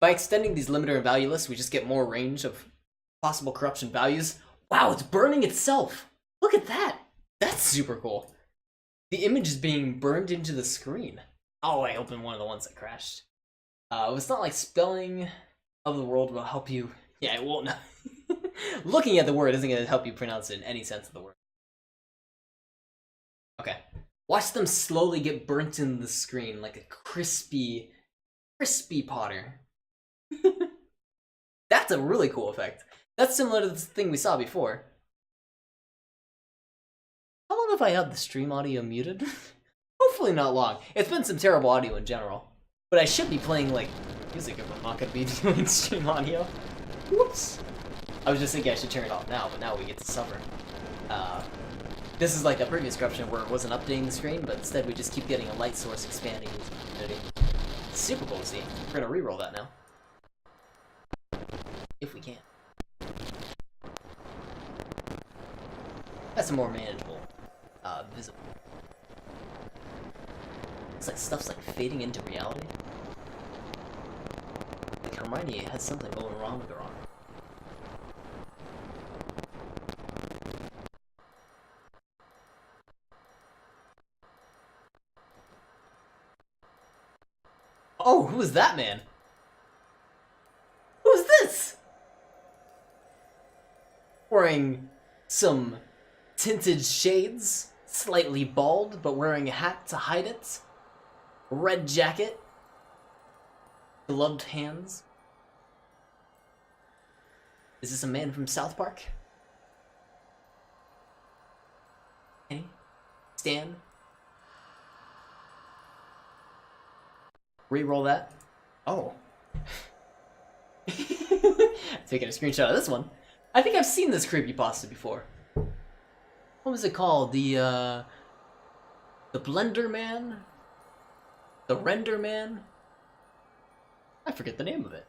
By extending these limiter and value lists, we just get more range of possible corruption values. Wow, it's burning itself! Look at that! That's super cool. The image is being burned into the screen. Oh, I opened one of the ones that crashed. It's not like spelling of the word will help you. Yeah, it won't. Looking at the word isn't going to help you pronounce it in any sense of the word. Okay. Watch them slowly get burnt in the screen like a crispy Potter. That's a really cool effect. That's similar to the thing we saw before. How long have I had the stream audio muted? Hopefully not long. It's been some terrible audio in general. But I should be playing, like, music if I'm not going to be doing stream audio. Whoops. I was just thinking I should turn it off now, but now we get to suffer. This is like a previous corruption where it wasn't updating the screen, but instead we just keep getting a light source expanding into the community. It's super cool to see. We're going to reroll that now. If we can. That's a more manageable, visible. Looks like stuff's like fading into reality. Like Hermione has something going wrong with her arm. Oh, who is that man? Who's this? Wearing some tinted shades, slightly bald, but wearing a hat to hide it. Red jacket. Gloved hands. Is this a man from South Park? Any? Stan? Reroll that. Oh. Taking a screenshot of this one. I think I've seen this creepypasta before. What was it called? The Blender Man? The Render Man? I forget the name of it.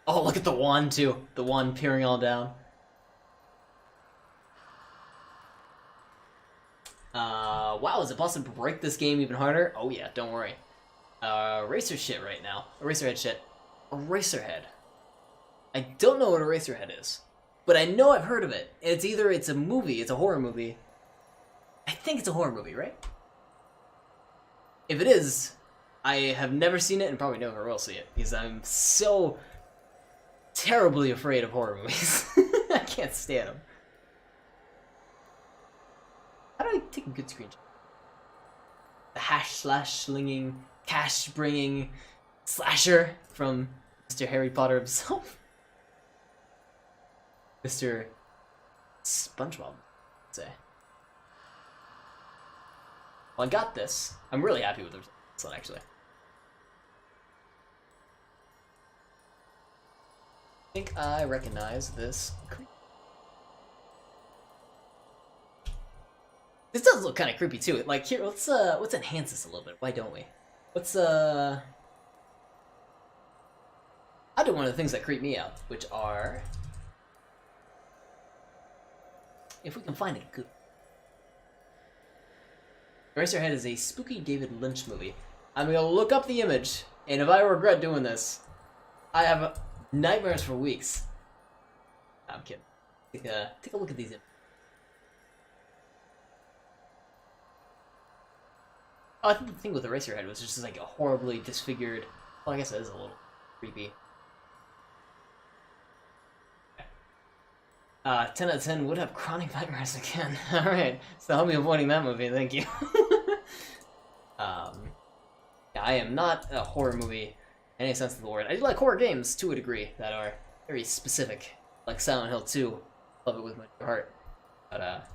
Oh, look at the wand too. The wand peering all down. Wow, is it possible to break this game even harder? Oh yeah, don't worry. Eraser shit right now. Eraserhead shit. Eraserhead. I don't know what Eraserhead is, but I know I've heard of it. It's a movie, it's a horror movie. I think it's a horror movie, right? If it is, I have never seen it and probably never will see it, because I'm so terribly afraid of horror movies. I can't stand them. How do I take a good screenshot? The //slinging, cash-bringing slasher from Mr. Harry Potter himself. Mr. SpongeBob, I'd say. Well, I got this. I'm really happy with this one, actually. I think I recognize this. This does look kind of creepy too. Like here, let's enhance this a little bit. Why don't we? I'll do one of the things that creep me out, which are, if we can find it good. Eraserhead is a spooky David Lynch movie. I'm gonna look up the image, and if I regret doing this, I have nightmares for weeks. I'm kidding. Take a look at these images. Oh, I think the thing with Eraserhead was just like a horribly disfigured. Well, I guess that is a little creepy. 10 out of 10 would have chronic nightmares again. Alright, so I'll be avoiding that movie, thank you. Yeah, I am not a horror movie in any sense of the word. I do like horror games to a degree that are very specific, like Silent Hill 2. Love it with my heart. But,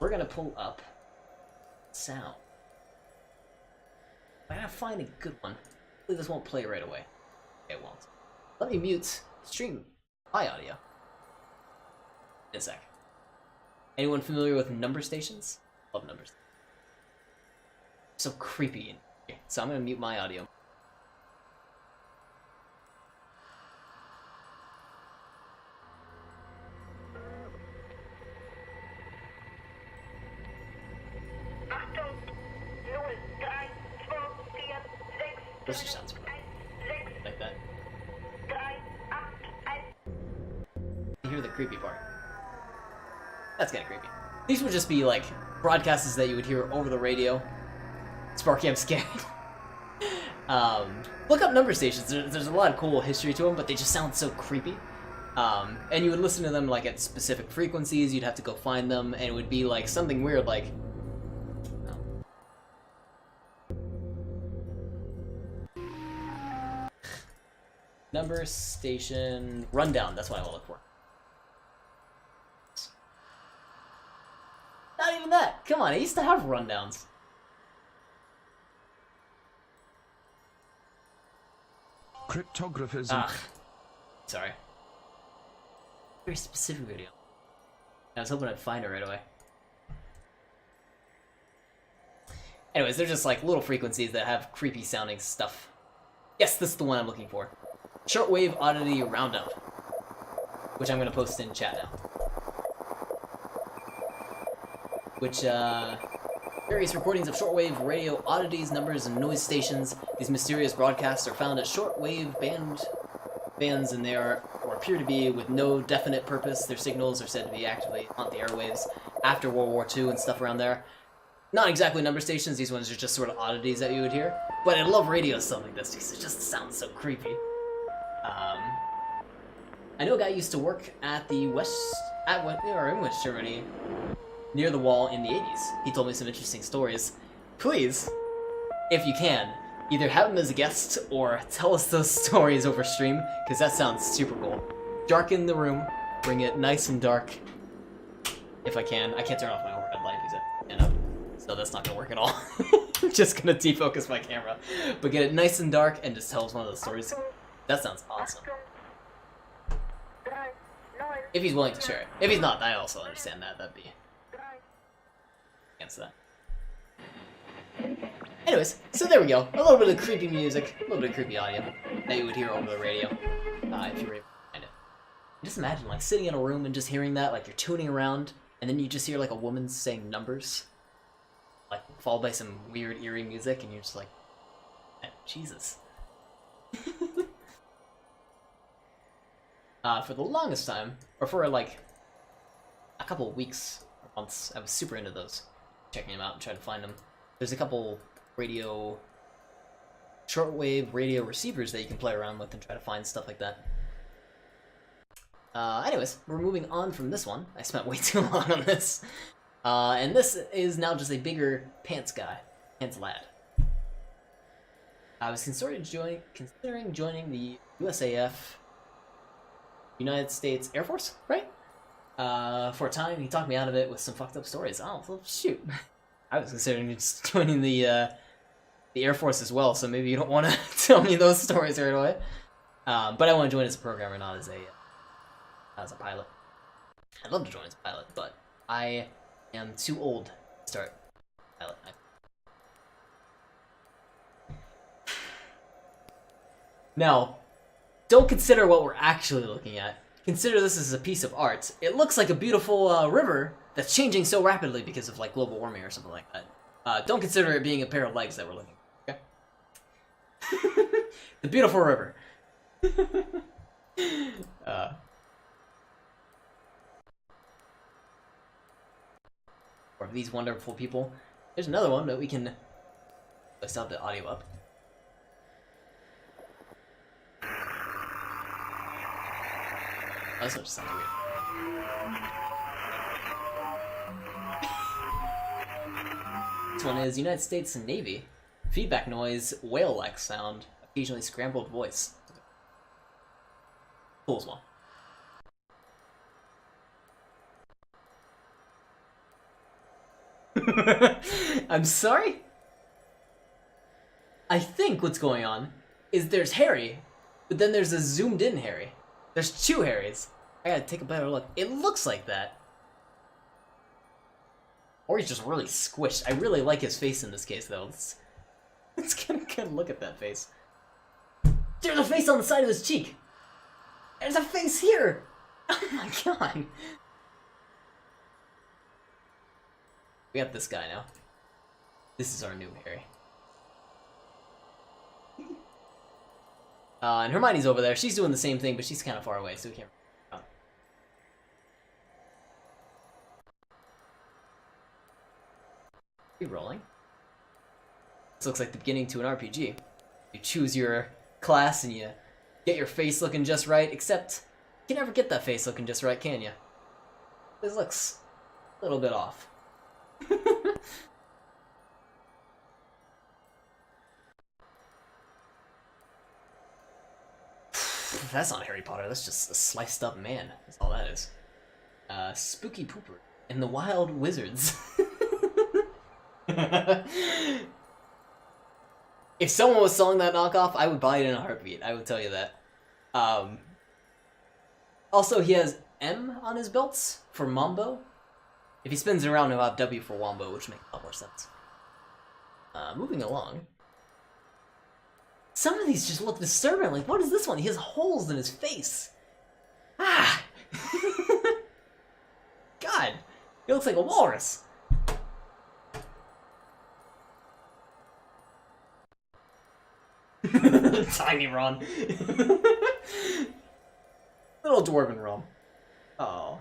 we're gonna pull up sound. I gotta find a good one. Hopefully this won't play right away. It won't. Let me mute stream my audio. In a sec. Anyone familiar with number stations? Love numbers. So creepy. So I'm gonna mute my audio. This just sounds like that. You hear the creepy part. That's kind of creepy. These would just be like broadcasts that you would hear over the radio. Sparky, I'm scared. Look up number stations. There's a lot of cool history to them, but they just sound so creepy. And you would listen to them like at specific frequencies. You'd have to go find them, and it would be like something weird, like. Number station rundown. That's what I will look for. Not even that. Come on, I used to have rundowns. Cryptographers. Sorry. Very specific video. I was hoping I'd find it right away. Anyways, they're just like little frequencies that have creepy sounding stuff. Yes, this is the one I'm looking for. Shortwave Oddity Roundup, which I'm going to post in chat now. Which, various recordings of shortwave radio oddities, numbers, and noise stations. These mysterious broadcasts are found at shortwave bands, and they are, or appear to be, with no definite purpose. Their signals are said to be actively haunt the airwaves after World War II and stuff around there. Not exactly number stations, these ones are just sort of oddities that you would hear. But I love radio stuff like this because it just sounds so creepy. I know a guy used to work at the in West Germany, near the wall in the 80s. He told me some interesting stories. Please, if you can, either have him as a guest or tell us those stories over stream, because that sounds super cool. Darken the room, bring it nice and dark, if I can. I can't turn off my overhead light because so that's not gonna work at all. I'm just gonna defocus my camera. But get it nice and dark and just tell us one of those stories. That sounds awesome. If he's willing to share it. If he's not, I also understand that. That'd be against that. Anyways, so there we go. A little bit of creepy music, a little bit of creepy audio that you would hear over the radio, if you were able to find it. Just imagine, like, sitting in a room and just hearing that, like, you're tuning around, and then you just hear, like, a woman saying numbers, like, followed by some weird, eerie music, and you're just like, Jesus. For the longest time, or for like a couple of weeks or months, I was super into those, checking them out and trying to find them. There's a couple shortwave radio receivers that you can play around with and try to find stuff like that. Anyways, we're moving on from this one. I spent way too long on this. And this is now just a bigger pants lad. I was considering joining the USAF, United States Air Force, right? For a time, he talked me out of it with some fucked up stories. Oh, well, shoot. I was considering just joining the Air Force as well, so maybe you don't want to tell me those stories right away. But I want to join as a programmer, not as a pilot. I'd love to join as a pilot, but I am too old to start pilot. Now, don't consider what we're actually looking at. Consider this as a piece of art. It looks like a beautiful river that's changing so rapidly because of like global warming or something like that. Don't consider it being a pair of legs that we're looking at, okay? The beautiful river. Or these wonderful people. There's another one that we can... I still have the audio up. That's not just sounding weird. This one is United States Navy. Feedback noise, whale-like sound, occasionally scrambled voice. Cool as well. I'm sorry? I think what's going on is there's Harry, but then there's a zoomed in Harry. There's two Harrys. I gotta take a better look. It looks like that. Or he's just really squished. I really like his face in this case, though. Let's get a good look at that face. There's a face on the side of his cheek! There's a face here! Oh my god! We got this guy now. This is our new Harry. And Hermione's over there. She's doing the same thing, but she's kind of far away, so we can't... Rolling. This looks like the beginning to an RPG. You choose your class and you get your face looking just right, except you can never get that face looking just right, can you? This looks a little bit off. That's not Harry Potter, that's just a sliced up man. That's all that is. Spooky Pooper and the Wild Wizards. If someone was selling that knockoff, I would buy it in a heartbeat. I would tell you that. Also, he has M on his belts for Mambo. If he spins it around, he'll have W for Wombo, which makes a lot more sense. Moving along. Some of these just look disturbing. Like, what is this one? He has holes in his face. Ah! God! He looks like a walrus. Tiny Ron. Little dwarven Ron. Oh.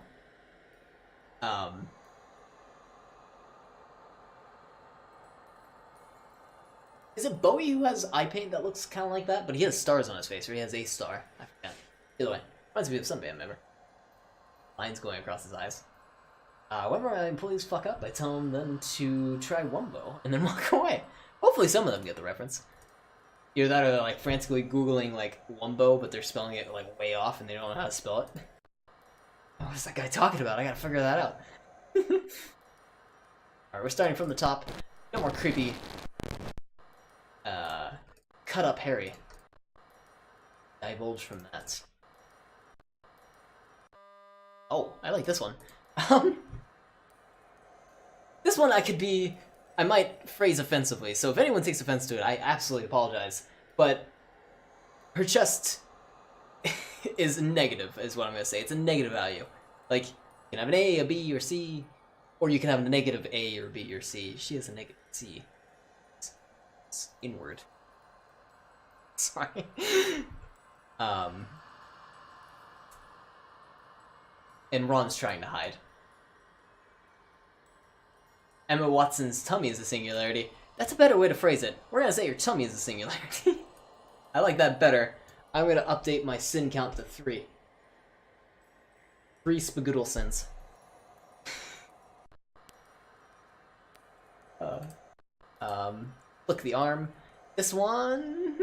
Is it Bowie who has eye paint that looks kind of like that? But he has stars on his face, or he has a star. I forget. Either way, reminds me of some band member. Lines going across his eyes. Whenever my employees fuck up, I tell them then to try Wumbo, and then walk away. Hopefully some of them get the reference. Either that or they're like frantically Googling like Wumbo, but they're spelling it like way off and they don't know how to spell it. What is that guy talking about? I gotta figure that out. Alright, we're starting from the top. No more creepy cut up Harry. Divulge from that. Oh, I like this one. This one I might phrase offensively, so if anyone takes offense to it, I absolutely apologize. But her chest is negative, is what I'm going to say. It's a negative value. Like, you can have an A, a B, or C, or you can have a negative A, or B, or C. She has a negative C. It's inward. Sorry. And Ron's trying to hide. Emma Watson's tummy is a singularity. That's a better way to phrase it. We're gonna say your tummy is a singularity. I like that better. I'm gonna update my sin count to 3. 3 spagoodle sins. Look at the arm. This one,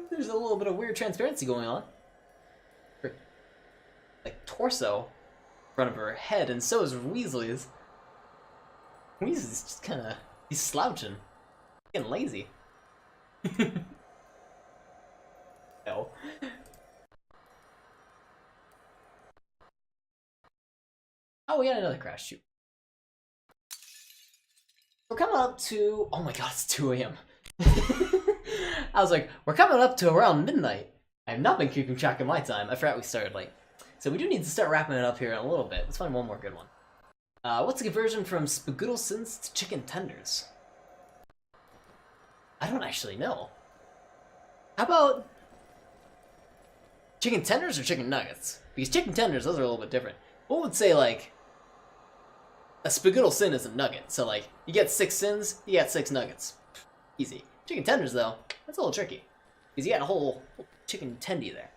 there's a little bit of weird transparency going on. Like torso in front of her head, and so is Weasley's. Weasley's just kinda, he's slouching. Getting lazy. No. Oh, we got another crash shoot. We're coming up to, oh my god, it's 2 a.m. I was like, we're coming up to around midnight. I have not been keeping track of my time. I forgot we started late. So we do need to start wrapping it up here in a little bit. Let's find one more good one. What's the conversion from spagoodle sins to chicken tenders? I don't actually know. How about chicken tenders or chicken nuggets? Because chicken tenders, those are a little bit different. What would say, like, a spagoodle sin is a nugget. So, like, you get 6 sins, you get 6 nuggets. Easy. Chicken tenders, though, that's a little tricky. Because you got a whole chicken tendy there.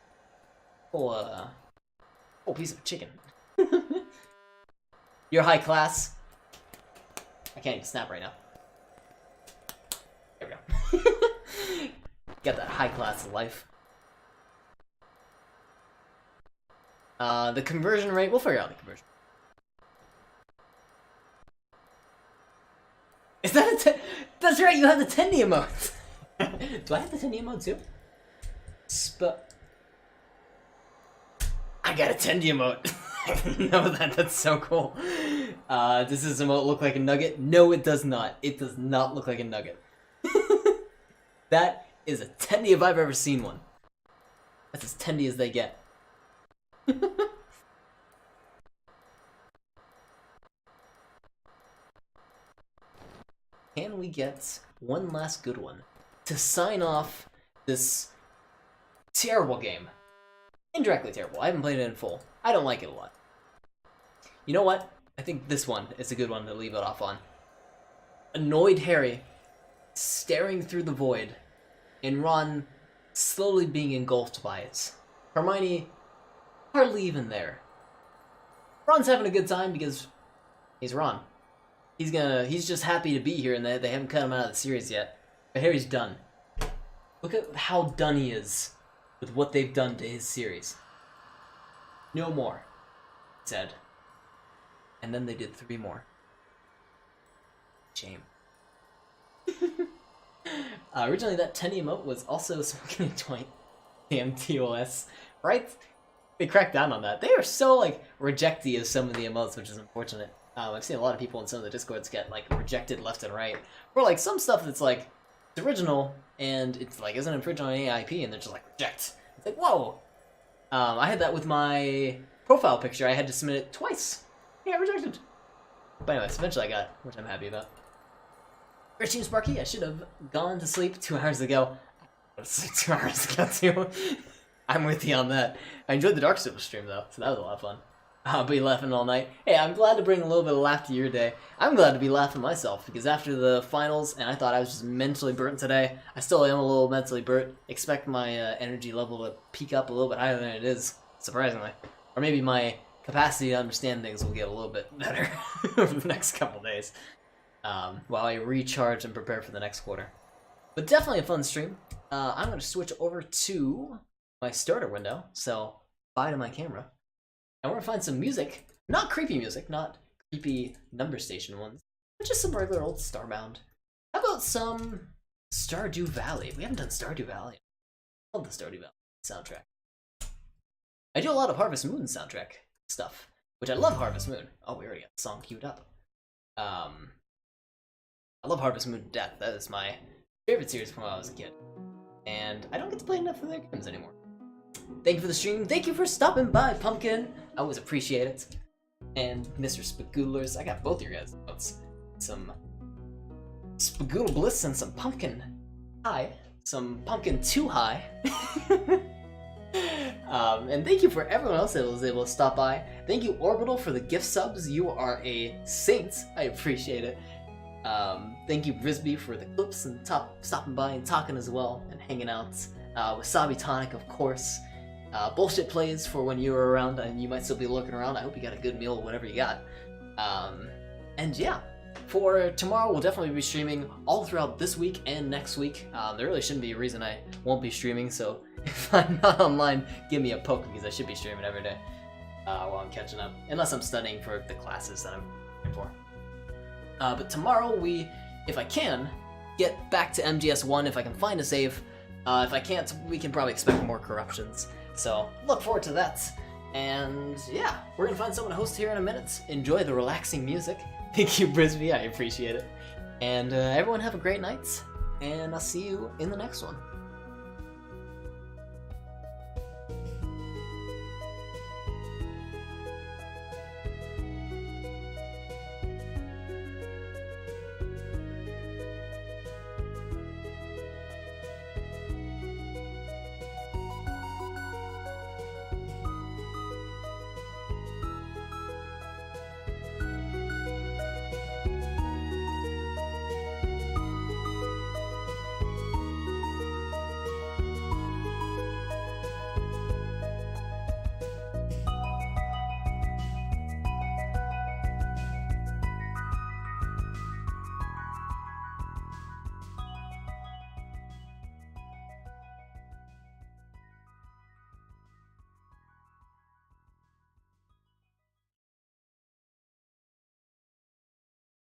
Whole Oh, piece of chicken. You're high class. I can't even snap right now. There we go. Got that high class life. The conversion rate, we'll figure out the conversion. Is that a that's right, you have the Tendy emote! Do I have the Tendy emote too? I got a Tendy emote! No, that's so cool. Does this emote look like a nugget? No, it does not. It does not look like a nugget. That is a Tendy if I've ever seen one. That's as Tendy as they get. Can we get one last good one to sign off this terrible game? Indirectly terrible. I haven't played it in full. I don't like it a lot. You know what? I think this one is a good one to leave it off on. Annoyed Harry staring through the void and Ron slowly being engulfed by it. Hermione hardly even there. Ron's having a good time because he's Ron. He's just happy to be here and they haven't cut him out of the series yet. But Harry's done. Look at how done he is with what they've done to his series. No more, he said. And then they did 3 more. Shame. Originally that Tendy emote was also smoking a joint. Damn TOS. Right? They cracked down on that. They are so, like, rejecty of some of the emotes, which is unfortunate. I've seen a lot of people in some of the Discords get, like, rejected left and right. For, like, some stuff that's, like, it's original, and it's, like, isn't infringing on any IP, and they're just, like, reject. It's like, whoa! I had that with my profile picture. I had to submit it twice. Yeah, rejected. But anyways, eventually I got it, which I'm happy about. Great team, Sparky. I should have gone to sleep 2 hours ago. I was asleep 2 hours ago, too. I'm with you on that. I enjoyed the Dark Souls stream, though, so that was a lot of fun. I'll be laughing all night. Hey, I'm glad to bring a little bit of laughter to your day. I'm glad to be laughing myself, because after the finals, and I thought I was just mentally burnt today, I still am a little mentally burnt. Expect my energy level to peak up a little bit higher than it is, surprisingly. Or maybe my capacity to understand things will get a little bit better over the next couple days, while I recharge and prepare for the next quarter. But definitely a fun stream. I'm going to switch over to my starter window, so bye to my camera. And we're going to find some music, not creepy music, not creepy number station ones, but just some regular old Starbound. How about some Stardew Valley? We haven't done Stardew Valley. I love the Stardew Valley soundtrack. I do a lot of Harvest Moon soundtrack stuff, which I love Harvest Moon. Oh, we already got the song queued up. I love Harvest Moon to death. That is my favorite series from when I was a kid. And I don't get to play enough of their games anymore. Thank you for the stream. Thank you for stopping by, Pumpkin. I always appreciate it. And Mr. Spagoodlers, I got both your guys' notes. Some Spagoodle Bliss and some Pumpkin High. Some Pumpkin 2 High. And thank you for everyone else that was able to stop by. Thank you, Orbital, for the gift subs. You are a saint. I appreciate it. Thank you, Brisby, for the clips and stopping by and talking as well and hanging out. Wasabi Tonic, of course. Bullshit Plays for when you were around and you might still be looking around. I hope you got a good meal, whatever you got. And yeah, for tomorrow, we'll definitely be streaming all throughout this week and next week. There really shouldn't be a reason I won't be streaming, so if I'm not online, give me a poke because I should be streaming every day while I'm catching up. Unless I'm studying for the classes that I'm looking for. But tomorrow, if I can, get back to MGS1 if I can find a save. If I can't, we can probably expect more corruptions. So, look forward to that. And yeah, we're gonna find someone to host here in a minute. Enjoy the relaxing music. Thank you, Brisby, I appreciate it. And everyone have a great night, and I'll see you in the next one.